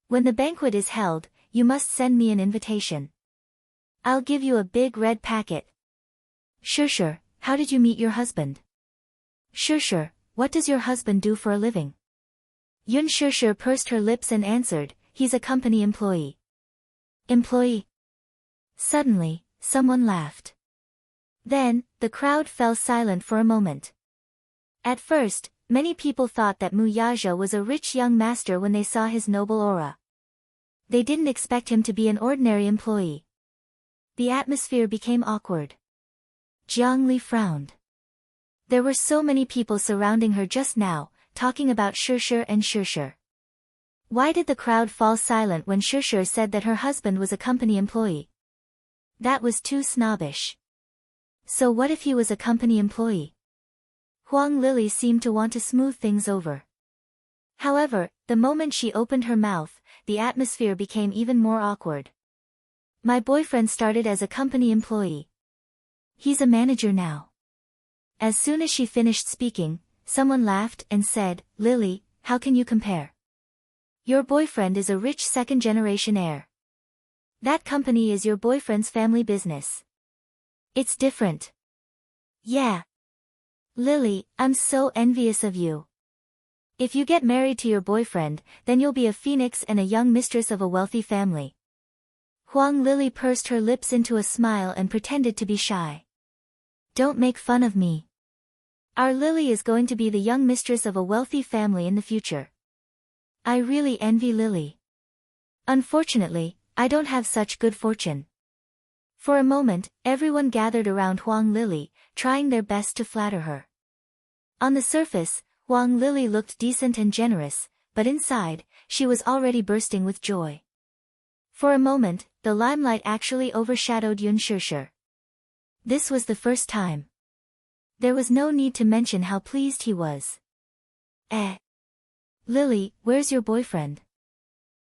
When the banquet is held, you must send me an invitation. I'll give you a big red packet. Shusher, how did you meet your husband? Shusher, what does your husband do for a living? Yun Shusher pursed her lips and answered, he's a company employee. Employee? Suddenly, someone laughed. Then, the crowd fell silent for a moment. At first, many people thought that Mu Yaja was a rich young master when they saw his noble aura. They didn't expect him to be an ordinary employee. The atmosphere became awkward. Jiang Li frowned. There were so many people surrounding her just now, talking about Shusher and Shusher. Why did the crowd fall silent when Shusher said that her husband was a company employee? That was too snobbish. So what if he was a company employee? Huang Lili seemed to want to smooth things over. However, the moment she opened her mouth, the atmosphere became even more awkward. My boyfriend started as a company employee. He's a manager now. As soon as she finished speaking, someone laughed and said, Lily, how can you compare? Your boyfriend is a rich second-generation heir. That company is your boyfriend's family business. It's different. Yeah. Lily, I'm so envious of you. If you get married to your boyfriend, then you'll be a phoenix and a young mistress of a wealthy family. Huang Lili pursed her lips into a smile and pretended to be shy. Don't make fun of me. Our Lily is going to be the young mistress of a wealthy family in the future. I really envy Lily. Unfortunately, I don't have such good fortune. For a moment, everyone gathered around Huang Lili, trying their best to flatter her. On the surface, Huang Lili looked decent and generous, but inside, she was already bursting with joy. For a moment, the limelight actually overshadowed Yun Shusher. This was the first time. There was no need to mention how pleased he was. Lily, where's your boyfriend?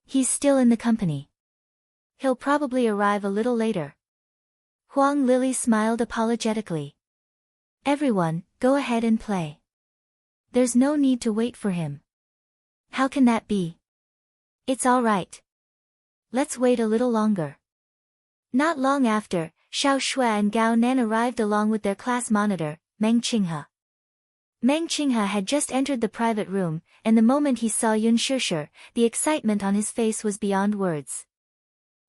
He's still in the company. He'll probably arrive a little later. Huang Lili smiled apologetically. Everyone, go ahead and play. There's no need to wait for him. How can that be? It's all right. Let's wait a little longer. Not long after, Xiao Shui and Gao Nan arrived along with their class monitor, Meng Qinghe. Meng Qinghe had just entered the private room, and the moment he saw Yun Shishir, the excitement on his face was beyond words.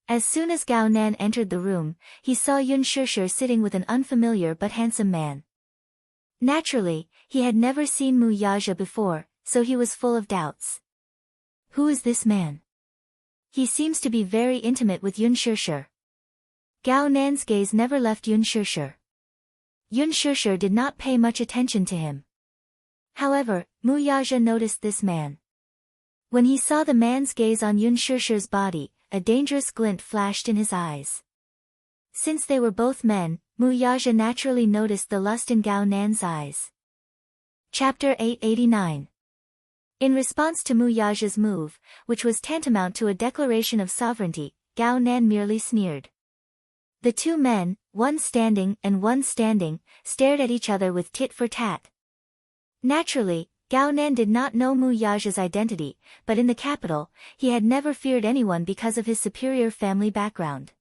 As soon as Gao Nan entered the room, he saw Yun Shishir sitting with an unfamiliar but handsome man. Naturally, he had never seen Mu Yaja before, so he was full of doubts. Who is this man? He seems to be very intimate with Yun Shishir. Gao Nan's gaze never left Yun Shishir. Yun Shishir did not pay much attention to him. However, Mu Yaja noticed this man. When he saw the man's gaze on Yun Shishir's body, a dangerous glint flashed in his eyes. Since they were both men, Mu Yaja naturally noticed the lust in Gao Nan's eyes. Chapter 889. In response to Mu Yaja's move, which was tantamount to a declaration of sovereignty, Gao Nan merely sneered. The two men, one standing and one standing, stared at each other with tit for tat. Naturally, Gao Nan did not know Mu Yaja's identity, but in the capital, he had never feared anyone because of his superior family background.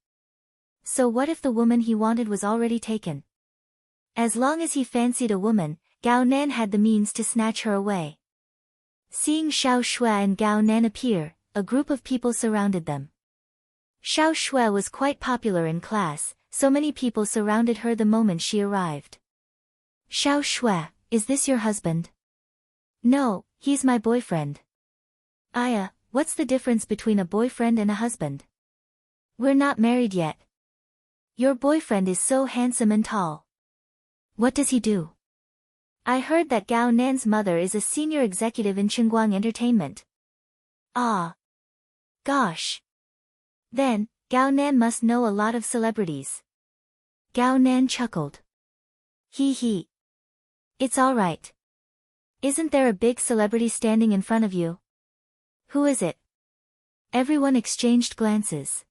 So what if the woman he wanted was already taken? As long as he fancied a woman, Gao Nan had the means to snatch her away. Seeing Xiao Shui and Gao Nan appear, a group of people surrounded them. Xiao Shui was quite popular in class, so many people surrounded her the moment she arrived. Xiao Shui, is this your husband? No, he's my boyfriend. Aya, what's the difference between a boyfriend and a husband? We're not married yet. Your boyfriend is so handsome and tall. What does he do? I heard that Gao Nan's mother is a senior executive in Qingguang Entertainment. Ah. Gosh. Then, Gao Nan must know a lot of celebrities. Gao Nan chuckled. Hee hee. It's alright. Isn't there a big celebrity standing in front of you? Who is it? Everyone exchanged glances.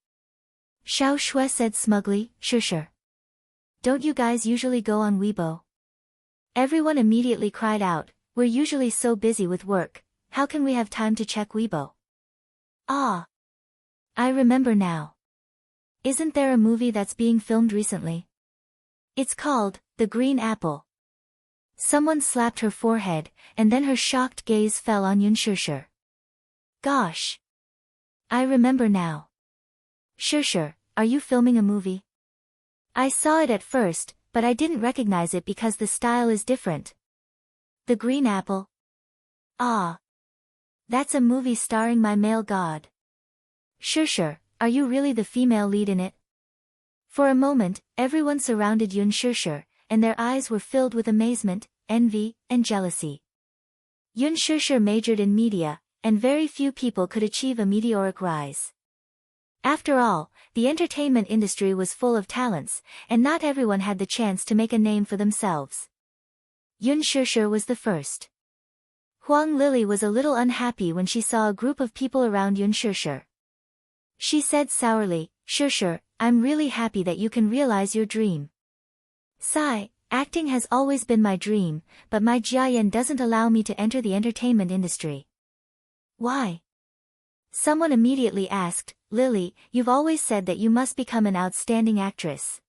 Xiao Shui said smugly, Sure. Don't you guys usually go on Weibo? Everyone immediately cried out, we're usually so busy with work, how can we have time to check Weibo? Ah. I remember now. Isn't there a movie that's being filmed recently? It's called, The Green Apple. Someone slapped her forehead, and then her shocked gaze fell on Yun Shishir. Gosh. I remember now. Shishir, are you filming a movie? I saw it at first, but I didn't recognize it because the style is different. The Green Apple? Ah. That's a movie starring my male god. Shishir, are you really the female lead in it? For a moment, everyone surrounded Yun Shishir, and their eyes were filled with amazement, envy, and jealousy. Yun Shishir majored in media, and very few people could achieve a meteoric rise. After all, the entertainment industry was full of talents, and not everyone had the chance to make a name for themselves. Yun Shishir was the first. Huang Lily was a little unhappy when she saw a group of people around Yun Shishir. She said sourly, Shishir, I'm really happy that you can realize your dream. Sigh, acting has always been my dream, but my jiayan doesn't allow me to enter the entertainment industry. Why? Someone immediately asked, Lily, you've always said that you must become an outstanding actress.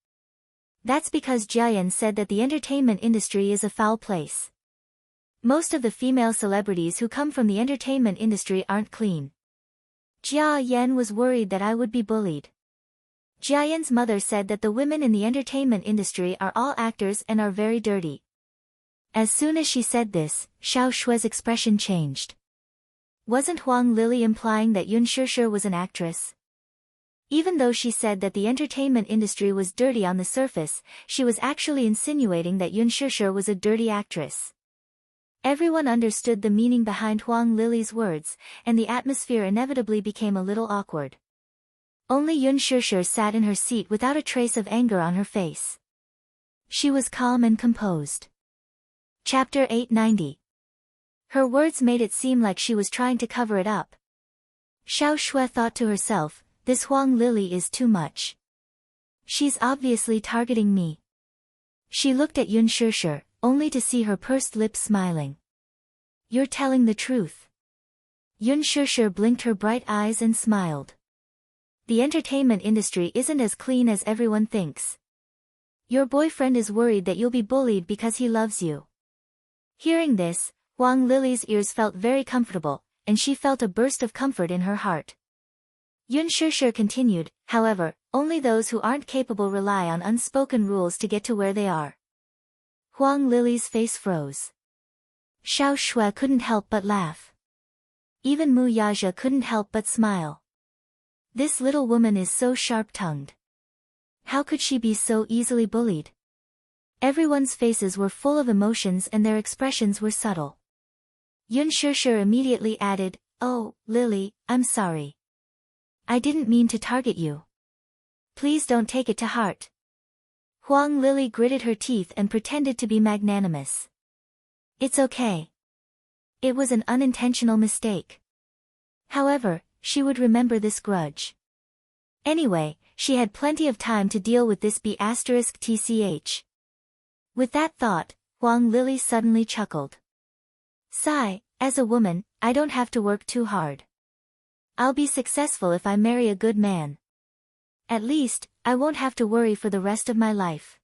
That's because jiayan said that the entertainment industry is a foul place. Most of the female celebrities who come from the entertainment industry aren't clean. Jia Yan was worried that I would be bullied. Jiayan's mother said that the women in the entertainment industry are all actors and are very dirty. As soon as she said this, Xiao Shui's expression changed. Wasn't Huang Lily implying that Yun Shishir was an actress? Even though she said that the entertainment industry was dirty on the surface, she was actually insinuating that Yun Shishir was a dirty actress. Everyone understood the meaning behind Huang Lily's words, and the atmosphere inevitably became a little awkward. Only Yun Shishir sat in her seat without a trace of anger on her face. She was calm and composed. Chapter 890. Her words made it seem like she was trying to cover it up. Xiao Shui thought to herself, this Huang Lily is too much. She's obviously targeting me. She looked at Yun Shishir, only to see her pursed lips smiling. You're telling the truth. Yun Shishir blinked her bright eyes and smiled. The entertainment industry isn't as clean as everyone thinks. Your boyfriend is worried that you'll be bullied because he loves you. Hearing this, Huang Lily's ears felt very comfortable, and she felt a burst of comfort in her heart. Yun Shishir continued, however, only those who aren't capable rely on unspoken rules to get to where they are. Huang Lily's face froze. Xiao Shui couldn't help but laugh. Even Mu Yaja couldn't help but smile. This little woman is so sharp-tongued. How could she be so easily bullied? Everyone's faces were full of emotions and their expressions were subtle. Yun Shishir immediately added, "Oh, Lily, I'm sorry. I didn't mean to target you. Please don't take it to heart." Huang Lily gritted her teeth and pretended to be magnanimous. "It's okay. It was an unintentional mistake." However, she would remember this grudge. Anyway, she had plenty of time to deal with this B***tch. With that thought, Huang Lily suddenly chuckled. Sigh, as a woman, I don't have to work too hard. I'll be successful if I marry a good man. At least, I won't have to worry for the rest of my life.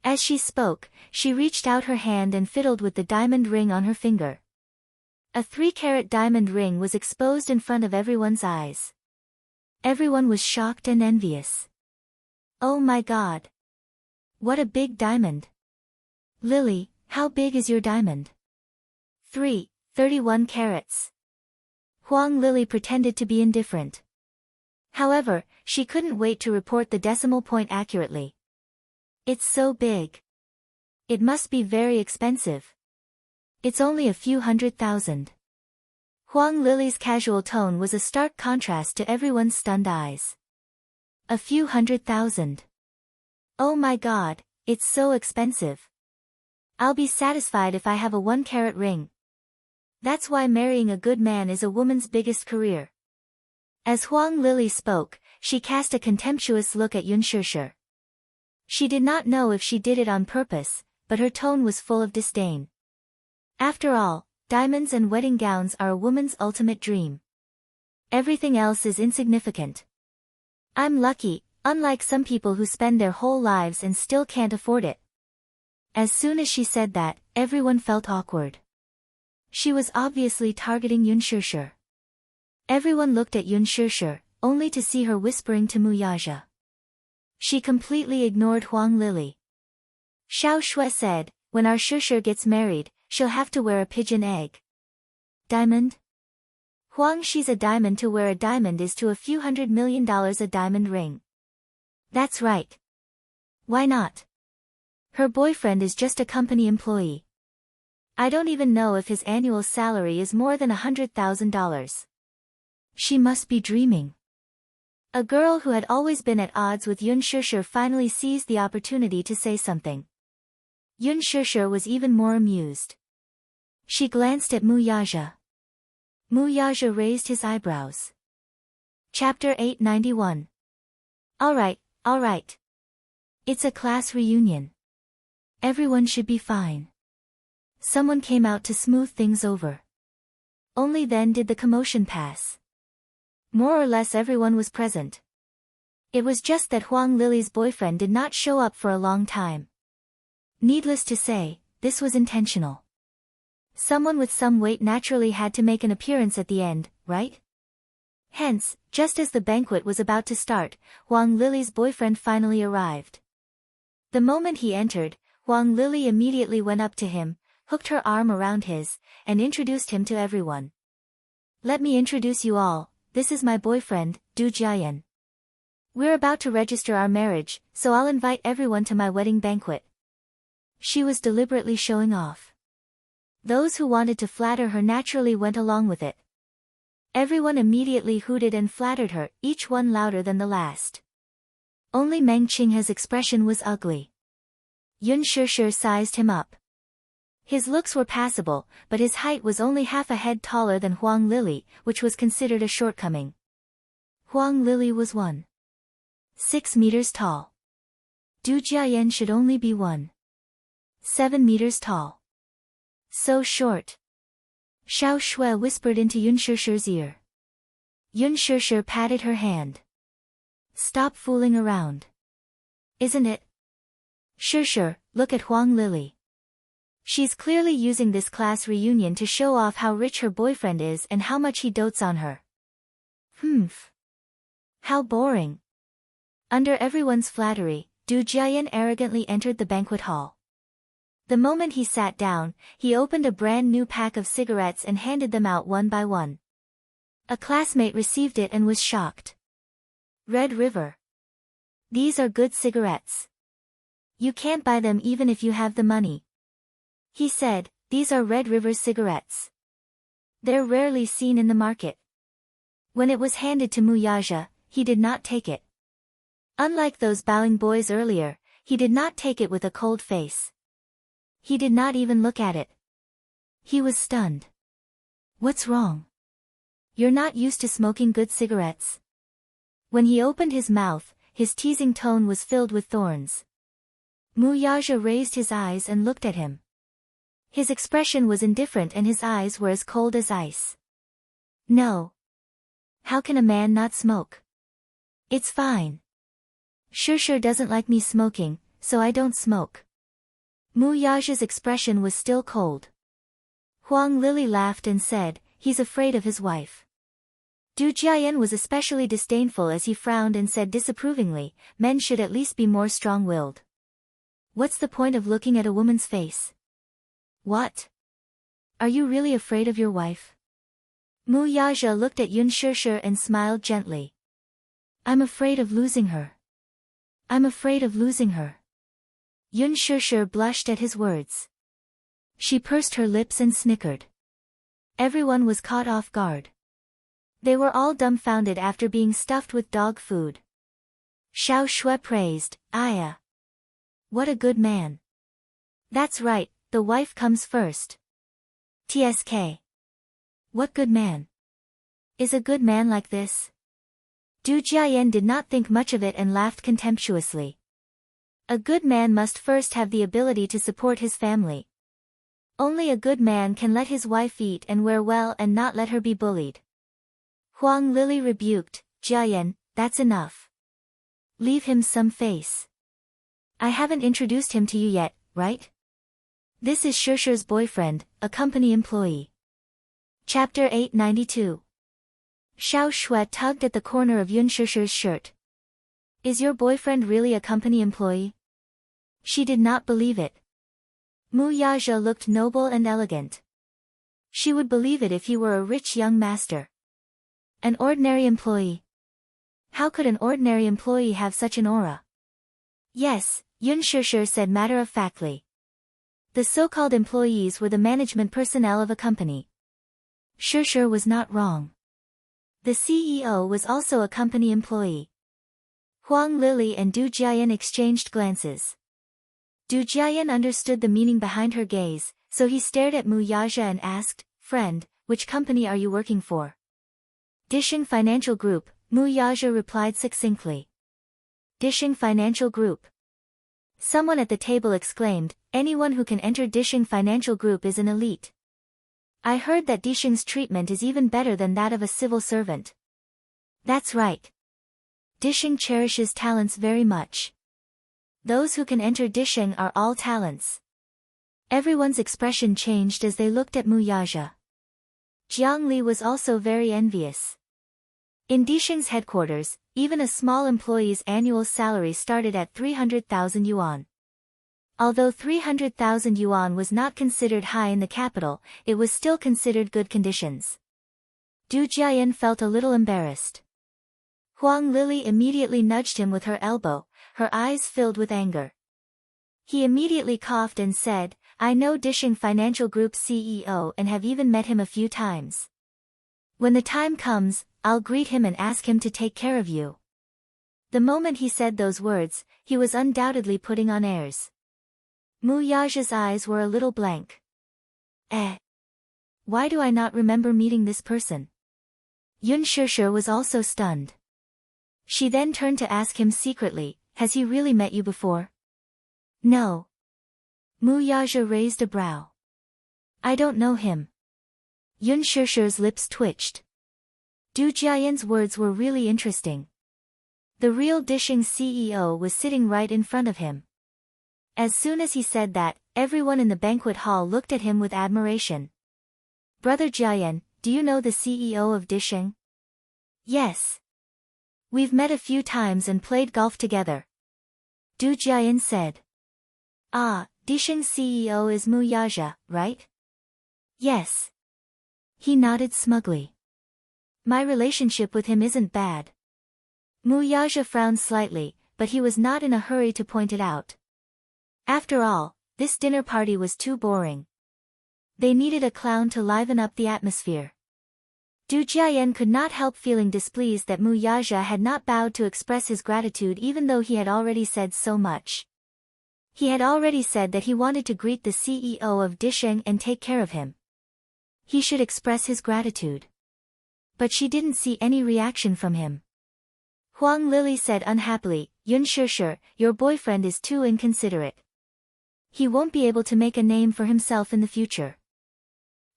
As she spoke, she reached out her hand and fiddled with the diamond ring on her finger. A 3-carat diamond ring was exposed in front of everyone's eyes. Everyone was shocked and envious. Oh my God! What a big diamond! Lily, how big is your diamond? 31 carats. Huang Lily pretended to be indifferent. However, she couldn't wait to report the decimal point accurately. It's so big. It must be very expensive. It's only a few $100,000. Huang Lily's casual tone was a stark contrast to everyone's stunned eyes. A few $100,000. Oh my God, it's so expensive. I'll be satisfied if I have a 1-carat ring. That's why marrying a good man is a woman's biggest career. As Huang Lily spoke, she cast a contemptuous look at Yun Shishir. She did not know if she did it on purpose, but her tone was full of disdain. After all, diamonds and wedding gowns are a woman's ultimate dream. Everything else is insignificant. I'm lucky, unlike some people who spend their whole lives and still can't afford it. As soon as she said that, everyone felt awkward. She was obviously targeting Yun Shishir. Everyone looked at Yun Shishir, only to see her whispering to Mu Yaja. She completely ignored Huang Lily. Xiao Shui said, when our Shishir gets married, she'll have to wear a pigeon egg. Diamond? Huang, she's a diamond to wear a diamond is to a few $100 million a diamond ring. That's right. Why not? Her boyfriend is just a company employee. I don't even know if his annual salary is more than $100,000. She must be dreaming. A girl who had always been at odds with Yun Shishir finally seized the opportunity to say something. Yun Shishir was even more amused. She glanced at Mu Yaja. Mu Yaja raised his eyebrows. Chapter 891. All right. It's a class reunion. Everyone should be fine. Someone came out to smooth things over. Only then did the commotion pass. More or less everyone was present. It was just that Huang Lily's boyfriend did not show up for a long time. Needless to say, this was intentional. Someone with some weight naturally had to make an appearance at the end, right? Hence, just as the banquet was about to start, Huang Lily's boyfriend finally arrived. The moment he entered, Huang Lily immediately went up to him, hooked her arm around his, and introduced him to everyone. Let me introduce you all, this is my boyfriend, Du Jiayan. We're about to register our marriage, so I'll invite everyone to my wedding banquet. She was deliberately showing off. Those who wanted to flatter her naturally went along with it. Everyone immediately hooted and flattered her, each one louder than the last. Only Meng Qinghe's expression was ugly. Yun Shishir sized him up. His looks were passable, but his height was only half a head taller than Huang Lily, which was considered a shortcoming. Huang Lily was 1.6 meters tall. Du Jiayan should only be 1.7 meters tall. So short. Xiao Shui whispered into Yun Shishir's ear. Yun Shishir patted her hand. Stop fooling around. Isn't it? Shishir, look at Huang Lily. She's clearly using this class reunion to show off how rich her boyfriend is and how much he dotes on her. Humph. How boring. Under everyone's flattery, Du Jiayan arrogantly entered the banquet hall. The moment he sat down, he opened a brand new pack of cigarettes and handed them out one by one. A classmate received it and was shocked. Red River. These are good cigarettes. You can't buy them even if you have the money. He said, these are Red River cigarettes. They're rarely seen in the market. When it was handed to Muyaja, he did not take it. Unlike those bowing boys earlier, he did not take it with a cold face. He did not even look at it. He was stunned. What's wrong? You're not used to smoking good cigarettes. When he opened his mouth, his teasing tone was filled with thorns. Muyaja raised his eyes and looked at him. His expression was indifferent and his eyes were as cold as ice. No. How can a man not smoke? It's fine. Shusher doesn't like me smoking, so I don't smoke. Muyaja's expression was still cold. Huang Lili laughed and said, he's afraid of his wife. Du Jiayan was especially disdainful as he frowned and said disapprovingly, men should at least be more strong-willed. What's the point of looking at a woman's face? What? Are you really afraid of your wife? Muyaja looked at Yun Shusher and smiled gently. I'm afraid of losing her. I'm afraid of losing her. Yun Shusher blushed at his words. She pursed her lips and snickered. Everyone was caught off guard. They were all dumbfounded after being stuffed with dog food. Xiao Shui praised, Aya. What a good man. That's right, the wife comes first. TSK. What good man? Is a good man like this? Du Jiayan did not think much of it and laughed contemptuously. A good man must first have the ability to support his family. Only a good man can let his wife eat and wear well and not let her be bullied. Huang Lili rebuked, Jiayan, that's enough. Leave him some face. I haven't introduced him to you yet, right? This is Shusher's boyfriend, a company employee. Chapter 892. Xiao Shui tugged at the corner of Yun Shusher's shirt. Is your boyfriend really a company employee? She did not believe it. Muyaja looked noble and elegant. She would believe it if he were a rich young master. An ordinary employee. How could an ordinary employee have such an aura? Yes, Yun Shusher said matter-of-factly. The so-called employees were the management personnel of a company. Shusher was not wrong. The CEO was also a company employee. Huang Lili and Du Jiayan exchanged glances. Du Jiayan understood the meaning behind her gaze, so he stared at Muyaja and asked, Friend, which company are you working for? Dishing Financial Group, Muyaja replied succinctly. Dishing Financial Group. Someone at the table exclaimed, anyone who can enter Dishing Financial Group is an elite. I heard that Dishing's treatment is even better than that of a civil servant. That's right. Dishing cherishes talents very much. Those who can enter Dishing are all talents. Everyone's expression changed as they looked at Muyaja. Jiang Li was also very envious. In Dishing's headquarters, even a small employee's annual salary started at 300,000 yuan. Although 300,000 yuan was not considered high in the capital, it was still considered good conditions. Du Jiayan felt a little embarrassed. Huang Lili immediately nudged him with her elbow, her eyes filled with anger. He immediately coughed and said, I know Dishing Financial Group's CEO and have even met him a few times. When the time comes, I'll greet him and ask him to take care of you. The moment he said those words, he was undoubtedly putting on airs. Muyaja's eyes were a little blank. Why do I not remember meeting this person? Yun Shusher was also stunned. She then turned to ask him secretly, has he really met you before? No. Muyaja raised a brow. I don't know him. Yun Shusher's lips twitched. Du Jiayan's words were really interesting. The real Dishing CEO was sitting right in front of him. As soon as he said that, everyone in the banquet hall looked at him with admiration. Brother Jiayan, do you know the CEO of Disheng? Yes. We've met a few times and played golf together. Du Jiayan said. Ah, Disheng's CEO is Mu Yaja, right? Yes. He nodded smugly. My relationship with him isn't bad. Mu Yaja frowned slightly, but he was not in a hurry to point it out. After all, this dinner party was too boring. They needed a clown to liven up the atmosphere. Du Jiayan could not help feeling displeased that Mu Yaja had not bowed to express his gratitude even though he had already said so much. He had already said that he wanted to greet the CEO of Disheng and take care of him. He should express his gratitude. But she didn't see any reaction from him. Huang Lili said unhappily, Yun Shishir, your boyfriend is too inconsiderate. He won't be able to make a name for himself in the future.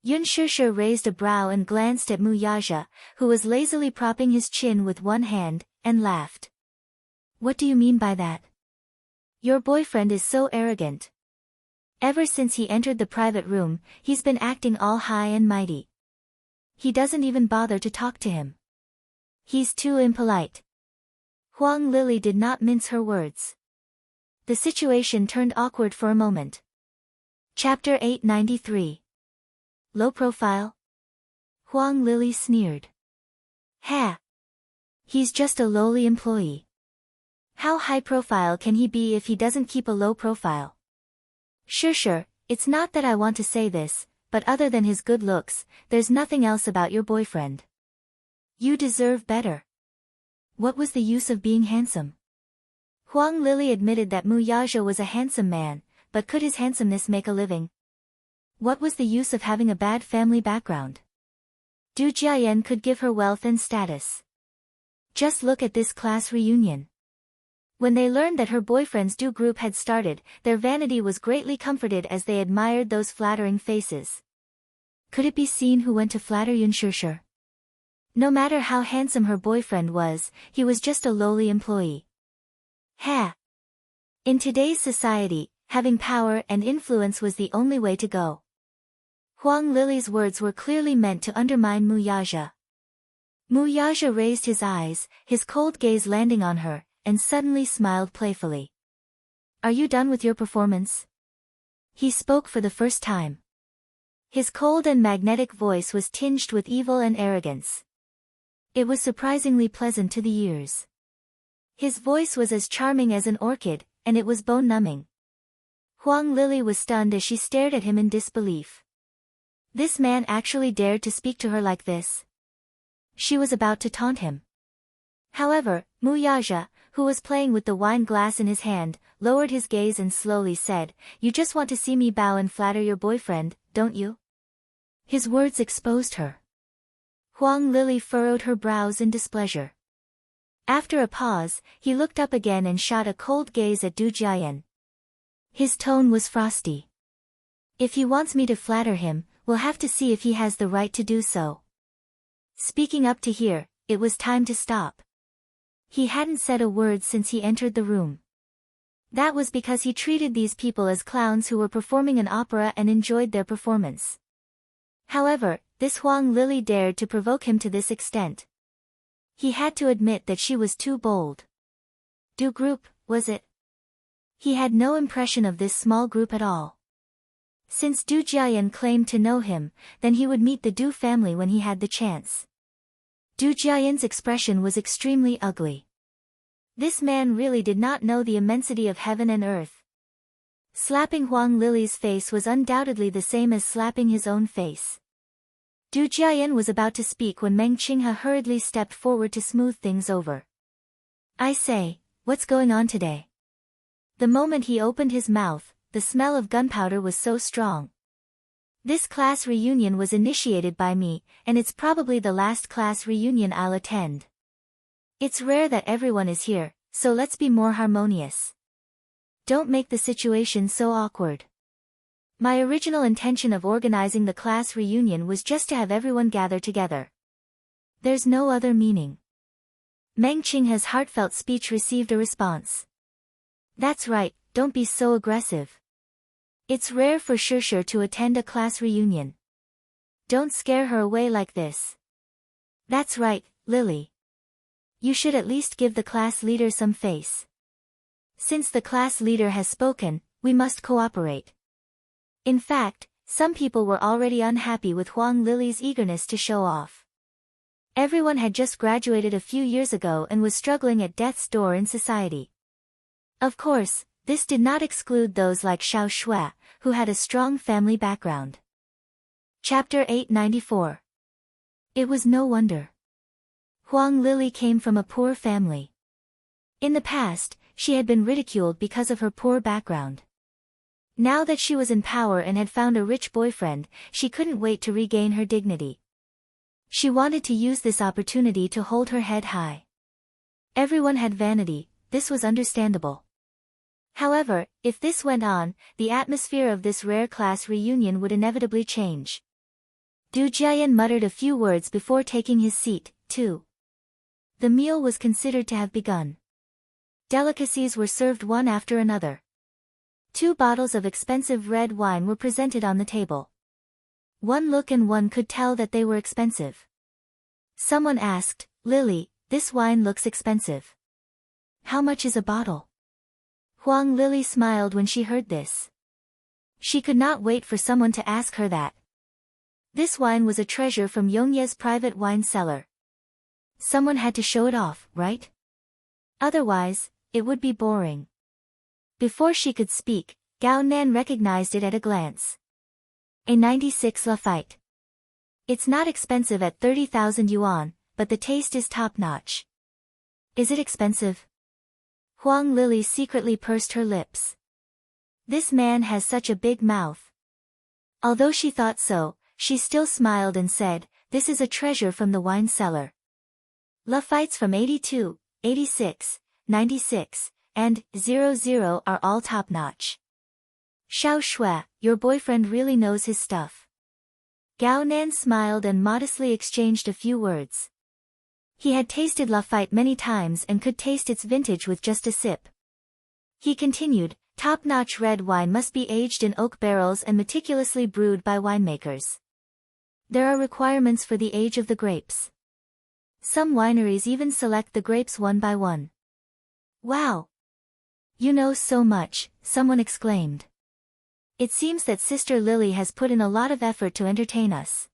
Yun Shishir raised a brow and glanced at Mu Yaja, who was lazily propping his chin with one hand, and laughed. What do you mean by that? Your boyfriend is so arrogant. Ever since he entered the private room, he's been acting all high and mighty. He doesn't even bother to talk to him. He's too impolite. Huang Lili did not mince her words. The situation turned awkward for a moment. Chapter 893. Low profile? Huang Lili sneered. Ha! He's just a lowly employee. How high profile can he be if he doesn't keep a low profile? Sure, it's not that I want to say this, but other than his good looks, there's nothing else about your boyfriend. You deserve better. What was the use of being handsome? Huang Lili admitted that Mu Yaja was a handsome man, but could his handsomeness make a living? What was the use of having a bad family background? Du Jiayan could give her wealth and status. Just look at this class reunion. When they learned that her boyfriend's Du group had started, their vanity was greatly comforted as they admired those flattering faces. Could it be seen who went to flatter Yun Shishir? No matter how handsome her boyfriend was, he was just a lowly employee. Ha! In today's society, having power and influence was the only way to go. Huang Lili's words were clearly meant to undermine Mu Yaja. Mu Yaja raised his eyes, his cold gaze landing on her, and suddenly smiled playfully. Are you done with your performance? He spoke for the first time. His cold and magnetic voice was tinged with evil and arrogance. It was surprisingly pleasant to the ears. His voice was as charming as an orchid, and it was bone-numbing. Huang Lili was stunned as she stared at him in disbelief. This man actually dared to speak to her like this. She was about to taunt him. However, Mu Yaja, who was playing with the wine glass in his hand, lowered his gaze and slowly said, You just want to see me bow and flatter your boyfriend, don't you? His words exposed her. Huang Lili furrowed her brows in displeasure. After a pause, he looked up again and shot a cold gaze at Du Jiayan. His tone was frosty. If he wants me to flatter him, we'll have to see if he has the right to do so. Speaking up to here, it was time to stop. He hadn't said a word since he entered the room. That was because he treated these people as clowns who were performing an opera and enjoyed their performance. However, this Huang Lili dared to provoke him to this extent. He had to admit that she was too bold. Du group, was it? He had no impression of this small group at all. Since Du Jiayan claimed to know him, then he would meet the Du family when he had the chance. Du Jiayan's expression was extremely ugly. This man really did not know the immensity of heaven and earth. Slapping Huang Lili's face was undoubtedly the same as slapping his own face. Du Jiayan was about to speak when Meng Qinghe hurriedly stepped forward to smooth things over. I say, what's going on today? The moment he opened his mouth, the smell of gunpowder was so strong. This class reunion was initiated by me, and it's probably the last class reunion I'll attend. It's rare that everyone is here, so let's be more harmonious. Don't make the situation so awkward. My original intention of organizing the class reunion was just to have everyone gather together. There's no other meaning. Meng Qinghe's heartfelt speech received a response. That's right, don't be so aggressive. It's rare for Shusher to attend a class reunion. Don't scare her away like this. That's right, Lily. You should at least give the class leader some face. Since the class leader has spoken, we must cooperate. In fact, some people were already unhappy with Huang Lily's eagerness to show off. Everyone had just graduated a few years ago and was struggling at death's door in society. Of course, this did not exclude those like Xiao Shui, who had a strong family background. Chapter 894. It was no wonder. Huang Lily came from a poor family. In the past, she had been ridiculed because of her poor background. Now that she was in power and had found a rich boyfriend, she couldn't wait to regain her dignity. She wanted to use this opportunity to hold her head high. Everyone had vanity, this was understandable. However, if this went on, the atmosphere of this rare class reunion would inevitably change. Du Jiayan muttered a few words before taking his seat, too. The meal was considered to have begun. Delicacies were served one after another. 2 bottles of expensive red wine were presented on the table. One look and one could tell that they were expensive. Someone asked, Lily, this wine looks expensive. How much is a bottle? Huang Lily smiled when she heard this. She could not wait for someone to ask her that. This wine was a treasure from Yongye's private wine cellar. Someone had to show it off, right? Otherwise, it would be boring. Before she could speak, Gao Nan recognized it at a glance. A 96 Lafite. It's not expensive at 30,000 yuan, but the taste is top-notch. Is it expensive? Huang Lily secretly pursed her lips. This man has such a big mouth. Although she thought so, she still smiled and said, this is a treasure from the wine cellar. Lafites from 82, 86, 96, and 00 are all top-notch. Xiao Shui, your boyfriend really knows his stuff. Gao Nan smiled and modestly exchanged a few words. He had tasted Lafite many times and could taste its vintage with just a sip. He continued, top-notch red wine must be aged in oak barrels and meticulously brewed by winemakers. There are requirements for the age of the grapes. Some wineries even select the grapes one by one. Wow! You know so much, someone exclaimed. It seems that Sister Lily has put in a lot of effort to entertain us.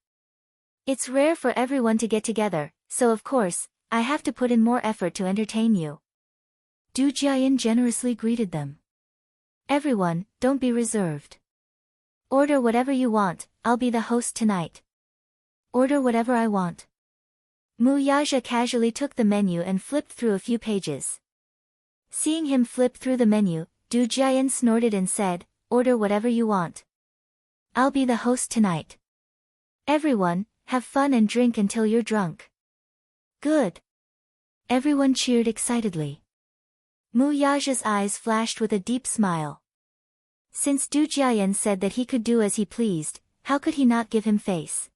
It's rare for everyone to get together, so of course, I have to put in more effort to entertain you. Du Jiayan generously greeted them. Everyone, don't be reserved. Order whatever you want, I'll be the host tonight. Order whatever I want. Mu Yaja casually took the menu and flipped through a few pages. Seeing him flip through the menu, Du Jiayan snorted and said, order whatever you want. I'll be the host tonight. Everyone, have fun and drink until you're drunk. Good. Everyone cheered excitedly. Mu Yaja's eyes flashed with a deep smile. Since Du Jiayan said that he could do as he pleased, how could he not give him face?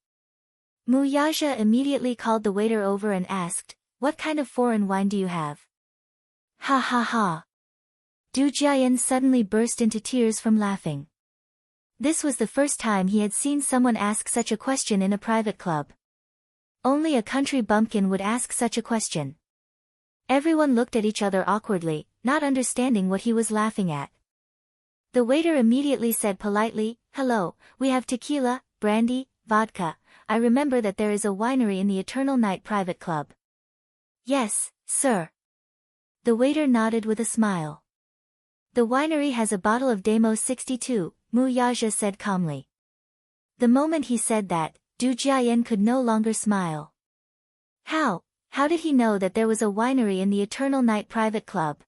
Mu Yaja immediately called the waiter over and asked, what kind of foreign wine do you have? Ha ha ha. Du Jiayan suddenly burst into tears from laughing. This was the first time he had seen someone ask such a question in a private club. Only a country bumpkin would ask such a question. Everyone looked at each other awkwardly, not understanding what he was laughing at. The waiter immediately said politely, hello, we have tequila, brandy, vodka. I remember that there is a winery in the Eternal Night Private Club. Yes, sir. The waiter nodded with a smile. The winery has a bottle of Demo 62, Mu Yaja said calmly. The moment he said that, Du Jiayan could no longer smile. How did he know that there was a winery in the Eternal Night Private Club?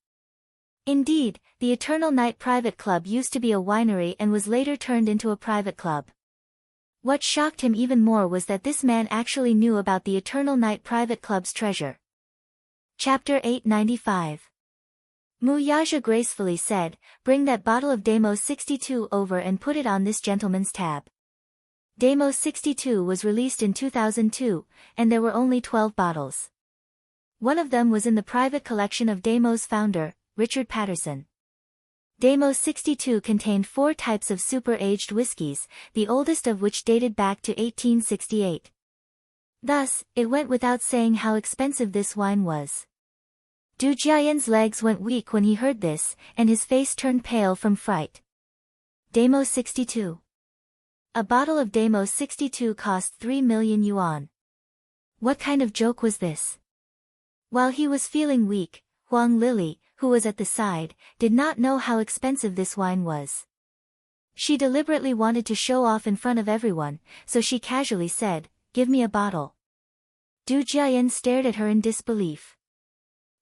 Indeed, the Eternal Night Private Club used to be a winery and was later turned into a private club. What shocked him even more was that this man actually knew about the Eternal Night Private Club's treasure. Chapter 895. Mu Yaja gracefully said, bring that bottle of Demo 62 over and put it on this gentleman's tab. Demo 62 was released in 2002, and there were only 12 bottles. One of them was in the private collection of Demo's founder, Richard Patterson. Demo 62 contained 4 types of super-aged whiskies, the oldest of which dated back to 1868. Thus, it went without saying how expensive this wine was. Du Jiayan's legs went weak when he heard this, and his face turned pale from fright. Demo 62. A bottle of Demo 62 cost 3 million yuan. What kind of joke was this? While he was feeling weak, Huang Lily, who was at the side, did not know how expensive this wine was. She deliberately wanted to show off in front of everyone, so she casually said, "Give me a bottle." Du Jiayan stared at her in disbelief.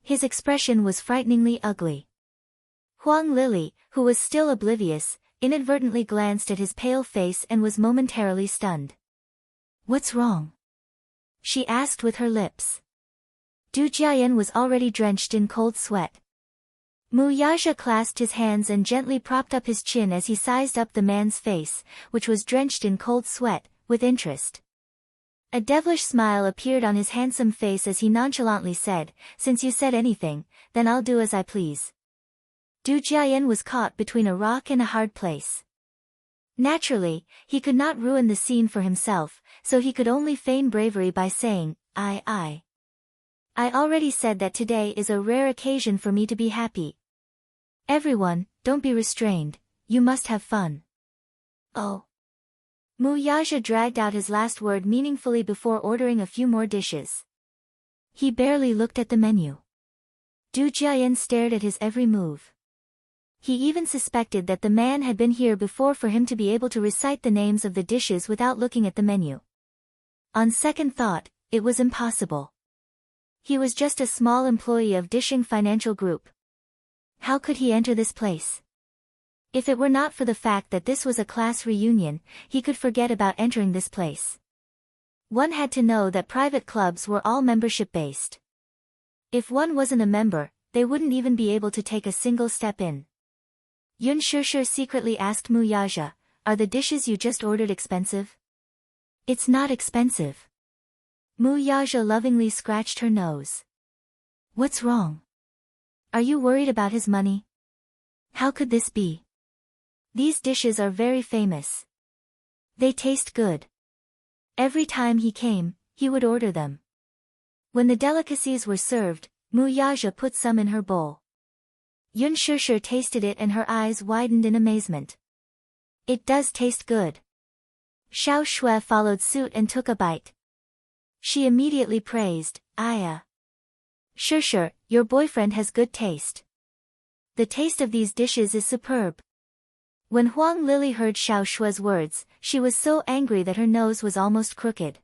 His expression was frighteningly ugly. Huang Lily, who was still oblivious, inadvertently glanced at his pale face and was momentarily stunned. "What's wrong?" she asked with her lips. Du Jiayan was already drenched in cold sweat. Mu Yaja clasped his hands and gently propped up his chin as he sized up the man's face, which was drenched in cold sweat, with interest. A devilish smile appeared on his handsome face as he nonchalantly said, "Since you said anything, then I'll do as I please." Du Jiayan was caught between a rock and a hard place. Naturally, he could not ruin the scene for himself, so he could only feign bravery by saying, I already said that today is a rare occasion for me to be happy. Everyone, don't be restrained, you must have fun." "Oh." Mu Yaja dragged out his last word meaningfully before ordering a few more dishes. He barely looked at the menu. Du Jiayan stared at his every move. He even suspected that the man had been here before for him to be able to recite the names of the dishes without looking at the menu. On second thought, it was impossible. He was just a small employee of Dishing Financial Group. How could he enter this place? If it were not for the fact that this was a class reunion, he could forget about entering this place. One had to know that private clubs were all membership-based. If one wasn't a member, they wouldn't even be able to take a single step in. Yun Shishir secretly asked Mu Yaja, "Are the dishes you just ordered expensive?" "It's not expensive." Mu Yaja lovingly scratched her nose. "What's wrong? Are you worried about his money? How could this be? These dishes are very famous. They taste good." Every time he came, he would order them. When the delicacies were served, Mu Yaja put some in her bowl. Yun Shishir tasted it and her eyes widened in amazement. "It does taste good." Xiao Shui followed suit and took a bite. She immediately praised, "Aya. Shishir, your boyfriend has good taste. The taste of these dishes is superb." When Huang Lily heard Xiao Shui's words, she was so angry that her nose was almost crooked.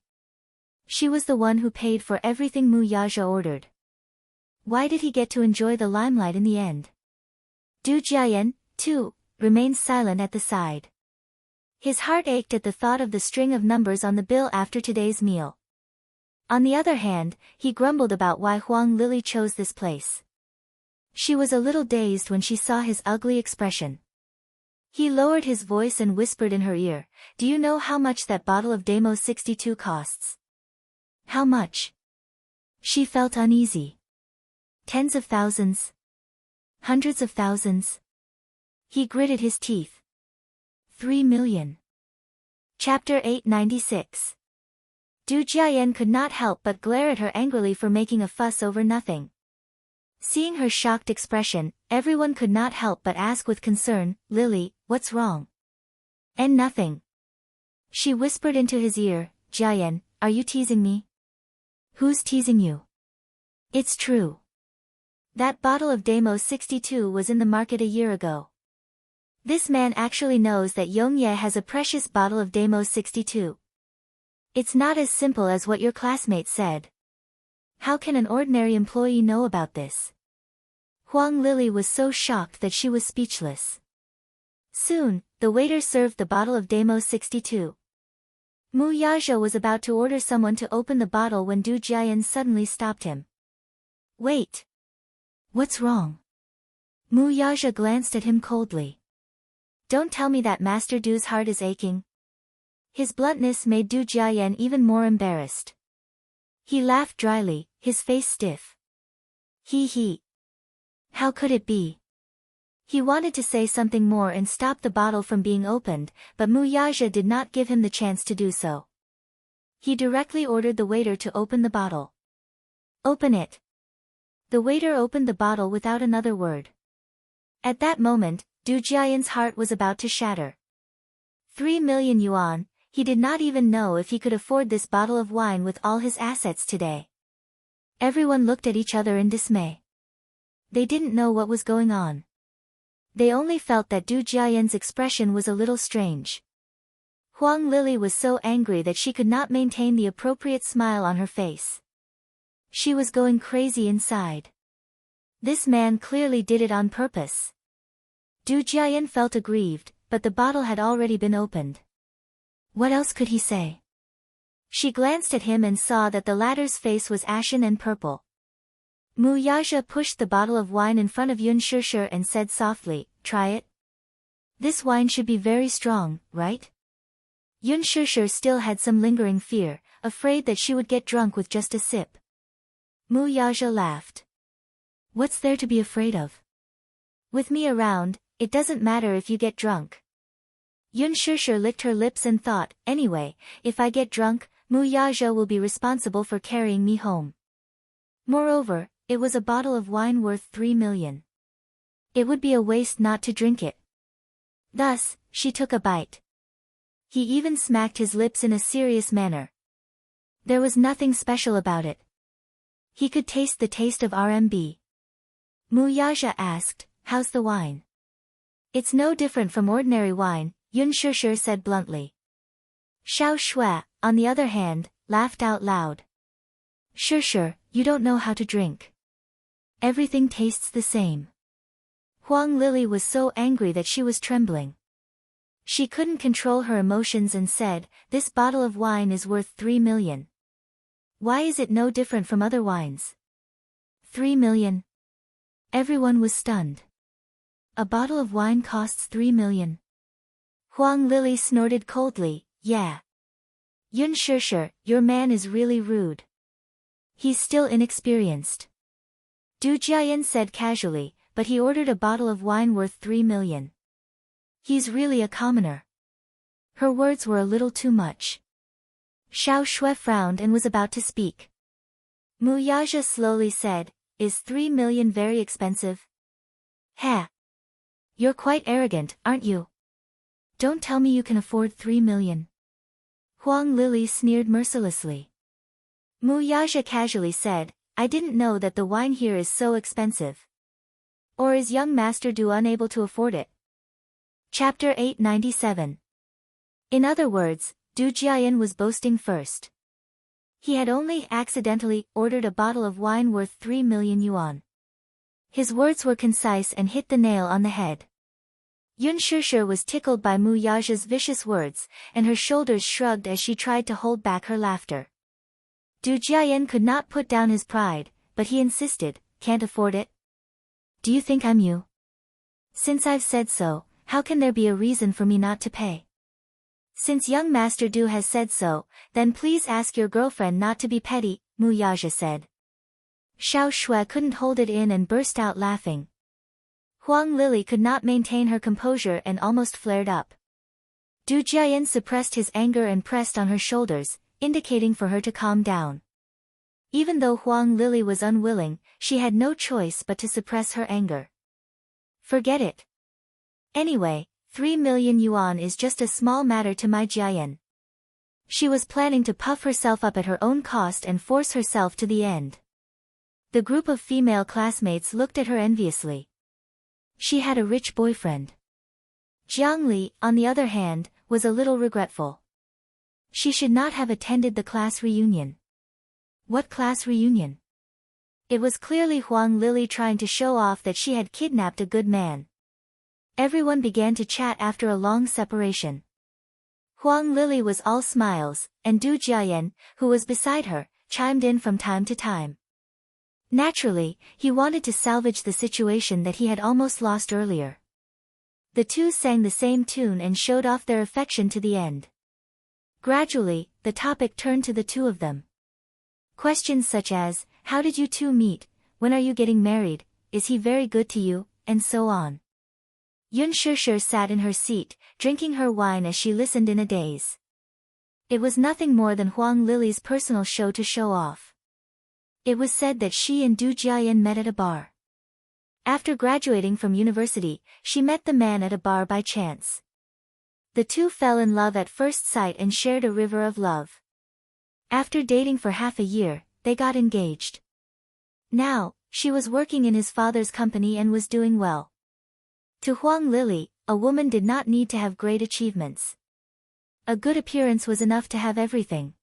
She was the one who paid for everything Mu Yaja ordered. Why did he get to enjoy the limelight in the end? Du Jiayan, too, remained silent at the side. His heart ached at the thought of the string of numbers on the bill after today's meal. On the other hand, he grumbled about why Huang Lily chose this place. She was a little dazed when she saw his ugly expression. He lowered his voice and whispered in her ear, "Do you know how much that bottle of Demo 62 costs?" "How much?" She felt uneasy. "Tens of thousands? Hundreds of thousands?" He gritted his teeth. 3 million. Chapter 896. Du Jiayan could not help but glare at her angrily for making a fuss over nothing. Seeing her shocked expression, everyone could not help but ask with concern, "Lily, what's wrong?" "And nothing." She whispered into his ear, "Jiayan, are you teasing me?" "Who's teasing you?" "It's true. That bottle of Demo 62 was in the market a year ago. This man actually knows that Yongye has a precious bottle of Demo 62. It's not as simple as what your classmate said. How can an ordinary employee know about this?" Huang Lily was so shocked that she was speechless. Soon, the waiter served the bottle of Demo 62. Mu Yaja was about to order someone to open the bottle when Du Jiayan suddenly stopped him. "Wait. What's wrong?" Mu Yaja glanced at him coldly. "Don't tell me that Master Du's heart is aching." His bluntness made Du Jiayan even more embarrassed. He laughed dryly, his face stiff. He. How could it be? He wanted to say something more and stop the bottle from being opened, but Mu Yaja did not give him the chance to do so. He directly ordered the waiter to open the bottle. Open it. The waiter opened the bottle without another word. At that moment, Du Jiayan's heart was about to shatter. 3 million yuan, he did not even know if he could afford this bottle of wine with all his assets today. Everyone looked at each other in dismay. They didn't know what was going on. They only felt that Du Jiayan's expression was a little strange. Huang Lili was so angry that she could not maintain the appropriate smile on her face. She was going crazy inside. This man clearly did it on purpose. Du Jiayan felt aggrieved, but the bottle had already been opened. What else could he say? She glanced at him and saw that the latter's face was ashen and purple. Mu Yaja pushed the bottle of wine in front of Yun Shishir and said softly, "Try it. This wine should be very strong, right?" Yun Shishir still had some lingering fear, afraid that she would get drunk with just a sip. Mu Yaja laughed. "What's there to be afraid of? With me around, it doesn't matter if you get drunk." Yun Shishir licked her lips and thought, "Anyway, if I get drunk, Mu Yaja will be responsible for carrying me home." Moreover, it was a bottle of wine worth 3 million. It would be a waste not to drink it. Thus, she took a bite. He even smacked his lips in a serious manner. There was nothing special about it. He could taste the taste of RMB. Mu Yaja asked, "How's the wine?" "It's no different from ordinary wine," Yun Shishir said bluntly. Xiao Shui, on the other hand, laughed out loud. "Shishir, you don't know how to drink. Everything tastes the same." Huang Lili was so angry that she was trembling. She couldn't control her emotions and said, "This bottle of wine is worth 3 million. Why is it no different from other wines?" 3 million? Everyone was stunned. A bottle of wine costs 3 million. Huang Lili snorted coldly, "Yeah. Yun Shishir, your man is really rude. He's still inexperienced." Du Jiayan said casually, "But he ordered a bottle of wine worth 3 million. He's really a commoner." Her words were a little too much. Xiao Shui frowned and was about to speak. Mu Yaja slowly said, "Is 3 million very expensive?" "Heh. You're quite arrogant, aren't you? Don't tell me you can afford 3 million. Huang Lili sneered mercilessly. Mu Yaja casually said, "I didn't know that the wine here is so expensive. Or is young Master Du unable to afford it?" Chapter 897. In other words, Du Jiayan was boasting first. He had only accidentally ordered a bottle of wine worth 3 million yuan. His words were concise and hit the nail on the head. Yun Shishir was tickled by Mu Yaja's vicious words, and her shoulders shrugged as she tried to hold back her laughter. Du Jiayan could not put down his pride, but he insisted, "Can't afford it? Do you think I'm you? Since I've said so, how can there be a reason for me not to pay? Since young Master Du has said so, then please ask your girlfriend not to be petty," Mu Yaja said. Xiao Shui couldn't hold it in and burst out laughing. Huang Lili could not maintain her composure and almost flared up. Du Jiayan suppressed his anger and pressed on her shoulders, indicating for her to calm down. Even though Huang Lili was unwilling, she had no choice but to suppress her anger. "Forget it. Anyway, 3 million yuan is just a small matter to my Jiayan." She was planning to puff herself up at her own cost and force herself to the end. The group of female classmates looked at her enviously. She had a rich boyfriend. Jiang Li, on the other hand, was a little regretful. She should not have attended the class reunion. What class reunion? It was clearly Huang Lili trying to show off that she had kidnapped a good man. Everyone began to chat after a long separation. Huang Lili was all smiles, and Du Jiayan, who was beside her, chimed in from time to time. Naturally, he wanted to salvage the situation that he had almost lost earlier. The two sang the same tune and showed off their affection to the end. Gradually, the topic turned to the two of them. Questions such as, "How did you two meet? When are you getting married? Is he very good to you?" and so on. Yun Shishir sat in her seat, drinking her wine as she listened in a daze. It was nothing more than Huang Lily's personal show to show off. It was said that she and Du Jiayan met at a bar. After graduating from university, she met the man at a bar by chance. The two fell in love at first sight and shared a river of love. After dating for half a year, they got engaged. Now, she was working in his father's company and was doing well. To Huang Lily, a woman did not need to have great achievements. A good appearance was enough to have everything.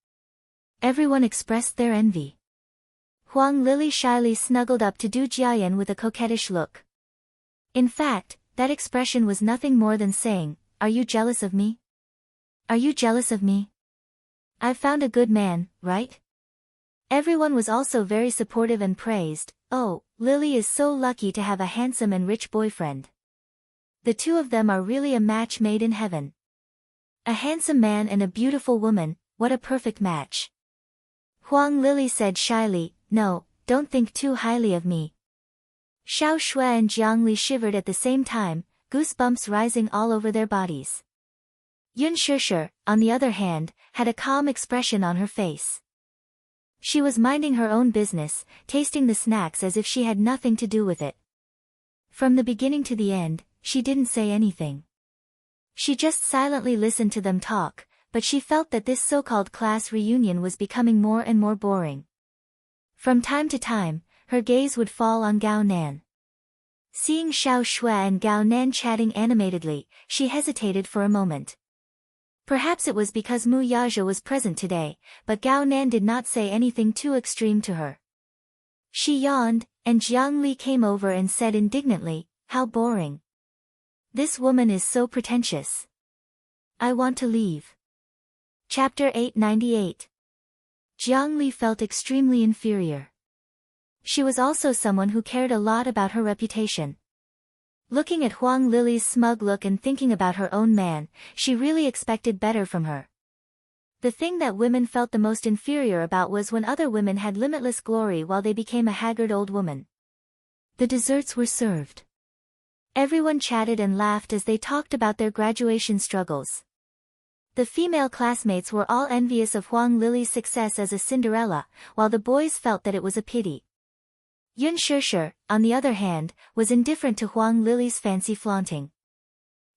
Everyone expressed their envy. Huang Lily shyly snuggled up to Du Jiayan with a coquettish look. In fact, that expression was nothing more than saying, "Are you jealous of me? Are you jealous of me? I've found a good man, right?" Everyone was also very supportive and praised, "Oh, Lily is so lucky to have a handsome and rich boyfriend. The two of them are really a match made in heaven. A handsome man and a beautiful woman, what a perfect match." Huang Lily said shyly, "No, don't think too highly of me." Xiao Shui and Jiang Li shivered at the same time, goosebumps rising all over their bodies. Yun Shishir, on the other hand, had a calm expression on her face. She was minding her own business, tasting the snacks as if she had nothing to do with it. From the beginning to the end, she didn't say anything. She just silently listened to them talk, but she felt that this so-called class reunion was becoming more and more boring. From time to time, her gaze would fall on Gao Nan. Seeing Xiao Shui and Gao Nan chatting animatedly, she hesitated for a moment. Perhaps it was because Mu Yazhe was present today, but Gao Nan did not say anything too extreme to her. She yawned, and Jiang Li came over and said indignantly, "How boring. This woman is so pretentious. I want to leave." Chapter 898. Jiang Li felt extremely inferior. She was also someone who cared a lot about her reputation. Looking at Huang Lily's smug look and thinking about her own man, she really expected better from her. The thing that women felt the most inferior about was when other women had limitless glory while they became a haggard old woman. The desserts were served. Everyone chatted and laughed as they talked about their graduation struggles. The female classmates were all envious of Huang Lily's success as a Cinderella, while the boys felt that it was a pity. Yun Shishir, on the other hand, was indifferent to Huang Lily's fancy flaunting.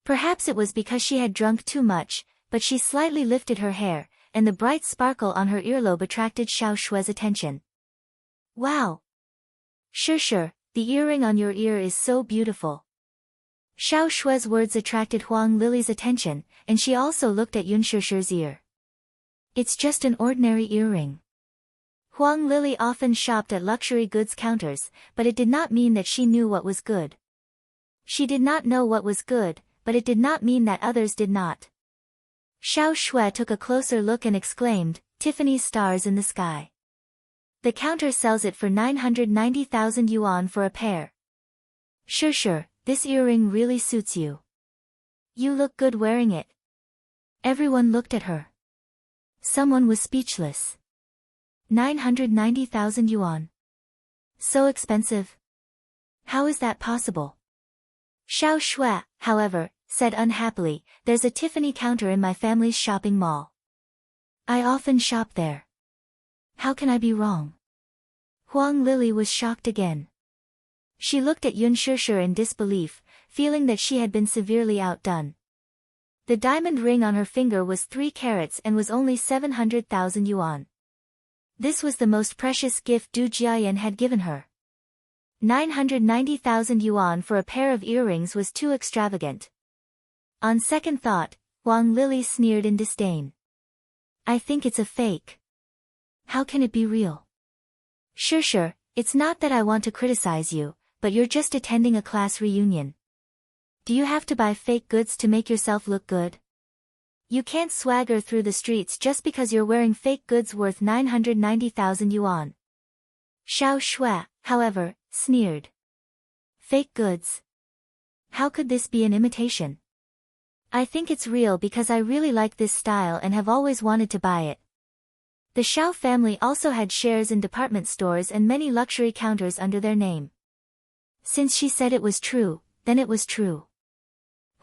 Perhaps it was because she had drunk too much, but she slightly lifted her hair, and the bright sparkle on her earlobe attracted Xiao Shui's attention. "Wow! Shishir, the earring on your ear is so beautiful." Xiao Shui's words attracted Huang Lily's attention, and she also looked at Yun Shishir's ear. "It's just an ordinary earring." Huang Lily often shopped at luxury goods counters, but it did not mean that she knew what was good. She did not know what was good, but it did not mean that others did not. Xiao Shui took a closer look and exclaimed, "Tiffany's stars in the sky. The counter sells it for 990,000 yuan for a pair. Sure, this earring really suits you. You look good wearing it." Everyone looked at her. Someone was speechless. 990,000 yuan. So expensive. How is that possible? Xiao Shui, however, said unhappily, "There's a Tiffany counter in my family's shopping mall. I often shop there. How can I be wrong?" Huang Lily was shocked again. She looked at Yun Shishir in disbelief, feeling that she had been severely outdone. The diamond ring on her finger was 3 carats and was only 700,000 yuan. This was the most precious gift Du Jiayan had given her. 990,000 yuan for a pair of earrings was too extravagant. On second thought, Huang Lily sneered in disdain. "I think it's a fake. How can it be real?" Sure, it's not that I want to criticize you, but you're just attending a class reunion. Do you have to buy fake goods to make yourself look good? You can't swagger through the streets just because you're wearing fake goods worth 990,000 yuan. Xiao Shui, however, sneered. "Fake goods? How could this be an imitation? I think it's real because I really like this style and have always wanted to buy it." The Xiao family also had shares in department stores and many luxury counters under their name. Since she said it was true, then it was true.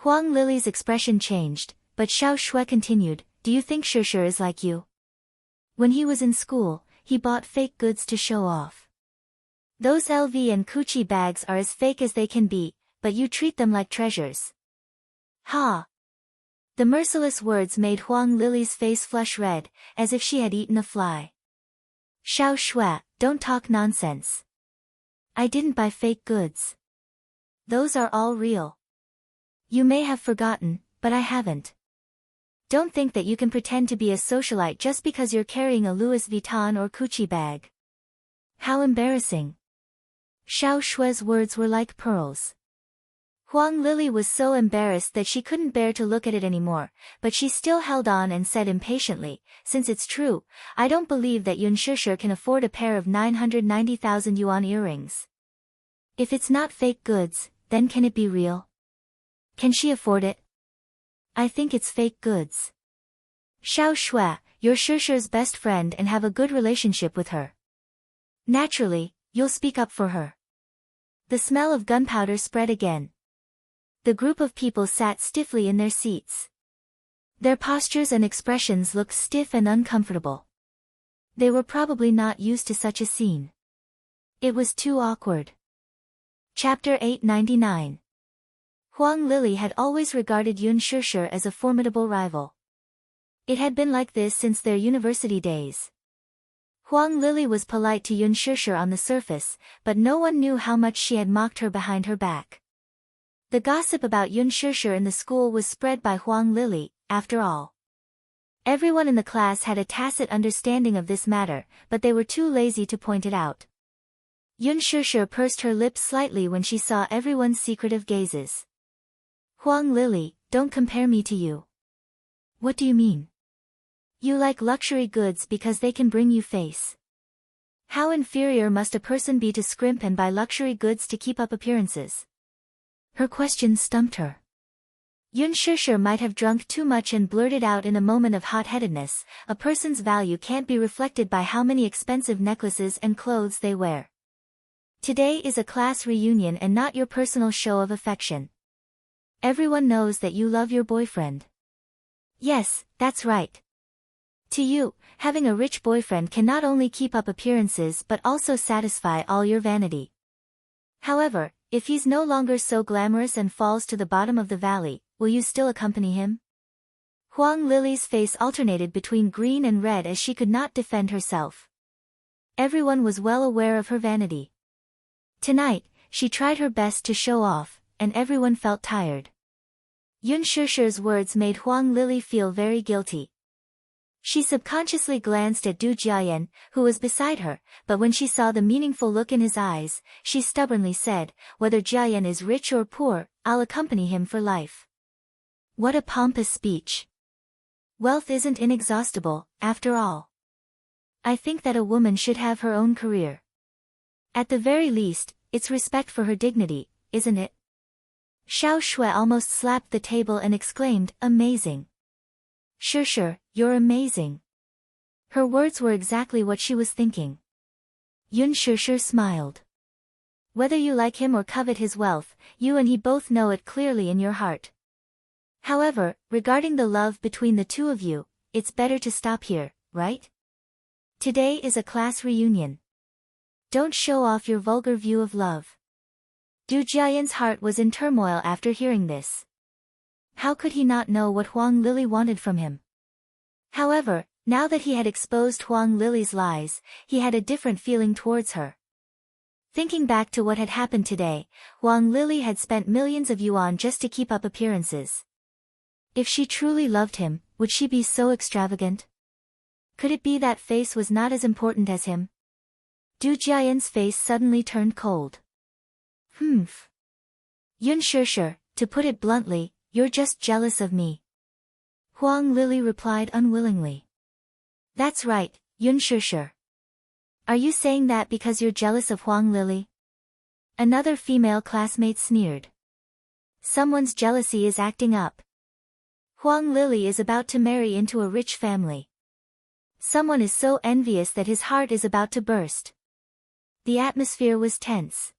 Huang Lily's expression changed, but Xiao Shui continued, do you think Shishir is like you? When he was in school, he bought fake goods to show off. Those LV and Gucci bags are as fake as they can be, but you treat them like treasures. Ha! The merciless words made Huang Lily's face flush red, as if she had eaten a fly. Xiao Shui, don't talk nonsense. I didn't buy fake goods. Those are all real. You may have forgotten, but I haven't. Don't think that you can pretend to be a socialite just because you're carrying a Louis Vuitton or Gucci bag. How embarrassing. Xiao Shui's words were like pearls. Huang Lily was so embarrassed that she couldn't bear to look at it anymore, but she still held on and said impatiently, since it's true, I don't believe that Yun Shishir can afford a pair of 990,000 yuan earrings. If it's not fake goods, then can it be real? Can she afford it? I think it's fake goods. Xiao Shui, you're Shishir's best friend and have a good relationship with her. Naturally, you'll speak up for her. The smell of gunpowder spread again. The group of people sat stiffly in their seats. Their postures and expressions looked stiff and uncomfortable. They were probably not used to such a scene. It was too awkward. Chapter 899. Huang Lily had always regarded Yun Shishir as a formidable rival. It had been like this since their university days. Huang Lily was polite to Yun Shishir on the surface, but no one knew how much she had mocked her behind her back. The gossip about Yun Shishir in the school was spread by Huang Lily, after all. Everyone in the class had a tacit understanding of this matter, but they were too lazy to point it out. Yun Shishir pursed her lips slightly when she saw everyone's secretive gazes. Huang Lily, don't compare me to you. What do you mean? You like luxury goods because they can bring you face. How inferior must a person be to scrimp and buy luxury goods to keep up appearances? Her question stumped her. Yun Shishir might have drunk too much and blurted out in a moment of hot-headedness, a person's value can't be reflected by how many expensive necklaces and clothes they wear. Today is a class reunion and not your personal show of affection. Everyone knows that you love your boyfriend. Yes, that's right. To you, having a rich boyfriend can not only keep up appearances but also satisfy all your vanity. However, if he's no longer so glamorous and falls to the bottom of the valley, will you still accompany him? Huang Lily's face alternated between green and red as she could not defend herself. Everyone was well aware of her vanity. Tonight, she tried her best to show off, and everyone felt tired. Yun Shishir's words made Huang Lily feel very guilty. She subconsciously glanced at Du Jiayan, who was beside her, but when she saw the meaningful look in his eyes, she stubbornly said, whether Jiayan is rich or poor, I'll accompany him for life. What a pompous speech. Wealth isn't inexhaustible, after all. I think that a woman should have her own career. At the very least, it's respect for her dignity, isn't it? Xiao Shui almost slapped the table and exclaimed, amazing. Shishir, you're amazing. Her words were exactly what she was thinking. Yun Shishir smiled. Whether you like him or covet his wealth, you and he both know it clearly in your heart. However, regarding the love between the two of you, it's better to stop here, right? Today is a class reunion. Don't show off your vulgar view of love. Du Jiayan's heart was in turmoil after hearing this. How could he not know what Huang Lily wanted from him? However, now that he had exposed Huang Lily's lies, he had a different feeling towards her. Thinking back to what had happened today, Huang Lily had spent millions of yuan just to keep up appearances. If she truly loved him, would she be so extravagant? Could it be that face was not as important as him? Du Jiayan's face suddenly turned cold. Humph. Yun Shishir, to put it bluntly, you're just jealous of me. Huang Lily replied unwillingly. That's right, Yun Shishir. Are you saying that because you're jealous of Huang Lily? Another female classmate sneered. Someone's jealousy is acting up. Huang Lily is about to marry into a rich family. Someone is so envious that his heart is about to burst. The atmosphere was tense.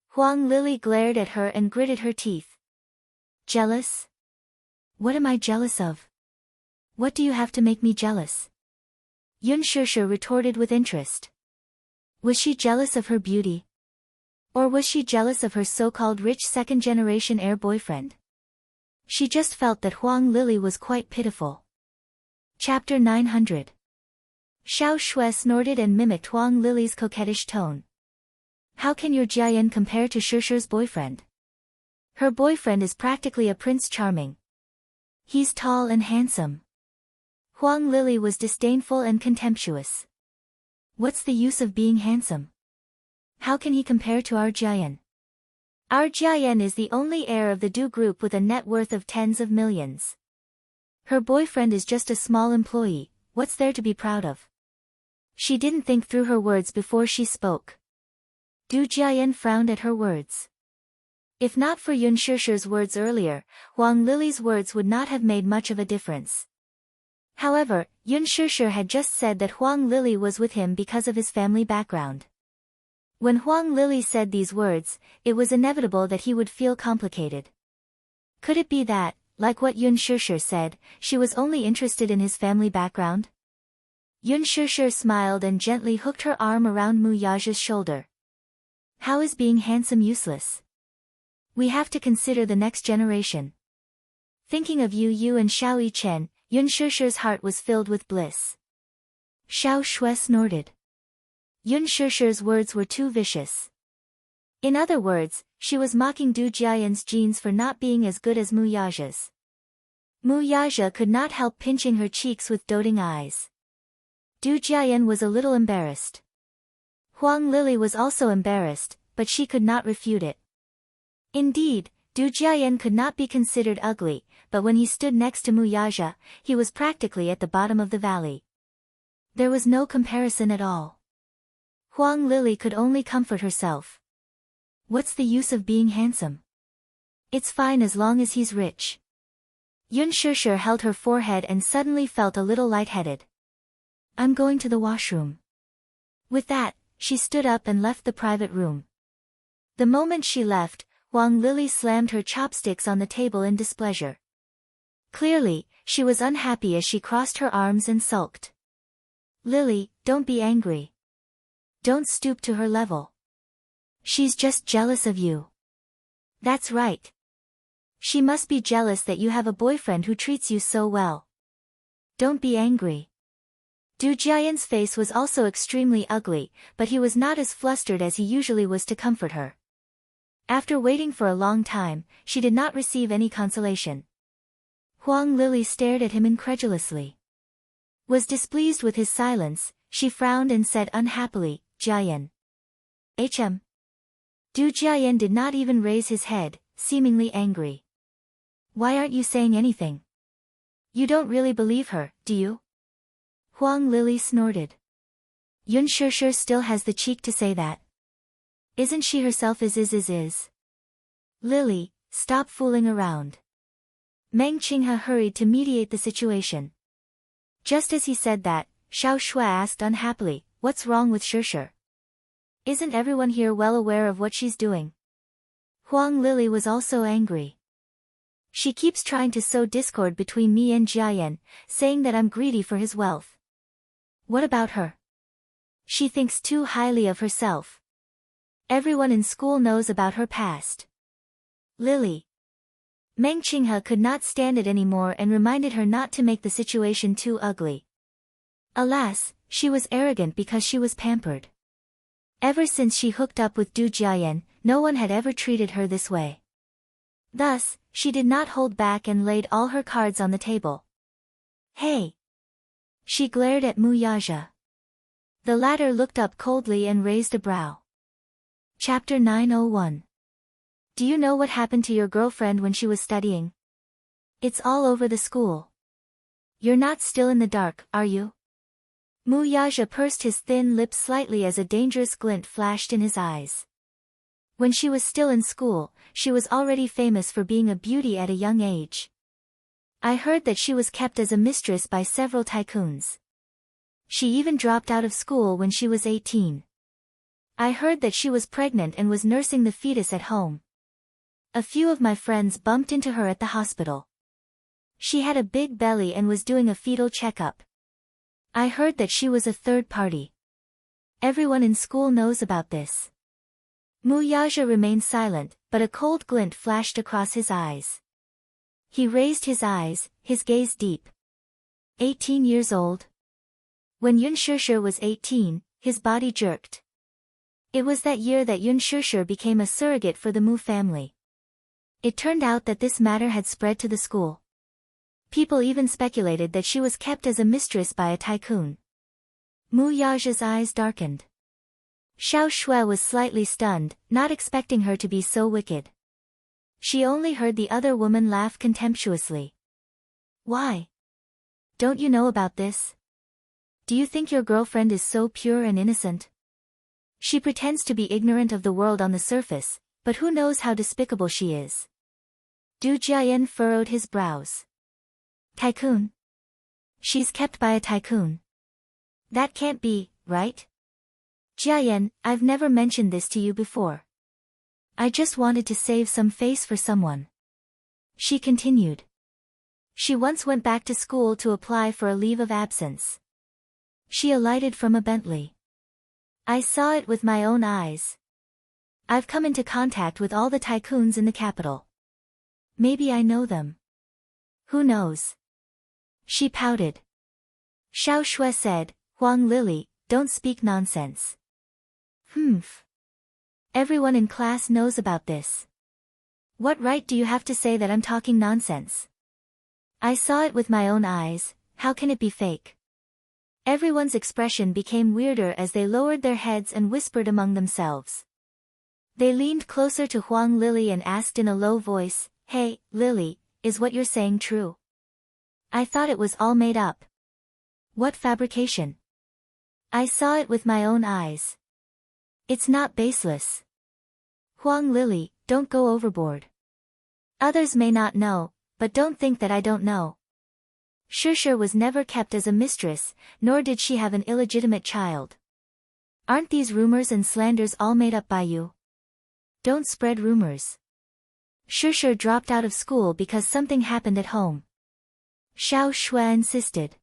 Huang Lily glared at her and gritted her teeth. Jealous? What am I jealous of? What do you have to make me jealous? Yun Shushu retorted with interest. Was she jealous of her beauty? Or was she jealous of her so-called rich second-generation heir boyfriend? She just felt that Huang Lili was quite pitiful. Chapter 900. Xiao Shui snorted and mimicked Huang Lili's coquettish tone. How can your Jiayan compare to Shushu's boyfriend? Her boyfriend is practically a prince charming. He's tall and handsome. Huang Lili was disdainful and contemptuous. What's the use of being handsome? How can he compare to our Jiayan? Our Jiayan is the only heir of the Du group with a net worth of tens of millions. Her boyfriend is just a small employee, what's there to be proud of? She didn't think through her words before she spoke. Du Jiayan frowned at her words. If not for Yun Shushu's words earlier, Huang Lili's words would not have made much of a difference. However, Yun Shushu had just said that Huang Lili was with him because of his family background. When Huang Lili said these words, it was inevitable that he would feel complicated. Could it be that, like what Yun Shushu said, she was only interested in his family background? Yun Shushu smiled and gently hooked her arm around Mu Yaja's shoulder. How is being handsome useless? We have to consider the next generation. Thinking of Yu and Xiao Yichen, Yun Shushu's heart was filled with bliss. Xiao Shui snorted. Yun Shushu's words were too vicious. In other words, she was mocking Du Jiayan's genes for not being as good as Mu Yaja's. Mu Yaja could not help pinching her cheeks with doting eyes. Du Jiayan was a little embarrassed. Huang Lili was also embarrassed, but she could not refute it. Indeed, Du Jiayan could not be considered ugly, but when he stood next to Mu Yaja, he was practically at the bottom of the valley. There was no comparison at all. Huang Lili could only comfort herself. What's the use of being handsome? It's fine as long as he's rich. Yun Shushu held her forehead and suddenly felt a little lightheaded. I'm going to the washroom. With that, she stood up and left the private room. The moment she left, Huang Lili slammed her chopsticks on the table in displeasure. Clearly, she was unhappy as she crossed her arms and sulked. Lili, don't be angry. Don't stoop to her level. She's just jealous of you. That's right. She must be jealous that you have a boyfriend who treats you so well. Don't be angry. Du Jiayan's face was also extremely ugly, but he was not as flustered as he usually was to comfort her. After waiting for a long time, she did not receive any consolation. Huang Lili stared at him incredulously. Was displeased with his silence, she frowned and said unhappily, Jiayan. Hm. Du Jiayan did not even raise his head, seemingly angry. Why aren't you saying anything? You don't really believe her, do you? Huang Lili snorted. Yun Shushu still has the cheek to say that. Isn't she herself is? Lili, stop fooling around. Meng Qinghe hurried to mediate the situation. Just as he said that, Xiao Shui asked unhappily, what's wrong with Shushu? Isn't everyone here well aware of what she's doing? Huang Lili was also angry. She keeps trying to sow discord between me and Jiayan, saying that I'm greedy for his wealth. What about her? She thinks too highly of herself. Everyone in school knows about her past. Lili. Meng Qinghe could not stand it anymore and reminded her not to make the situation too ugly. Alas, she was arrogant because she was pampered. Ever since she hooked up with Du Jiayan, no one had ever treated her this way. Thus, she did not hold back and laid all her cards on the table. Hey! She glared at Mu Yaja. The latter looked up coldly and raised a brow. Chapter 901. Do you know what happened to your girlfriend when she was studying? It's all over the school. You're not still in the dark, are you? Mu Yaja pursed his thin lips slightly as a dangerous glint flashed in his eyes. When she was still in school, she was already famous for being a beauty at a young age. I heard that she was kept as a mistress by several tycoons. She even dropped out of school when she was 18. I heard that she was pregnant and was nursing the fetus at home. A few of my friends bumped into her at the hospital. She had a big belly and was doing a fetal checkup. I heard that she was a third party. Everyone in school knows about this. Muyaja remained silent, but a cold glint flashed across his eyes. He raised his eyes, his gaze deep. 18 years old? When Yun Shishir was 18, his body jerked. It was that year that Yun Shishir became a surrogate for the Mu family. It turned out that this matter had spread to the school. People even speculated that she was kept as a mistress by a tycoon. Mu Yaja's eyes darkened. Xiao Shui was slightly stunned, not expecting her to be so wicked. She only heard the other woman laugh contemptuously. Why? Don't you know about this? Do you think your girlfriend is so pure and innocent? She pretends to be ignorant of the world on the surface, but who knows how despicable she is? Du Jiayan furrowed his brows. Tycoon? She's kept by a tycoon. That can't be, right? Jiayan, I've never mentioned this to you before. I just wanted to save some face for someone. She continued. She once went back to school to apply for a leave of absence. She alighted from a Bentley. I saw it with my own eyes. I've come into contact with all the tycoons in the capital. Maybe I know them. Who knows? She pouted. Xiao Shui said, Huang Lily, don't speak nonsense. Humph. Everyone in class knows about this. What right do you have to say that I'm talking nonsense? I saw it with my own eyes, how can it be fake? Everyone's expression became weirder as they lowered their heads and whispered among themselves. They leaned closer to Huang Lily and asked in a low voice, Hey, Lily, is what you're saying true? I thought it was all made up. What fabrication? I saw it with my own eyes. It's not baseless. Huang Lily, don't go overboard. Others may not know, but don't think that I don't know. Shishir was never kept as a mistress, nor did she have an illegitimate child. Aren't these rumors and slanders all made up by you? Don't spread rumors. Shishir dropped out of school because something happened at home. Xiao Shui insisted.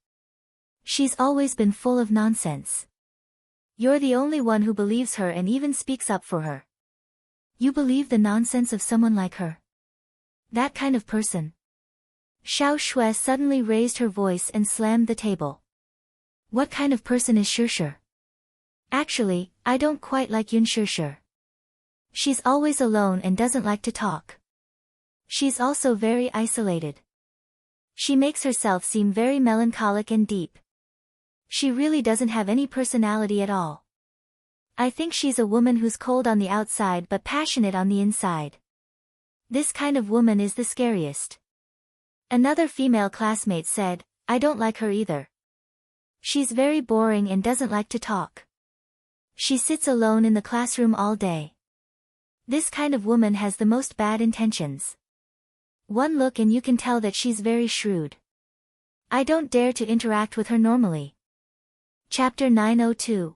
She's always been full of nonsense. You're the only one who believes her and even speaks up for her. You believe the nonsense of someone like her? That kind of person. Xiao Shui suddenly raised her voice and slammed the table. What kind of person is Shishir? Actually, I don't quite like Yun Shishir. She's always alone and doesn't like to talk. She's also very isolated. She makes herself seem very melancholic and deep. She really doesn't have any personality at all. I think she's a woman who's cold on the outside but passionate on the inside. This kind of woman is the scariest. Another female classmate said, I don't like her either. She's very boring and doesn't like to talk. She sits alone in the classroom all day. This kind of woman has the most bad intentions. One look and you can tell that she's very shrewd. I don't dare to interact with her normally. Chapter 902.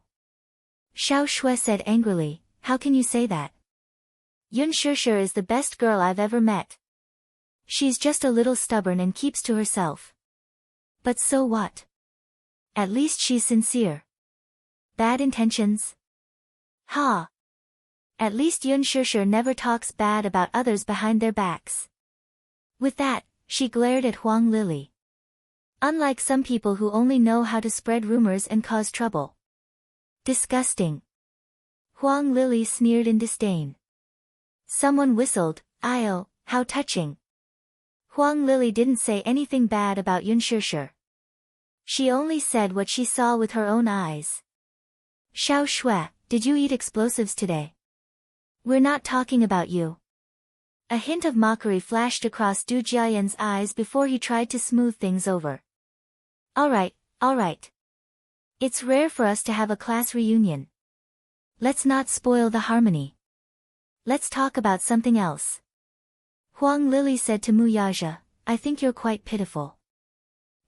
Xiao Shui said angrily, how can you say that? Yun Shishir is the best girl I've ever met. She's just a little stubborn and keeps to herself. But so what? At least she's sincere. Bad intentions? Ha! At least Yun Shishir never talks bad about others behind their backs. With that, she glared at Huang Lily. Unlike some people who only know how to spread rumors and cause trouble. Disgusting. Huang Lily sneered in disdain. Someone whistled, "Io, how touching." Huang Lily didn't say anything bad about Yun Shishir. She only said what she saw with her own eyes. Xiao Shui, did you eat explosives today? We're not talking about you. A hint of mockery flashed across Du Jiayan's eyes before he tried to smooth things over. All right. It's rare for us to have a class reunion. Let's not spoil the harmony. Let's talk about something else. Huang Lily said to Muyaja, I think you're quite pitiful.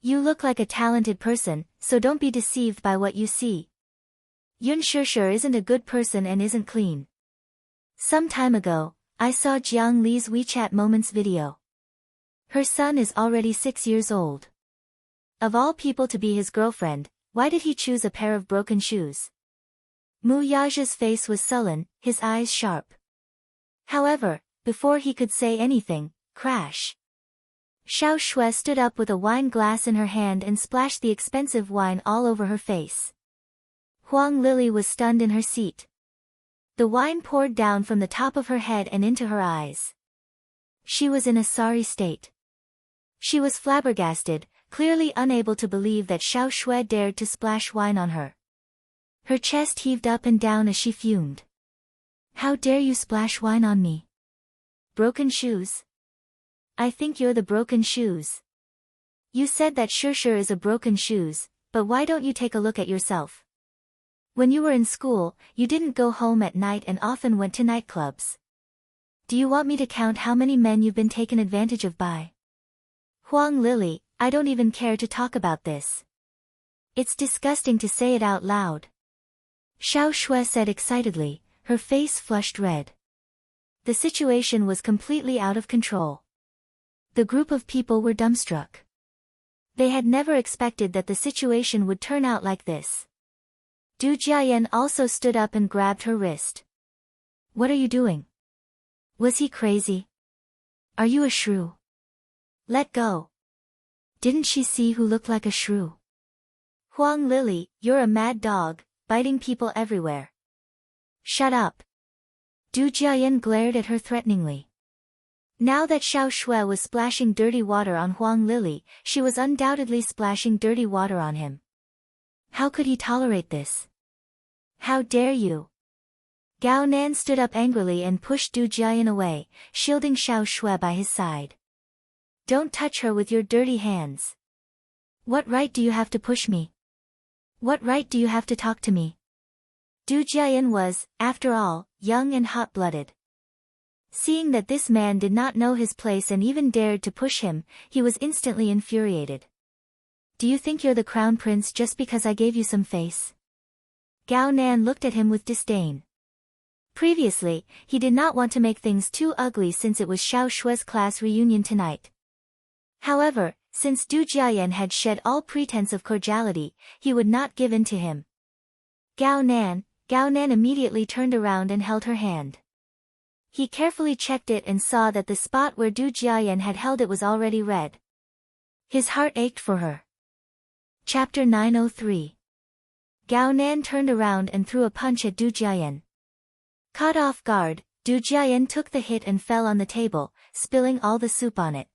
You look like a talented person, so don't be deceived by what you see. Yun Shishir isn't a good person and isn't clean. Some time ago, I saw Jiang Li's WeChat Moments video. Her son is already 6 years old. Of all people to be his girlfriend, why did he choose a pair of broken shoes? Mu Yaja's face was sullen, his eyes sharp. However, before he could say anything, crash. Xiao Shui stood up with a wine glass in her hand and splashed the expensive wine all over her face. Huang Lili was stunned in her seat. The wine poured down from the top of her head and into her eyes. She was in a sorry state. She was flabbergasted, clearly unable to believe that Xiao Shui dared to splash wine on her. Her chest heaved up and down as she fumed. How dare you splash wine on me? Broken shoes? I think you're the broken shoes. You said that Shusher is a broken shoes, but why don't you take a look at yourself? When you were in school, you didn't go home at night and often went to nightclubs. Do you want me to count how many men you've been taken advantage of by? Huang Lili, I don't even care to talk about this. It's disgusting to say it out loud. Xiao Shui said excitedly, her face flushed red. The situation was completely out of control. The group of people were dumbstruck. They had never expected that the situation would turn out like this. Du Jiayan also stood up and grabbed her wrist. What are you doing? Was he crazy? Are you a shrew? Let go. Didn't she see who looked like a shrew? Huang Lili, you're a mad dog, biting people everywhere. Shut up. Du Jiayan glared at her threateningly. Now that Xiao Shui was splashing dirty water on Huang Lili, she was undoubtedly splashing dirty water on him. How could he tolerate this? How dare you? Gao Nan stood up angrily and pushed Du Jiayan away, shielding Xiao Shui by his side. Don't touch her with your dirty hands. What right do you have to push me? What right do you have to talk to me? Du Jiayan was, after all, young and hot-blooded. Seeing that this man did not know his place and even dared to push him, he was instantly infuriated. Do you think you're the crown prince just because I gave you some face? Gao Nan looked at him with disdain. Previously, he did not want to make things too ugly since it was Xiao Shui's class reunion tonight. However, since Du Jiayan had shed all pretense of cordiality, he would not give in to him. Gao Nan immediately turned around and held her hand. He carefully checked it and saw that the spot where Du Jiayan had held it was already red. His heart ached for her. Chapter 903. Gao Nan turned around and threw a punch at Du Jiayan. Caught off guard, Du Jiayan took the hit and fell on the table, spilling all the soup on it.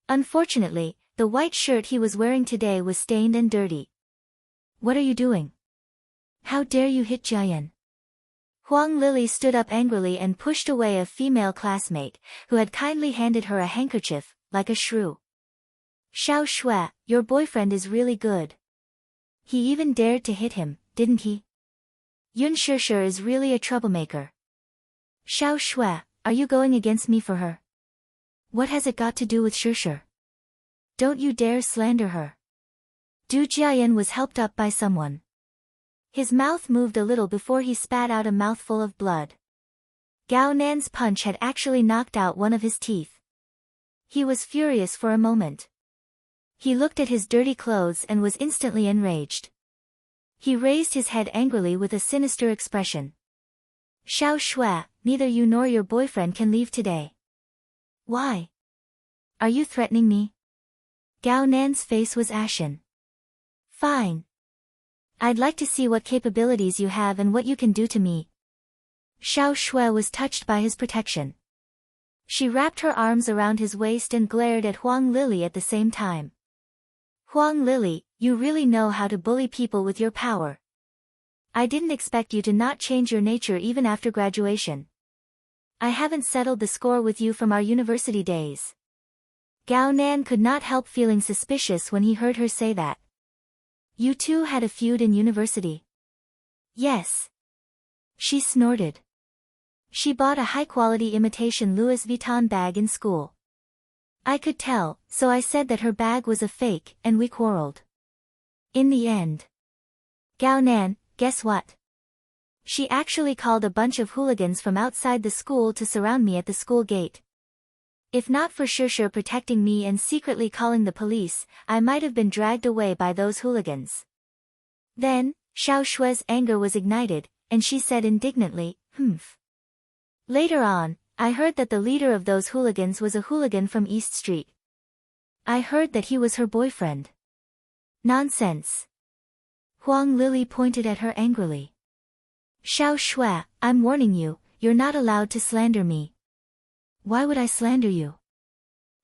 Unfortunately, the white shirt he was wearing today was stained and dirty. What are you doing? How dare you hit Jiayan? Huang Lili stood up angrily and pushed away a female classmate, who had kindly handed her a handkerchief, like a shrew. Xiao Shui, your boyfriend is really good. He even dared to hit him, didn't he? Yun Shusher is really a troublemaker. Xiao Shui, are you going against me for her? What has it got to do with Shusher? Don't you dare slander her. Du Jiayan was helped up by someone. His mouth moved a little before he spat out a mouthful of blood. Gao Nan's punch had actually knocked out one of his teeth. He was furious for a moment. He looked at his dirty clothes and was instantly enraged. He raised his head angrily with a sinister expression. Xiao Shui, neither you nor your boyfriend can leave today. Why? Are you threatening me? Gao Nan's face was ashen. Fine. I'd like to see what capabilities you have and what you can do to me. Xiao Shui was touched by his protection. She wrapped her arms around his waist and glared at Huang Lili at the same time. Huang Lili, you really know how to bully people with your power. I didn't expect you to not change your nature even after graduation. I haven't settled the score with you from our university days. Gao Nan could not help feeling suspicious when he heard her say that. You two had a feud in university. Yes. She snorted. She bought a high-quality imitation Louis Vuitton bag in school. I could tell, so I said that her bag was a fake, and we quarreled. In the end. Gao Nan, guess what? She actually called a bunch of hooligans from outside the school to surround me at the school gate. If not for Shusher protecting me and secretly calling the police, I might have been dragged away by those hooligans. Then, Xiao Shue's anger was ignited, and she said indignantly, "Humph." Later on, I heard that the leader of those hooligans was a hooligan from East Street. I heard that he was her boyfriend. Nonsense. Huang Lili pointed at her angrily. Xiao Shui, I'm warning you, you're not allowed to slander me. Why would I slander you?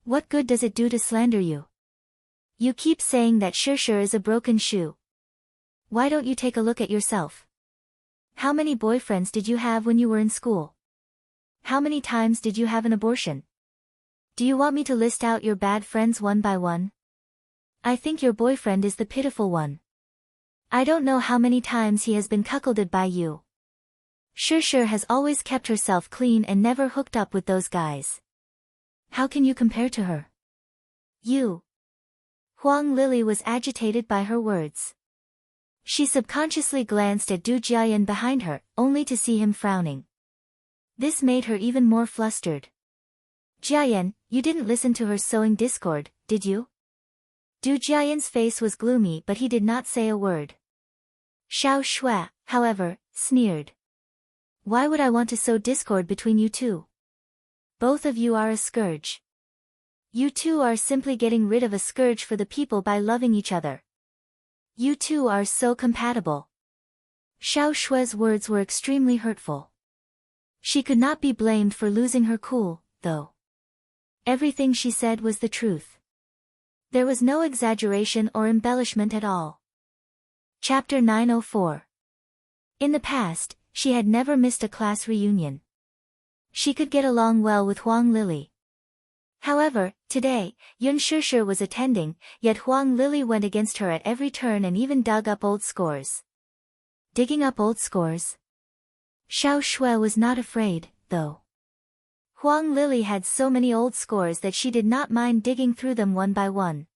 What good does it do to slander you? You keep saying that Shusher is a broken shoe. Why don't you take a look at yourself? How many boyfriends did you have when you were in school? How many times did you have an abortion? Do you want me to list out your bad friends one by one? I think your boyfriend is the pitiful one. I don't know how many times he has been cuckolded by you. Shusher has always kept herself clean and never hooked up with those guys. How can you compare to her? You. Huang Lili was agitated by her words. She subconsciously glanced at Du Jiayan behind her, only to see him frowning. This made her even more flustered. Jiayan, you didn't listen to her sowing discord, did you? Du Jiayan's face was gloomy but he did not say a word. Xiao Shui, however, sneered. Why would I want to sow discord between you two? Both of you are a scourge. You two are simply getting rid of a scourge for the people by loving each other. You two are so compatible. Xiao Shui's words were extremely hurtful. She could not be blamed for losing her cool, though. Everything she said was the truth. There was no exaggeration or embellishment at all. Chapter 904. In the past, she had never missed a class reunion. She could get along well with Huang Lili. However, today, Yun Shusher was attending, yet Huang Lili went against her at every turn and even dug up old scores. Digging up old scores? Xiao Shui was not afraid, though. Huang Lili had so many old scores that she did not mind digging through them one by one.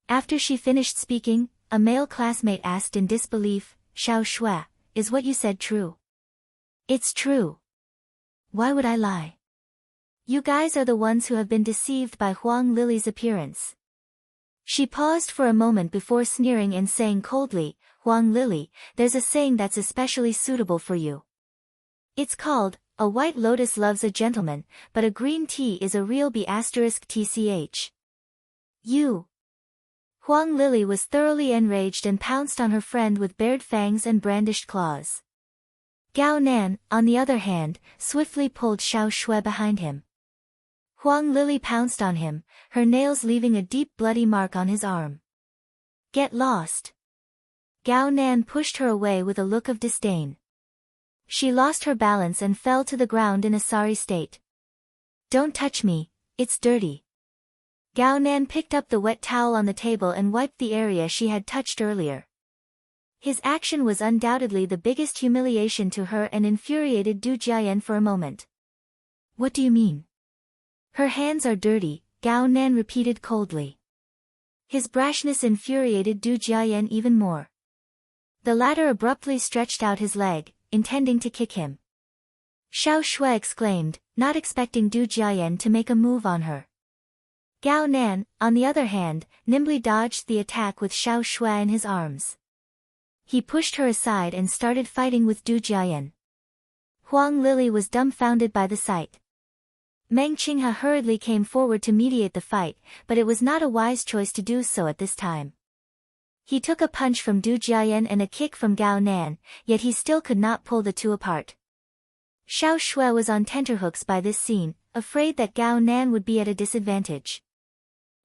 After she finished speaking, a male classmate asked in disbelief, Xiao Shui, is what you said true? It's true. Why would I lie? You guys are the ones who have been deceived by Huang Lili's appearance. She paused for a moment before sneering and saying coldly, Huang Lili, there's a saying that's especially suitable for you. It's called, a white lotus loves a gentleman, but a green tea is a real *tch. You. Huang Lili was thoroughly enraged and pounced on her friend with bared fangs and brandished claws. Gao Nan, on the other hand, swiftly pulled Xiao Shui behind him. Huang Lili pounced on him, her nails leaving a deep bloody mark on his arm. Get lost. Gao Nan pushed her away with a look of disdain. She lost her balance and fell to the ground in a sorry state. Don't touch me, it's dirty. Gao Nan picked up the wet towel on the table and wiped the area she had touched earlier. His action was undoubtedly the biggest humiliation to her and infuriated Du Jiayan for a moment. What do you mean? Her hands are dirty, Gao Nan repeated coldly. His brashness infuriated Du Jiayan even more. The latter abruptly stretched out his leg, intending to kick him. Xiao Shui exclaimed, not expecting Du Jiayan to make a move on her. Gao Nan, on the other hand, nimbly dodged the attack with Xiao Shui in his arms. He pushed her aside and started fighting with Du Jiayan. Huang Lili was dumbfounded by the sight. Meng Qinghe hurriedly came forward to mediate the fight, but it was not a wise choice to do so at this time. He took a punch from Du Jiayan and a kick from Gao Nan, yet he still could not pull the two apart. Xiao Shui was on tenterhooks by this scene, afraid that Gao Nan would be at a disadvantage.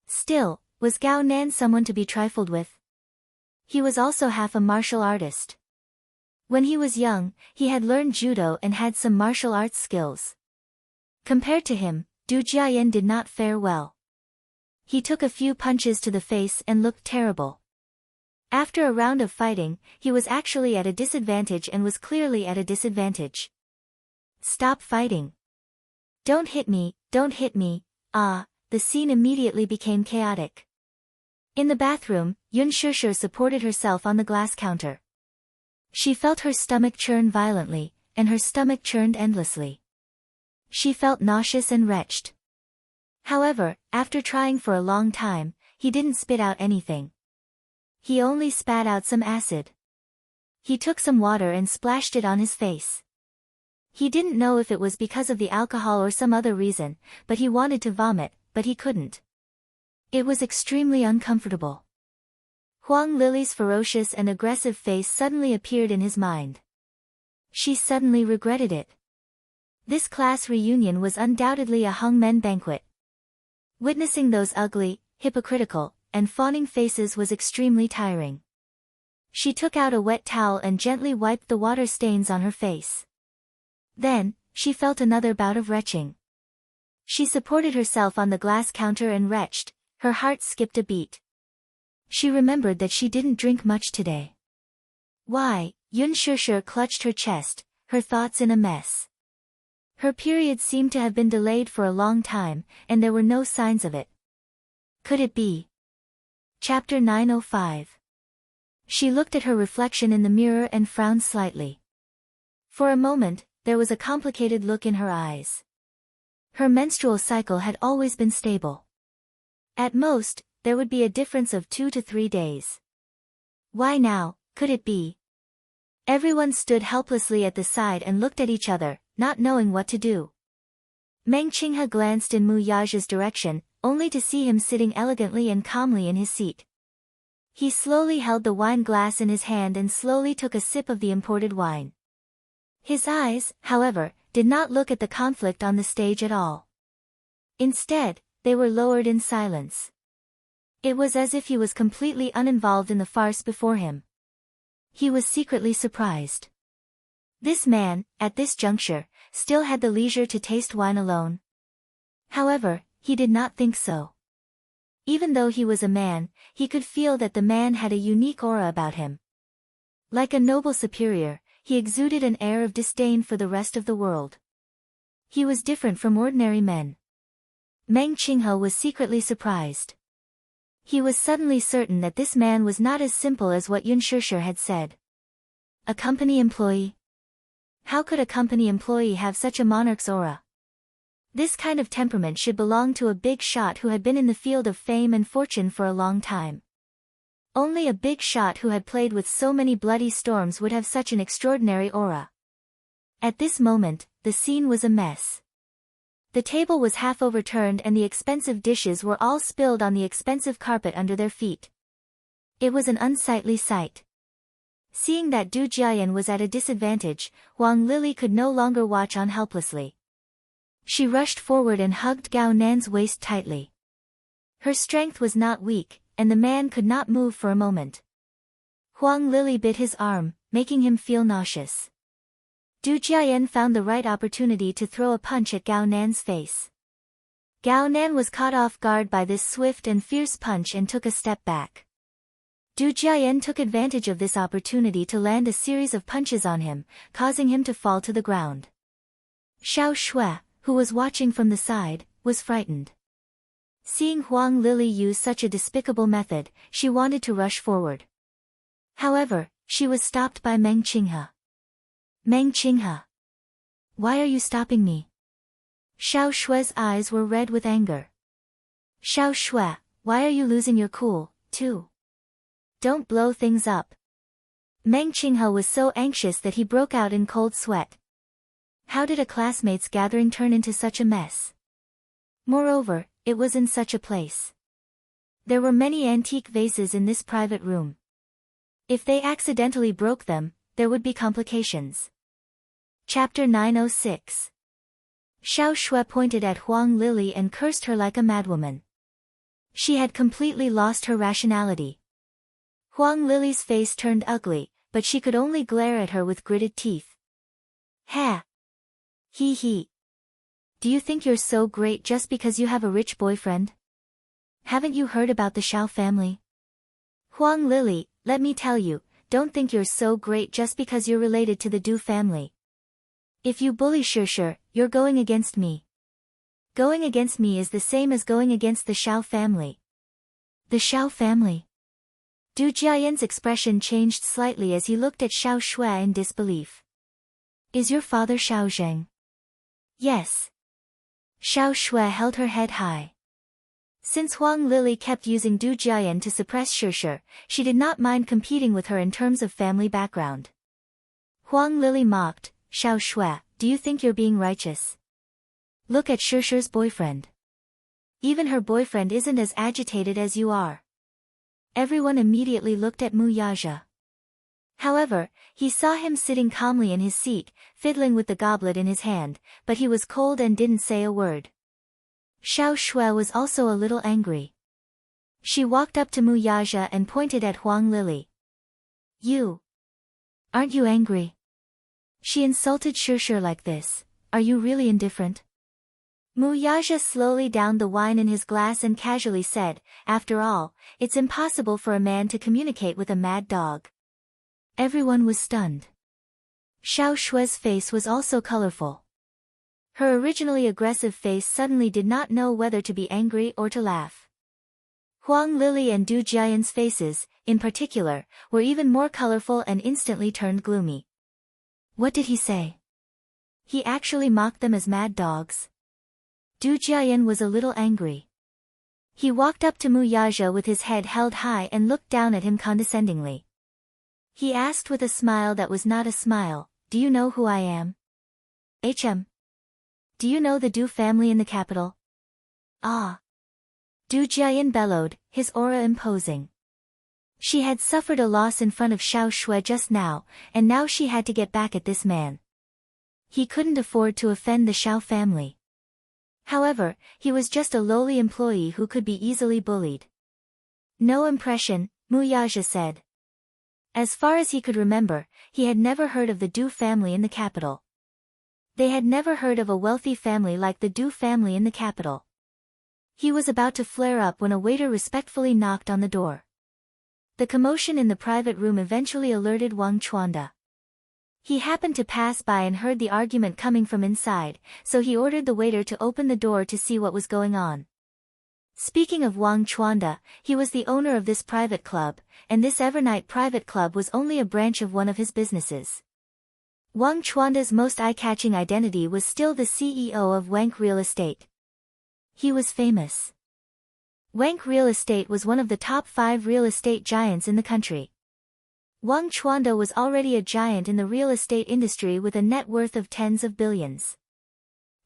Still, was Gao Nan someone to be trifled with? He was also half a martial artist. When he was young, he had learned judo and had some martial arts skills. Compared to him, Du Jiayan did not fare well. He took a few punches to the face and looked terrible. After a round of fighting, he was actually at a disadvantage and was clearly at a disadvantage. Stop fighting. Don't hit me, don't hit me, the scene immediately became chaotic. In the bathroom, Yun Shusher supported herself on the glass counter. She felt her stomach churn violently, and her stomach churned endlessly. She felt nauseous and wretched. However, after trying for a long time, he didn't spit out anything. He only spat out some acid. He took some water and splashed it on his face. He didn't know if it was because of the alcohol or some other reason, but he wanted to vomit, but he couldn't. It was extremely uncomfortable. Huang Lily's ferocious and aggressive face suddenly appeared in his mind. She suddenly regretted it. This class reunion was undoubtedly a hangmen banquet. Witnessing those ugly, hypocritical, and fawning faces was extremely tiring. She took out a wet towel and gently wiped the water stains on her face. Then, she felt another bout of retching. She supported herself on the glass counter and retched, her heart skipped a beat. She remembered that she didn't drink much today. Why? Yun Shishir clutched her chest, her thoughts in a mess. Her period seemed to have been delayed for a long time, and there were no signs of it. Could it be? Chapter 905. She looked at her reflection in the mirror and frowned slightly. For a moment, there was a complicated look in her eyes. Her menstrual cycle had always been stable. At most, there would be a difference of 2 to 3 days. Why now, could it be? Everyone stood helplessly at the side and looked at each other, not knowing what to do. Meng Qinghe glanced in Mu Yaja's direction, only to see him sitting elegantly and calmly in his seat. He slowly held the wine glass in his hand and slowly took a sip of the imported wine. His eyes, however, did not look at the conflict on the stage at all. Instead, they were lowered in silence. It was as if he was completely uninvolved in the farce before him. He was secretly surprised. This man, at this juncture, still had the leisure to taste wine alone. However, he did not think so. Even though he was a man, he could feel that the man had a unique aura about him. Like a noble superior, he exuded an air of disdain for the rest of the world. He was different from ordinary men. Meng Qinghe was secretly surprised. He was suddenly certain that this man was not as simple as what Yun Shishir had said. A company employee? How could a company employee have such a monarch's aura? This kind of temperament should belong to a big shot who had been in the field of fame and fortune for a long time. Only a big shot who had played with so many bloody storms would have such an extraordinary aura. At this moment, the scene was a mess. The table was half overturned and the expensive dishes were all spilled on the expensive carpet under their feet. It was an unsightly sight. Seeing that Du Jiayan was at a disadvantage, Huang Lily could no longer watch on helplessly. She rushed forward and hugged Gao Nan's waist tightly. Her strength was not weak, and the man could not move for a moment. Huang Lily bit his arm, making him feel nauseous. Du Jiayan found the right opportunity to throw a punch at Gao Nan's face. Gao Nan was caught off guard by this swift and fierce punch and took a step back. Du Jiayan took advantage of this opportunity to land a series of punches on him, causing him to fall to the ground. Xiao Shui, who was watching from the side, was frightened. Seeing Huang Lily use such a despicable method, she wanted to rush forward. However, she was stopped by Meng Qinghe. Meng Qinghe. Why are you stopping me? Xiao Shui's eyes were red with anger. Xiao Shui, why are you losing your cool, too? Don't blow things up. Meng Qinghe was so anxious that he broke out in cold sweat. How did a classmates' gathering turn into such a mess? Moreover, it was in such a place. There were many antique vases in this private room. If they accidentally broke them, there would be complications. Chapter 906. Xiao Shui pointed at Huang Lily and cursed her like a madwoman. She had completely lost her rationality. Huang Lily's face turned ugly, but she could only glare at her with gritted teeth. Ha! Hee hee. Do you think you're so great just because you have a rich boyfriend? Haven't you heard about the Xiao family? Huang Lily, let me tell you, don't think you're so great just because you're related to the Du family. If you bully Shishir, you're going against me. Going against me is the same as going against the Xiao family. The Xiao family? Du Jiayan's expression changed slightly as he looked at Xiao Shui in disbelief. Is your father Xiao Zheng? Yes. Xiao Shui held her head high. Since Huang Lili kept using Du Jiayan to suppress Shishir, she did not mind competing with her in terms of family background. Huang Lili mocked, Xiao Shui, do you think you're being righteous? Look at Shishir's boyfriend. Even her boyfriend isn't as agitated as you are. Everyone immediately looked at Mu Yaja. However, he saw him sitting calmly in his seat, fiddling with the goblet in his hand, but he was cold and didn't say a word. Xiao Shui was also a little angry. She walked up to Mu Yaja and pointed at Huang Lili. You. Aren't you angry? She insulted Shishir like this. Are you really indifferent? Mu Yaja slowly downed the wine in his glass and casually said, after all, it's impossible for a man to communicate with a mad dog. Everyone was stunned. Xiao Shui's face was also colorful. Her originally aggressive face suddenly did not know whether to be angry or to laugh. Huang Lili and Du Jiayan's faces, in particular, were even more colorful and instantly turned gloomy. What did he say? He actually mocked them as mad dogs. Du Jiayan was a little angry. He walked up to Mu Yaja with his head held high and looked down at him condescendingly. He asked with a smile that was not a smile, do you know who I am? HM. Do you know the Du family in the capital? Ah. Du Jiayan bellowed, his aura imposing. She had suffered a loss in front of Xiao Shui just now, and now she had to get back at this man. He couldn't afford to offend the Xiao family. However, he was just a lowly employee who could be easily bullied. No impression, Mu Yaja said. As far as he could remember, he had never heard of the Du family in the capital. They had never heard of a wealthy family like the Du family in the capital. He was about to flare up when a waiter respectfully knocked on the door. The commotion in the private room eventually alerted Wang Chuanda. He happened to pass by and heard the argument coming from inside, so he ordered the waiter to open the door to see what was going on. Speaking of Wang Chuanda, he was the owner of this private club, and this Evernight private club was only a branch of one of his businesses. Wang Chuanda's most eye-catching identity was still the CEO of Wank Real Estate. He was famous. Wank Real Estate was one of the top 5 real estate giants in the country. Wang Chuanda was already a giant in the real estate industry with a net worth of tens of billions.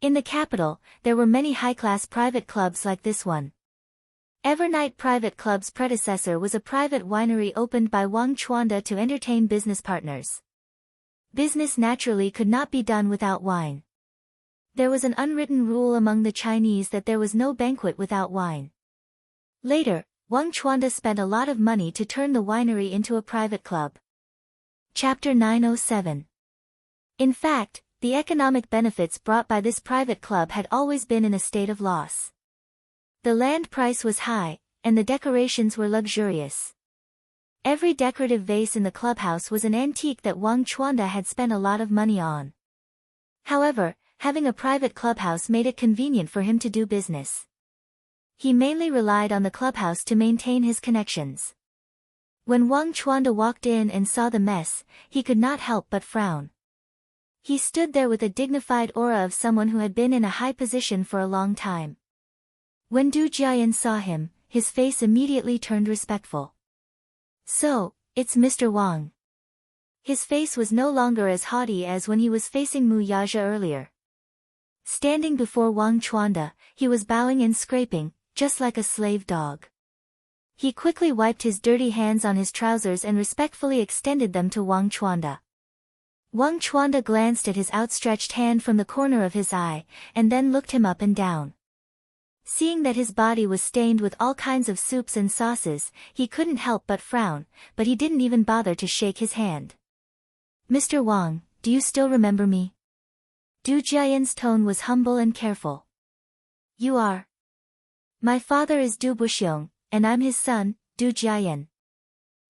In the capital, there were many high-class private clubs like this one. Evernight Private Club's predecessor was a private winery opened by Wang Chuanda to entertain business partners. Business naturally could not be done without wine. There was an unwritten rule among the Chinese that there was no banquet without wine. Later, Wang Chuanda spent a lot of money to turn the winery into a private club. Chapter 907. In fact, the economic benefits brought by this private club had always been in a state of loss. The land price was high, and the decorations were luxurious. Every decorative vase in the clubhouse was an antique that Wang Chuanda had spent a lot of money on. However, having a private clubhouse made it convenient for him to do business. He mainly relied on the clubhouse to maintain his connections. When Wang Chuanda walked in and saw the mess, he could not help but frown. He stood there with a dignified aura of someone who had been in a high position for a long time. When Du Jiayan saw him, his face immediately turned respectful. So, it's Mr. Wang. His face was no longer as haughty as when he was facing Mu Yaja earlier. Standing before Wang Chuanda, he was bowing and scraping, just like a slave dog. He quickly wiped his dirty hands on his trousers and respectfully extended them to Wang Chuanda. Wang Chuanda glanced at his outstretched hand from the corner of his eye, and then looked him up and down. Seeing that his body was stained with all kinds of soups and sauces, he couldn't help but frown, but he didn't even bother to shake his hand. Mr. Wang, do you still remember me? Du Jiayan's tone was humble and careful. You are. My father is Du Buxiong, and I'm his son, Du Jiayan.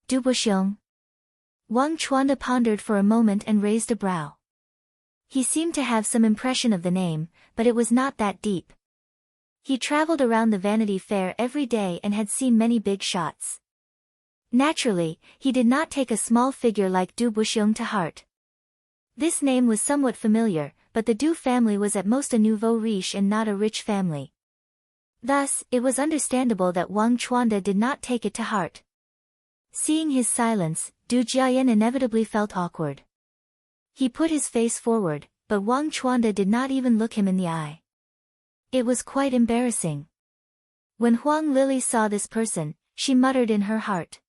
Du Buxiong? Wang Chuanda pondered for a moment and raised a brow. He seemed to have some impression of the name, but it was not that deep. He traveled around the Vanity Fair every day and had seen many big shots. Naturally, he did not take a small figure like Du Buxiong to heart. This name was somewhat familiar, but the Du family was at most a nouveau riche and not a rich family. Thus, it was understandable that Wang Chuanda did not take it to heart. Seeing his silence, Du Jiayan inevitably felt awkward. He put his face forward, but Wang Chuanda did not even look him in the eye. It was quite embarrassing. When Huang Lili saw this person, she muttered in her heart.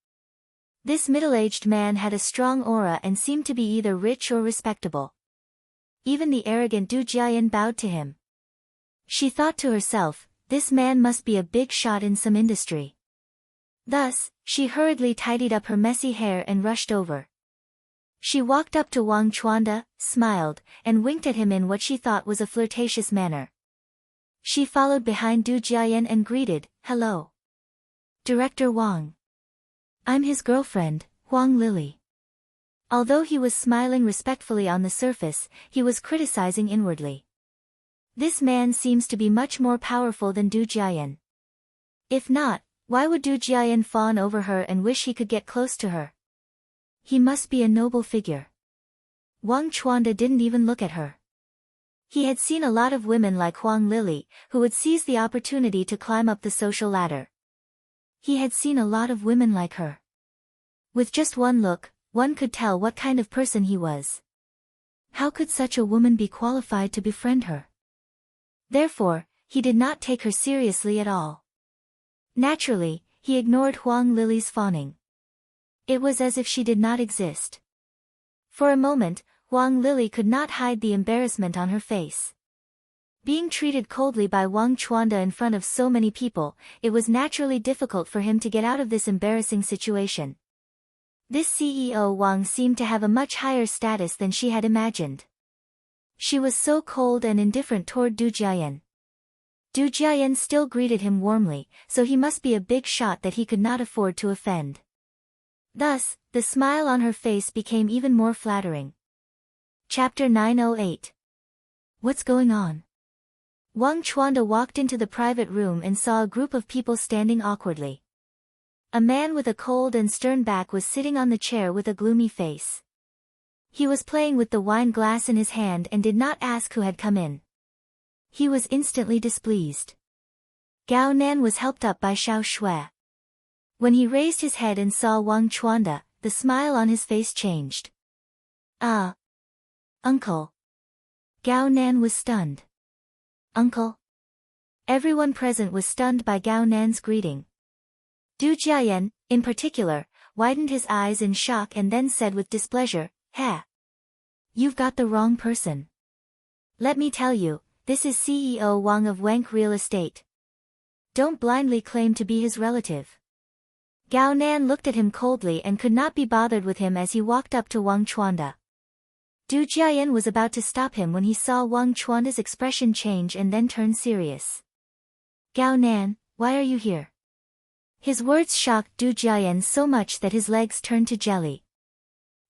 This middle-aged man had a strong aura and seemed to be either rich or respectable. Even the arrogant Du Jiayan bowed to him. She thought to herself, this man must be a big shot in some industry. Thus, she hurriedly tidied up her messy hair and rushed over. She walked up to Wang Chuanda, smiled, and winked at him in what she thought was a flirtatious manner. She followed behind Du Jiayan and greeted, "Hello. Director Wang. I'm his girlfriend, Huang Lili." Although he was smiling respectfully on the surface, he was criticizing inwardly. This man seems to be much more powerful than Du Jiayan. If not, why would Du Jiayan fawn over her and wish he could get close to her? He must be a noble figure. Wang Chuanda didn't even look at her. He had seen a lot of women like Huang Lili, who would seize the opportunity to climb up the social ladder. He had seen a lot of women like her. With just one look, one could tell what kind of person he was. How could such a woman be qualified to befriend her? Therefore, he did not take her seriously at all. Naturally, he ignored Huang Lili's fawning. It was as if she did not exist. For a moment, Huang Lili could not hide the embarrassment on her face. Being treated coldly by Wang Chuanda in front of so many people, it was naturally difficult for him to get out of this embarrassing situation. This CEO Wang seemed to have a much higher status than she had imagined. She was so cold and indifferent toward Du Jiayan. Du Jiayan still greeted him warmly, so he must be a big shot that he could not afford to offend. Thus, the smile on her face became even more flattering. Chapter 908. What's going on? Wang Chuanda walked into the private room and saw a group of people standing awkwardly. A man with a cold and stern back was sitting on the chair with a gloomy face. He was playing with the wine glass in his hand and did not ask who had come in. He was instantly displeased. Gao Nan was helped up by Xiao Shui. When he raised his head and saw Wang Chuanda, the smile on his face changed. "Ah. Uncle." Gao Nan was stunned. "Uncle?" Everyone present was stunned by Gao Nan's greeting. Du Jiayan, in particular, widened his eyes in shock and then said with displeasure, "Heh. You've got the wrong person. Let me tell you, this is CEO Wang of Wank Real Estate. Don't blindly claim to be his relative." Gao Nan looked at him coldly and could not be bothered with him as he walked up to Wang Chuanda. Du Jiayan was about to stop him when he saw Wang Chuanda's expression change and then turn serious. "Gao Nan, why are you here?" His words shocked Du Jiayan so much that his legs turned to jelly.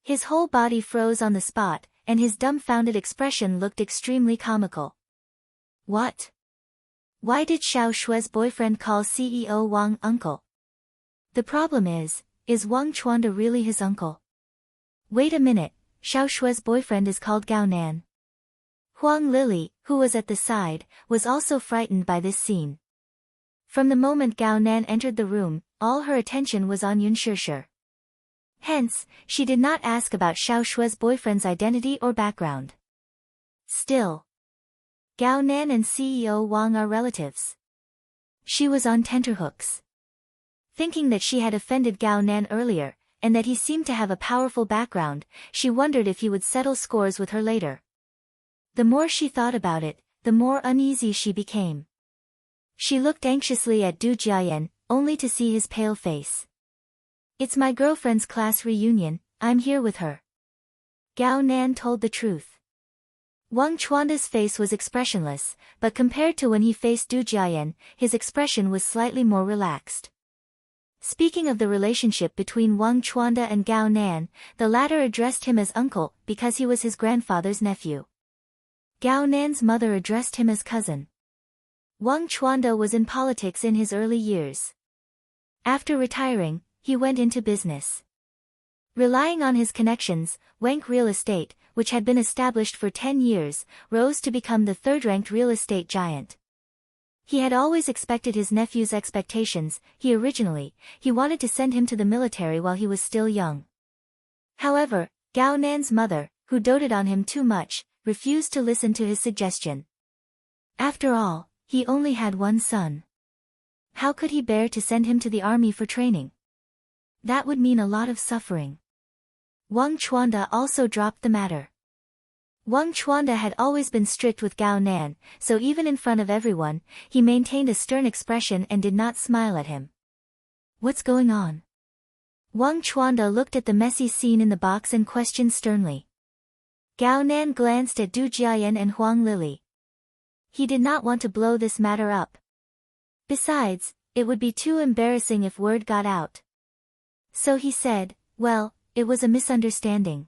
His whole body froze on the spot, and his dumbfounded expression looked extremely comical. "What? Why did Xiao Shui's boyfriend call CEO Wang uncle? The problem is Wang Chuanda really his uncle? Wait a minute, Xiao Shui's boyfriend is called Gao Nan." Huang Lili, who was at the side, was also frightened by this scene. From the moment Gao Nan entered the room, all her attention was on Yun Shishir. Hence, she did not ask about Xiao Shui's boyfriend's identity or background. Still, Gao Nan and CEO Wang are relatives. She was on tenterhooks. Thinking that she had offended Gao Nan earlier, and that he seemed to have a powerful background, she wondered if he would settle scores with her later. The more she thought about it, the more uneasy she became. She looked anxiously at Du Jiayan, only to see his pale face. "It's my girlfriend's class reunion, I'm here with her." Gao Nan told the truth. Wang Chuanda's face was expressionless, but compared to when he faced Du Jiayan, his expression was slightly more relaxed. Speaking of the relationship between Wang Chuanda and Gao Nan, the latter addressed him as uncle because he was his grandfather's nephew. Gao Nan's mother addressed him as cousin. Wang Chuanda was in politics in his early years. After retiring, he went into business. Relying on his connections, Wenk Real Estate, which had been established for 10 years, rose to become the third-ranked real estate giant. He had always expected his nephew's expectations. He wanted to send him to the military while he was still young. However, Gao Nan's mother, who doted on him too much, refused to listen to his suggestion. After all, he only had one son. How could he bear to send him to the army for training? That would mean a lot of suffering. Wang Chuanda also dropped the matter. Wang Chuanda had always been strict with Gao Nan, so even in front of everyone, he maintained a stern expression and did not smile at him. What's going on? Wang Chuanda looked at the messy scene in the box and questioned sternly. Gao Nan glanced at Du Jiayan and Huang Lili. He did not want to blow this matter up. Besides, it would be too embarrassing if word got out. So he said, well, it was a misunderstanding.